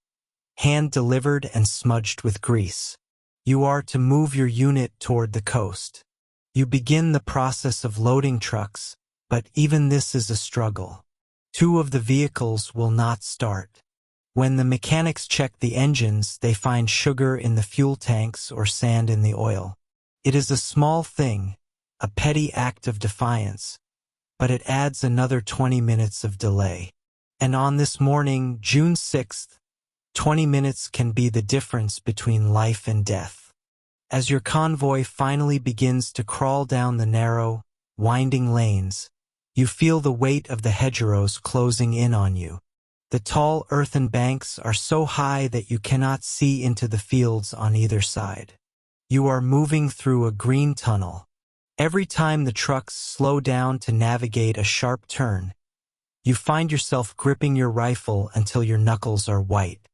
hand-delivered and smudged with grease. You are to move your unit toward the coast. You begin the process of loading trucks, but even this is a struggle. 2 of the vehicles will not start. When the mechanics check the engines, they find sugar in the fuel tanks or sand in the oil. It is a small thing, a petty act of defiance, but it adds another 20 minutes of delay. And on this morning, June 6th, 20 minutes can be the difference between life and death. As your convoy finally begins to crawl down the narrow, winding lanes, you feel the weight of the hedgerows closing in on you. The tall earthen banks are so high that you cannot see into the fields on either side. You are moving through a green tunnel. Every time the trucks slow down to navigate a sharp turn, you find yourself gripping your rifle until your knuckles are white.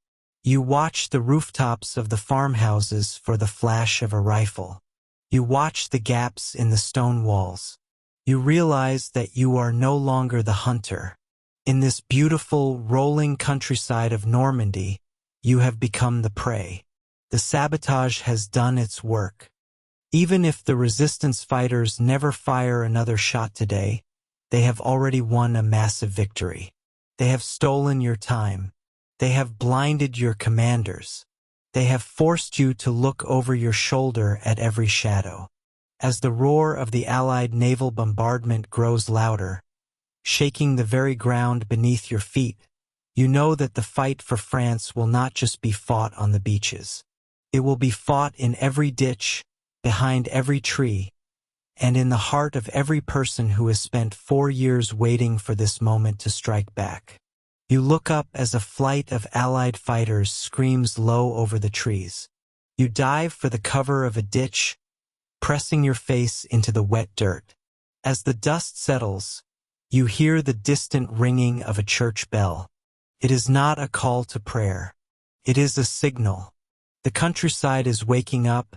You watch the rooftops of the farmhouses for the flash of a rifle. You watch the gaps in the stone walls. You realize that you are no longer the hunter. In this beautiful, rolling countryside of Normandy, you have become the prey. The sabotage has done its work. Even if the resistance fighters never fire another shot today, they have already won a massive victory. They have stolen your time. They have blinded your commanders. They have forced you to look over your shoulder at every shadow. As the roar of the Allied naval bombardment grows louder, shaking the very ground beneath your feet, you know that the fight for France will not just be fought on the beaches. It will be fought in every ditch, behind every tree, and in the heart of every person who has spent 4 years waiting for this moment to strike back. You look up as a flight of Allied fighters screams low over the trees. You dive for the cover of a ditch, pressing your face into the wet dirt. As the dust settles, you hear the distant ringing of a church bell. It is not a call to prayer. It is a signal. The countryside is waking up,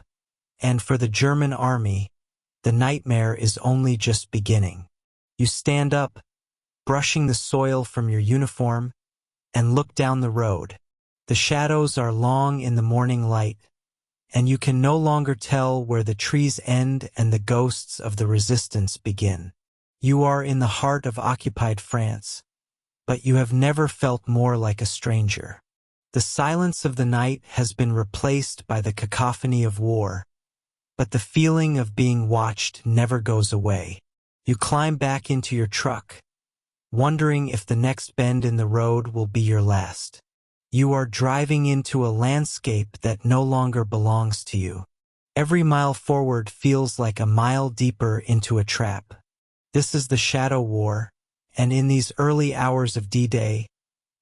and for the German army, the nightmare is only just beginning. You stand up, brushing the soil from your uniform, and look down the road. The shadows are long in the morning light, and you can no longer tell where the trees end and the ghosts of the resistance begin. You are in the heart of occupied France, but you have never felt more like a stranger. The silence of the night has been replaced by the cacophony of war, but the feeling of being watched never goes away. You climb back into your truck, wondering if the next bend in the road will be your last. You are driving into a landscape that no longer belongs to you. Every mile forward feels like a mile deeper into a trap. This is the Shadow War, and in these early hours of D-Day,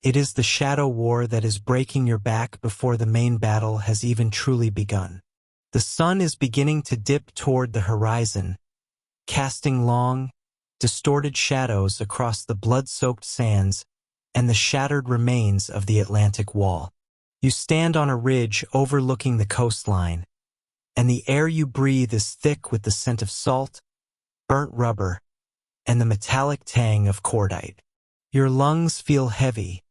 it is the Shadow War that is breaking your back before the main battle has even truly begun. The sun is beginning to dip toward the horizon, casting long, distorted shadows across the blood-soaked sands and the shattered remains of the Atlantic Wall. You stand on a ridge overlooking the coastline, and the air you breathe is thick with the scent of salt, burnt rubber, and the metallic tang of cordite. Your lungs feel heavy,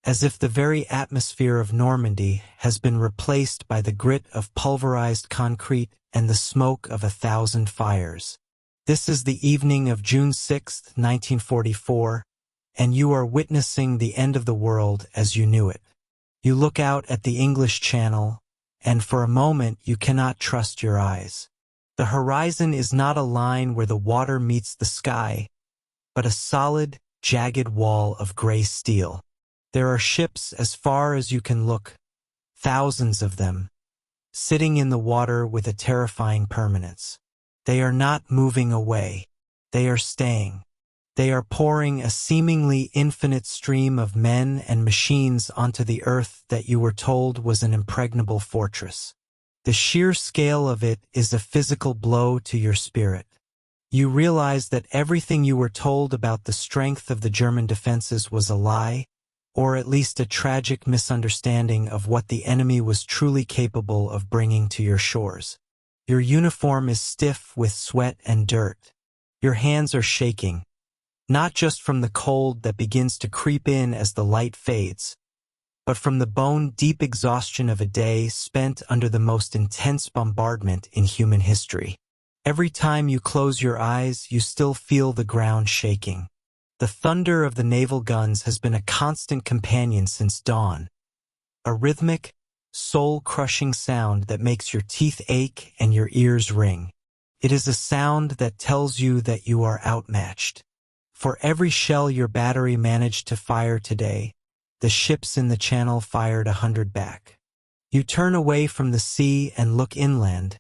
as if the very atmosphere of Normandy has been replaced by the grit of pulverized concrete and the smoke of 1,000 fires. This is the evening of June 6, 1944, and you are witnessing the end of the world as you knew it. You look out at the English Channel, and for a moment you cannot trust your eyes. The horizon is not a line where the water meets the sky, but a solid, jagged wall of gray steel. There are ships as far as you can look, thousands of them, sitting in the water with a terrifying permanence. They are not moving away. They are staying. They are pouring a seemingly infinite stream of men and machines onto the earth that you were told was an impregnable fortress. The sheer scale of it is a physical blow to your spirit. You realize that everything you were told about the strength of the German defenses was a lie, or at least a tragic misunderstanding of what the enemy was truly capable of bringing to your shores. Your uniform is stiff with sweat and dirt. Your hands are shaking, not just from the cold that begins to creep in as the light fades, but from the bone-deep exhaustion of a day spent under the most intense bombardment in human history. Every time you close your eyes, you still feel the ground shaking. The thunder of the naval guns has been a constant companion since dawn, a rhythmic, soul-crushing sound that makes your teeth ache and your ears ring. It is a sound that tells you that you are outmatched. For every shell your battery managed to fire today, the ships in the channel fired 100 back. You turn away from the sea and look inland,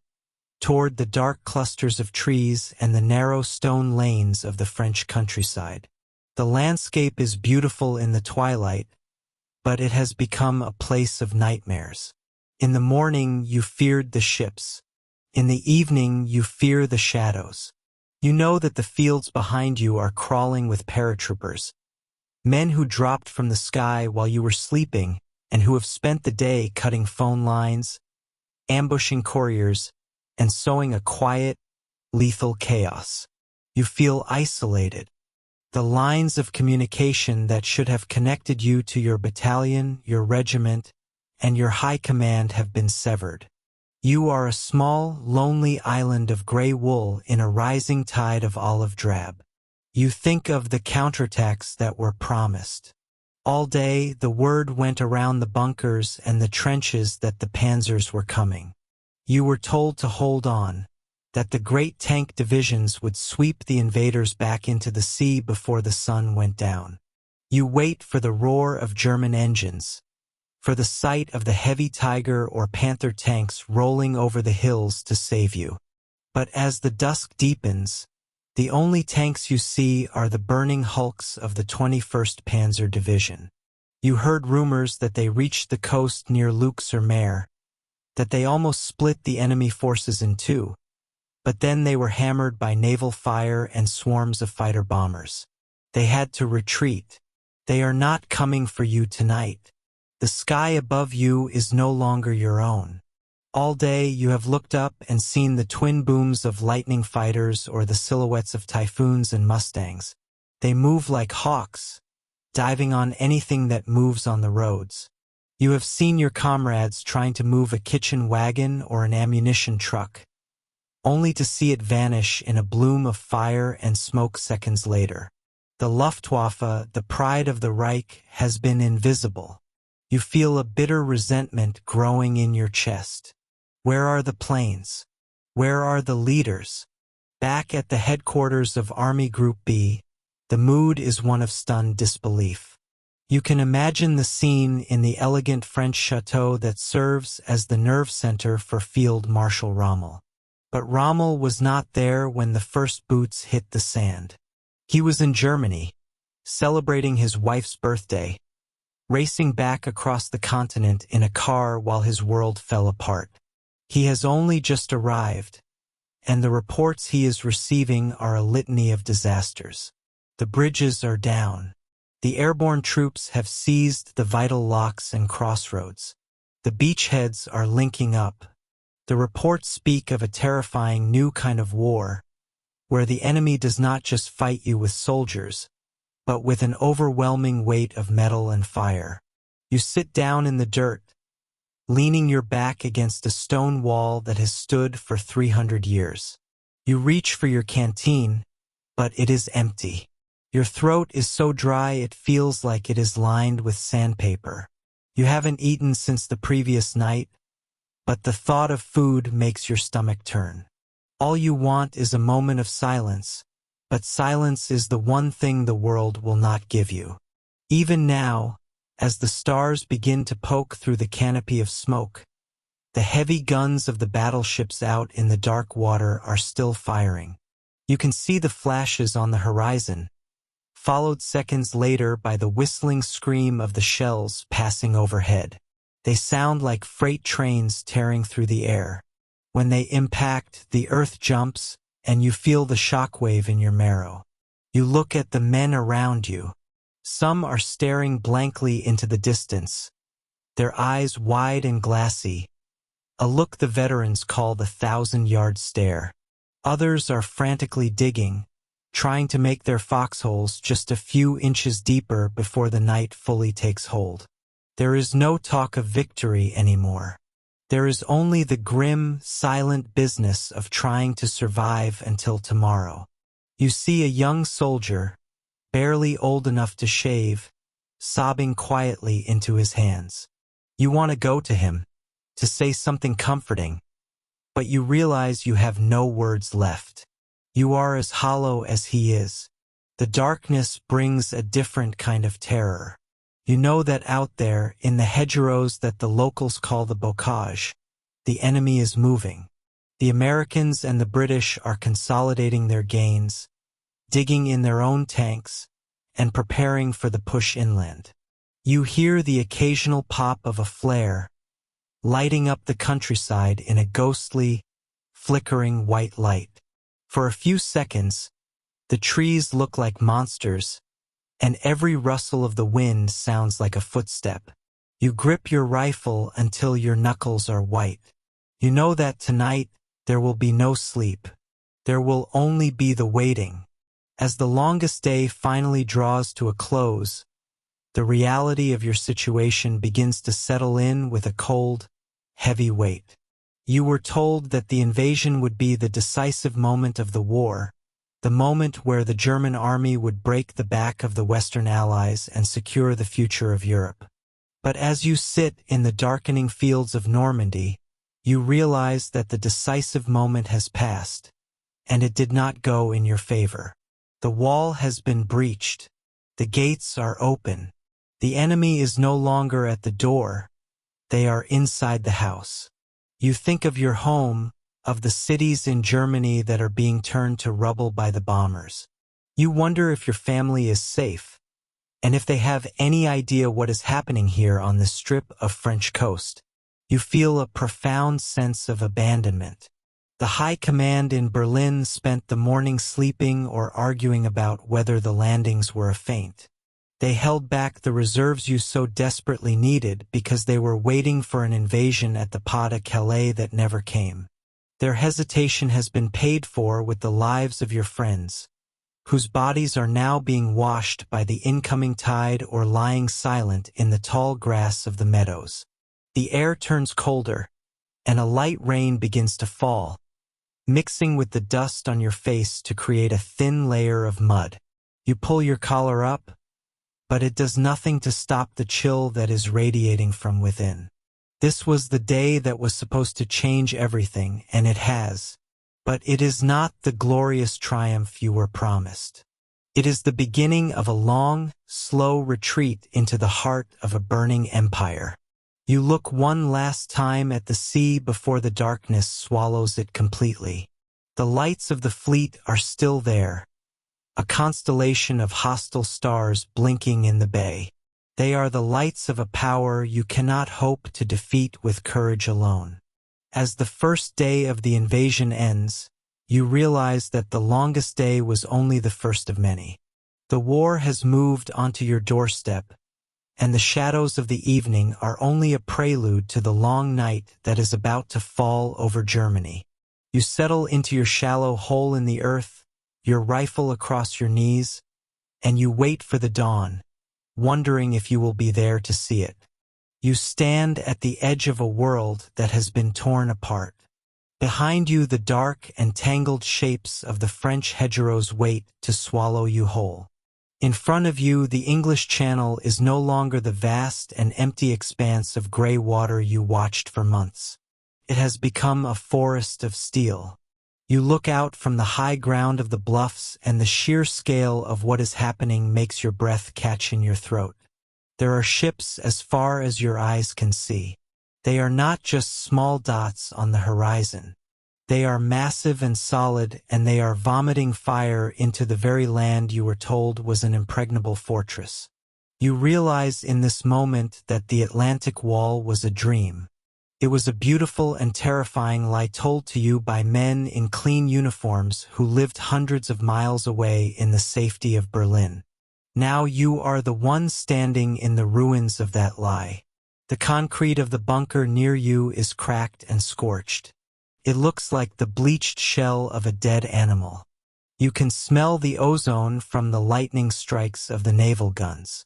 toward the dark clusters of trees and the narrow stone lanes of the French countryside. The landscape is beautiful in the twilight, but it has become a place of nightmares. In the morning, you feared the ships. In the evening, you fear the shadows. You know that the fields behind you are crawling with paratroopers, men who dropped from the sky while you were sleeping and who have spent the day cutting phone lines, ambushing couriers, and sowing a quiet, lethal chaos. You feel isolated. The lines of communication that should have connected you to your battalion, your regiment, and your high command have been severed. You are a small, lonely island of gray wool in a rising tide of olive drab. You think of the counterattacks that were promised. All day, the word went around the bunkers and the trenches that the panzers were coming. You were told to hold on, that the great tank divisions would sweep the invaders back into the sea before the sun went down. You wait for the roar of German engines, for the sight of the heavy Tiger or Panther tanks rolling over the hills to save you. But as the dusk deepens, the only tanks you see are the burning hulks of the 21st Panzer Division. You heard rumors that they reached the coast near Luc-sur-Mer, that they almost split the enemy forces in two, but then they were hammered by naval fire and swarms of fighter bombers. They had to retreat. They are not coming for you tonight. The sky above you is no longer your own. All day you have looked up and seen the twin booms of lightning fighters or the silhouettes of typhoons and mustangs. They move like hawks, diving on anything that moves on the roads. You have seen your comrades trying to move a kitchen wagon or an ammunition truck, only to see it vanish in a bloom of fire and smoke seconds later. The Luftwaffe, the pride of the Reich, has been invisible. You feel a bitter resentment growing in your chest. Where are the planes? Where are the leaders? Back at the headquarters of Army Group B, the mood is one of stunned disbelief. You can imagine the scene in the elegant French chateau that serves as the nerve center for Field Marshal Rommel. But Rommel was not there when the first boots hit the sand. He was in Germany, celebrating his wife's birthday, racing back across the continent in a car while his world fell apart. He has only just arrived, and the reports he is receiving are a litany of disasters. The bridges are down. The airborne troops have seized the vital locks and crossroads. The beachheads are linking up. The reports speak of a terrifying new kind of war, where the enemy does not just fight you with soldiers, but with an overwhelming weight of metal and fire. You sit down in the dirt, leaning your back against a stone wall that has stood for 300 years. You reach for your canteen, but it is empty. Your throat is so dry it feels like it is lined with sandpaper. You haven't eaten since the previous night, but the thought of food makes your stomach turn. All you want is a moment of silence, but silence is the one thing the world will not give you. Even now, as the stars begin to poke through the canopy of smoke, the heavy guns of the battleships out in the dark water are still firing. You can see the flashes on the horizon, followed seconds later by the whistling scream of the shells passing overhead. They sound like freight trains tearing through the air. When they impact, the earth jumps, and you feel the shockwave in your marrow. You look at the men around you. Some are staring blankly into the distance, their eyes wide and glassy, a look the veterans call the 1,000-yard stare. Others are frantically digging, trying to make their foxholes just a few inches deeper before the night fully takes hold. There is no talk of victory anymore. There is only the grim, silent business of trying to survive until tomorrow. You see a young soldier, barely old enough to shave, sobbing quietly into his hands. You want to go to him, to say something comforting, but you realize you have no words left. You are as hollow as he is. The darkness brings a different kind of terror. You know that out there, in the hedgerows that the locals call the bocage, the enemy is moving. The Americans and the British are consolidating their gains, digging in their own tanks, and preparing for the push inland. You hear the occasional pop of a flare, lighting up the countryside in a ghostly, flickering white light. For a few seconds, the trees look like monsters, and every rustle of the wind sounds like a footstep. You grip your rifle until your knuckles are white. You know that tonight there will be no sleep. There will only be the waiting. As the longest day finally draws to a close, the reality of your situation begins to settle in with a cold, heavy weight. You were told that the invasion would be the decisive moment of the war, the moment where the German army would break the back of the Western Allies and secure the future of Europe. But as you sit in the darkening fields of Normandy, you realize that the decisive moment has passed, and it did not go in your favor. The wall has been breached. The gates are open. The enemy is no longer at the door. They are inside the house. You think of your home, of the cities in Germany that are being turned to rubble by the bombers. You wonder if your family is safe, and if they have any idea what is happening here on this strip of French coast. You feel a profound sense of abandonment. The high command in Berlin spent the morning sleeping or arguing about whether the landings were a feint. They held back the reserves you so desperately needed because they were waiting for an invasion at the Pas de Calais that never came. Their hesitation has been paid for with the lives of your friends, whose bodies are now being washed by the incoming tide or lying silent in the tall grass of the meadows. The air turns colder, and a light rain begins to fall, mixing with the dust on your face to create a thin layer of mud. You pull your collar up, but it does nothing to stop the chill that is radiating from within. This was the day that was supposed to change everything, and it has. But it is not the glorious triumph you were promised. It is the beginning of a long, slow retreat into the heart of a burning empire. You look one last time at the sea before the darkness swallows it completely. The lights of the fleet are still there, a constellation of hostile stars blinking in the bay. They are the lights of a power you cannot hope to defeat with courage alone. As the first day of the invasion ends, you realize that the longest day was only the first of many. The war has moved onto your doorstep, and the shadows of the evening are only a prelude to the long night that is about to fall over Germany. You settle into your shallow hole in the earth, your rifle across your knees, and you wait for the dawn, wondering if you will be there to see it. You stand at the edge of a world that has been torn apart. Behind you, the dark and tangled shapes of the French hedgerows wait to swallow you whole. In front of you, the English Channel is no longer the vast and empty expanse of gray water you watched for months. It has become a forest of steel. You look out from the high ground of the bluffs, and the sheer scale of what is happening makes your breath catch in your throat. There are ships as far as your eyes can see. They are not just small dots on the horizon. They are massive and solid, and they are vomiting fire into the very land you were told was an impregnable fortress. You realize in this moment that the Atlantic Wall was a dream. It was a beautiful and terrifying lie told to you by men in clean uniforms who lived hundreds of miles away in the safety of Berlin. Now you are the one standing in the ruins of that lie. The concrete of the bunker near you is cracked and scorched. It looks like the bleached shell of a dead animal. You can smell the ozone from the lightning strikes of the naval guns.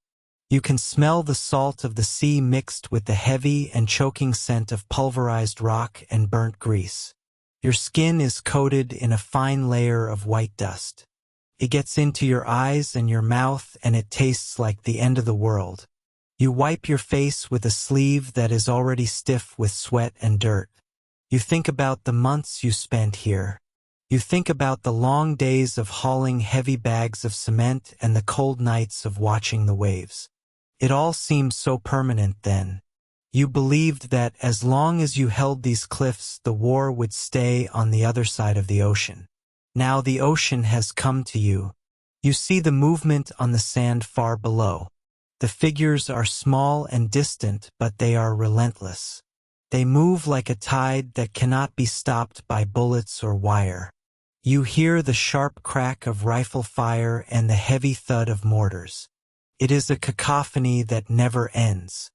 You can smell the salt of the sea mixed with the heavy and choking scent of pulverized rock and burnt grease. Your skin is coated in a fine layer of white dust. It gets into your eyes and your mouth, and it tastes like the end of the world. You wipe your face with a sleeve that is already stiff with sweat and dirt. You think about the months you spent here. You think about the long days of hauling heavy bags of cement and the cold nights of watching the waves. It all seemed so permanent then. You believed that as long as you held these cliffs, the war would stay on the other side of the ocean. Now the ocean has come to you. You see the movement on the sand far below. The figures are small and distant, but they are relentless. They move like a tide that cannot be stopped by bullets or wire. You hear the sharp crack of rifle fire and the heavy thud of mortars. It is a cacophony that never ends.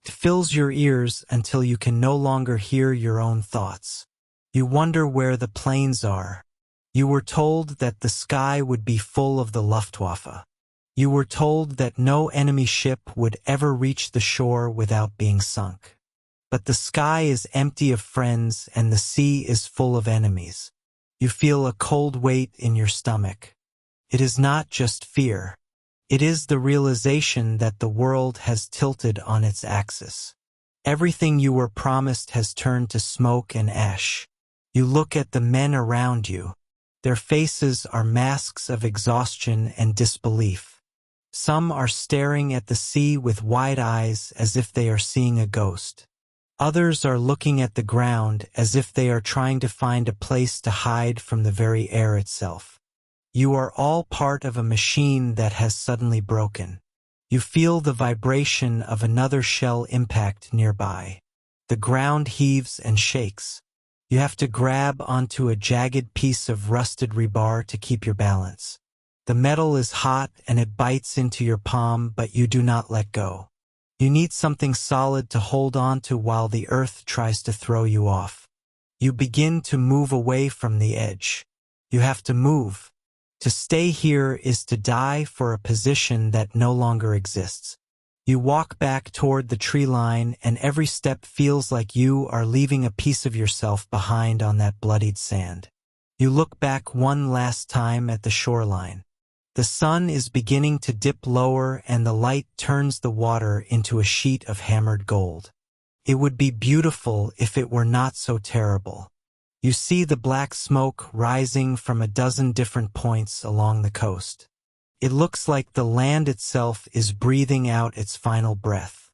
It fills your ears until you can no longer hear your own thoughts. You wonder where the planes are. You were told that the sky would be full of the Luftwaffe. You were told that no enemy ship would ever reach the shore without being sunk. But the sky is empty of friends and the sea is full of enemies. You feel a cold weight in your stomach. It is not just fear. It is the realization that the world has tilted on its axis. Everything you were promised has turned to smoke and ash. You look at the men around you. Their faces are masks of exhaustion and disbelief. Some are staring at the sea with wide eyes as if they are seeing a ghost. Others are looking at the ground as if they are trying to find a place to hide from the very air itself. You are all part of a machine that has suddenly broken. You feel the vibration of another shell impact nearby. The ground heaves and shakes. You have to grab onto a jagged piece of rusted rebar to keep your balance. The metal is hot and it bites into your palm, but you do not let go. You need something solid to hold on to while the earth tries to throw you off. You begin to move away from the edge. You have to move. To stay here is to die for a position that no longer exists. You walk back toward the tree line, and every step feels like you are leaving a piece of yourself behind on that bloodied sand. You look back one last time at the shoreline. The sun is beginning to dip lower, and the light turns the water into a sheet of hammered gold. It would be beautiful if it were not so terrible. You see the black smoke rising from a dozen different points along the coast. It looks like the land itself is breathing out its final breath.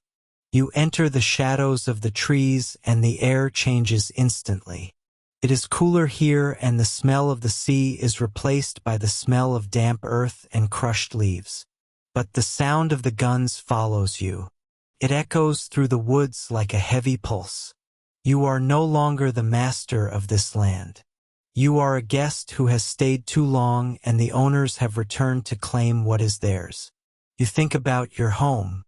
You enter the shadows of the trees, and the air changes instantly. It is cooler here, and the smell of the sea is replaced by the smell of damp earth and crushed leaves. But the sound of the guns follows you. It echoes through the woods like a heavy pulse. You are no longer the master of this land. You are a guest who has stayed too long, and the owners have returned to claim what is theirs. You think about your home.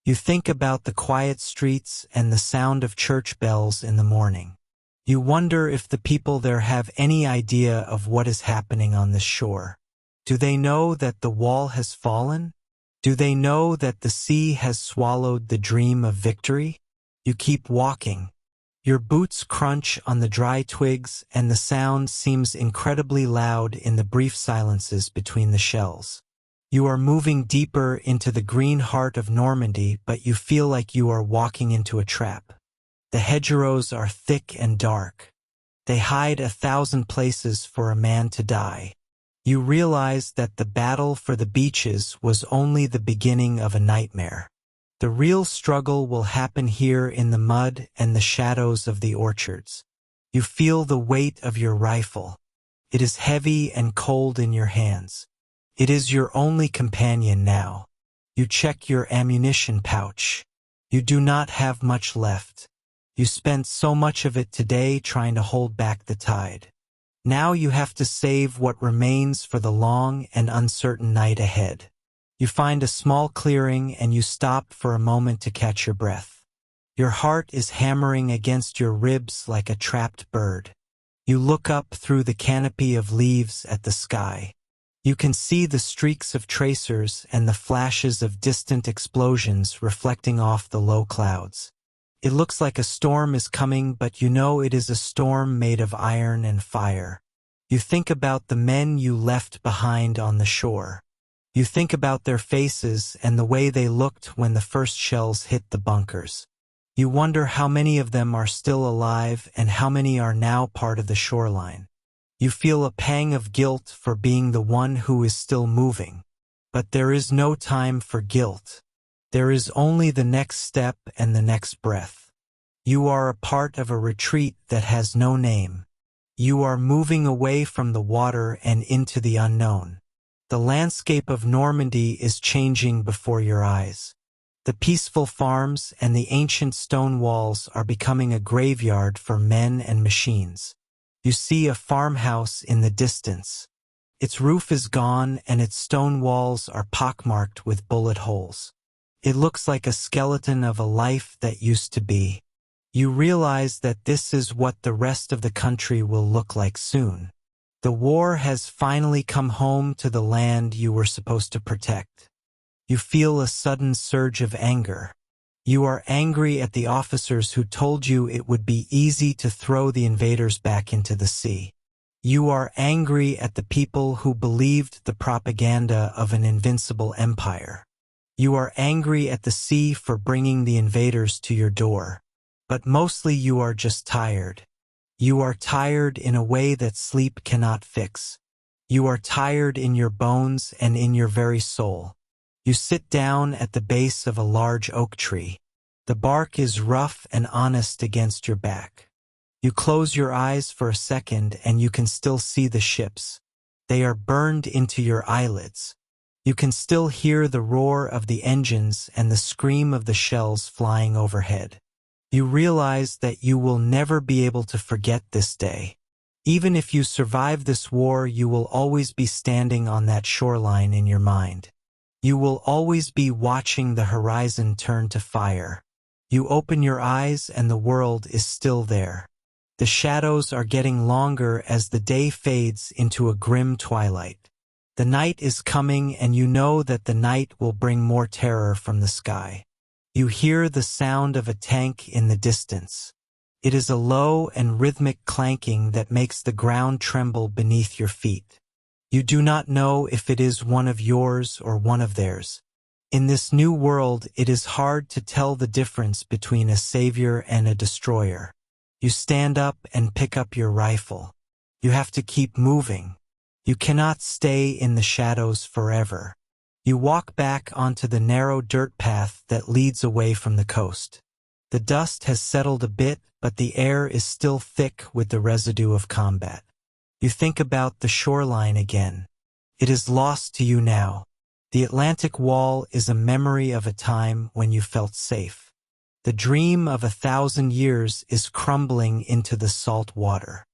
You think about the quiet streets and the sound of church bells in the morning. You wonder if the people there have any idea of what is happening on this shore. Do they know that the wall has fallen? Do they know that the sea has swallowed the dream of victory? You keep walking. Your boots crunch on the dry twigs, and the sound seems incredibly loud in the brief silences between the shells. You are moving deeper into the green heart of Normandy, but you feel like you are walking into a trap. The hedgerows are thick and dark. They hide 1,000 places for a man to die. You realize that the battle for the beaches was only the beginning of a nightmare. The real struggle will happen here in the mud and the shadows of the orchards. You feel the weight of your rifle. It is heavy and cold in your hands. It is your only companion now. You check your ammunition pouch. You do not have much left. You spent so much of it today trying to hold back the tide. Now you have to save what remains for the long and uncertain night ahead. You find a small clearing, and you stop for a moment to catch your breath. Your heart is hammering against your ribs like a trapped bird. You look up through the canopy of leaves at the sky. You can see the streaks of tracers and the flashes of distant explosions reflecting off the low clouds. It looks like a storm is coming, but you know it is a storm made of iron and fire. You think about the men you left behind on the shore. You think about their faces and the way they looked when the first shells hit the bunkers. You wonder how many of them are still alive and how many are now part of the shoreline. You feel a pang of guilt for being the one who is still moving. But there is no time for guilt. There is only the next step and the next breath. You are a part of a retreat that has no name. You are moving away from the water and into the unknown. The landscape of Normandy is changing before your eyes. The peaceful farms and the ancient stone walls are becoming a graveyard for men and machines. You see a farmhouse in the distance. Its roof is gone, and its stone walls are pockmarked with bullet holes. It looks like a skeleton of a life that used to be. You realize that this is what the rest of the country will look like soon. The war has finally come home to the land you were supposed to protect. You feel a sudden surge of anger. You are angry at the officers who told you it would be easy to throw the invaders back into the sea. You are angry at the people who believed the propaganda of an invincible empire. You are angry at the sea for bringing the invaders to your door. But mostly you are just tired. You are tired in a way that sleep cannot fix. You are tired in your bones and in your very soul. You sit down at the base of a large oak tree. The bark is rough and honest against your back. You close your eyes for a second, and you can still see the ships. They are burned into your eyelids. You can still hear the roar of the engines and the scream of the shells flying overhead. You realize that you will never be able to forget this day. Even if you survive this war, you will always be standing on that shoreline in your mind. You will always be watching the horizon turn to fire. You open your eyes, and the world is still there. The shadows are getting longer as the day fades into a grim twilight. The night is coming, and you know that the night will bring more terror from the sky. You hear the sound of a tank in the distance. It is a low and rhythmic clanking that makes the ground tremble beneath your feet. You do not know if it is one of yours or one of theirs. In this new world, it is hard to tell the difference between a savior and a destroyer. You stand up and pick up your rifle. You have to keep moving. You cannot stay in the shadows forever. You walk back onto the narrow dirt path that leads away from the coast. The dust has settled a bit, but the air is still thick with the residue of combat. You think about the shoreline again. It is lost to you now. The Atlantic Wall is a memory of a time when you felt safe. The dream of 1,000 years is crumbling into the salt water.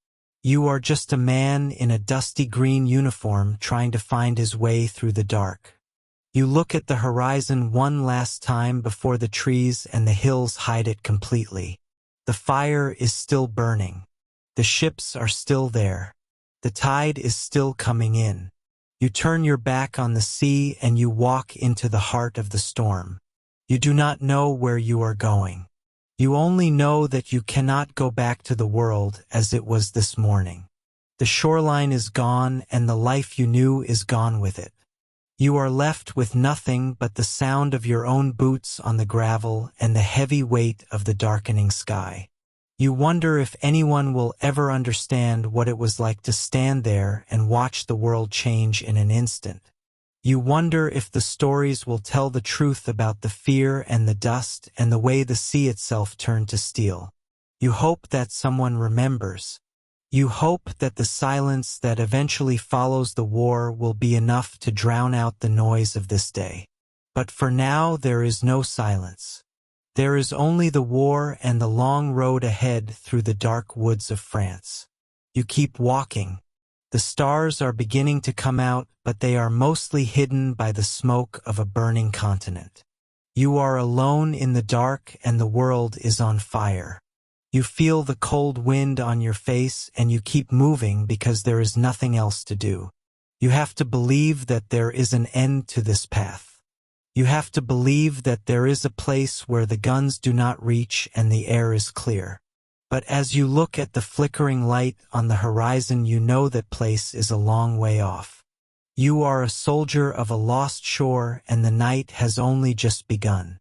You are just a man in a dusty green uniform trying to find his way through the dark. You look at the horizon one last time before the trees and the hills hide it completely. The fire is still burning. The ships are still there. The tide is still coming in. You turn your back on the sea and you walk into the heart of the storm. You do not know where you are going. You only know that you cannot go back to the world as it was this morning. The shoreline is gone and the life you knew is gone with it. You are left with nothing but the sound of your own boots on the gravel and the heavy weight of the darkening sky. You wonder if anyone will ever understand what it was like to stand there and watch the world change in an instant. You wonder if the stories will tell the truth about the fear and the dust and the way the sea itself turned to steel. You hope that someone remembers. You hope that the silence that eventually follows the war will be enough to drown out the noise of this day. But for now there is no silence. There is only the war and the long road ahead through the dark woods of France. You keep walking. The stars are beginning to come out, but they are mostly hidden by the smoke of a burning continent. You are alone in the dark and the world is on fire. You feel the cold wind on your face and you keep moving because there is nothing else to do. You have to believe that there is an end to this path. You have to believe that there is a place where the guns do not reach and the air is clear. But as you look at the flickering light on the horizon, you know that place is a long way off. You are a soldier of a lost shore and the night has only just begun.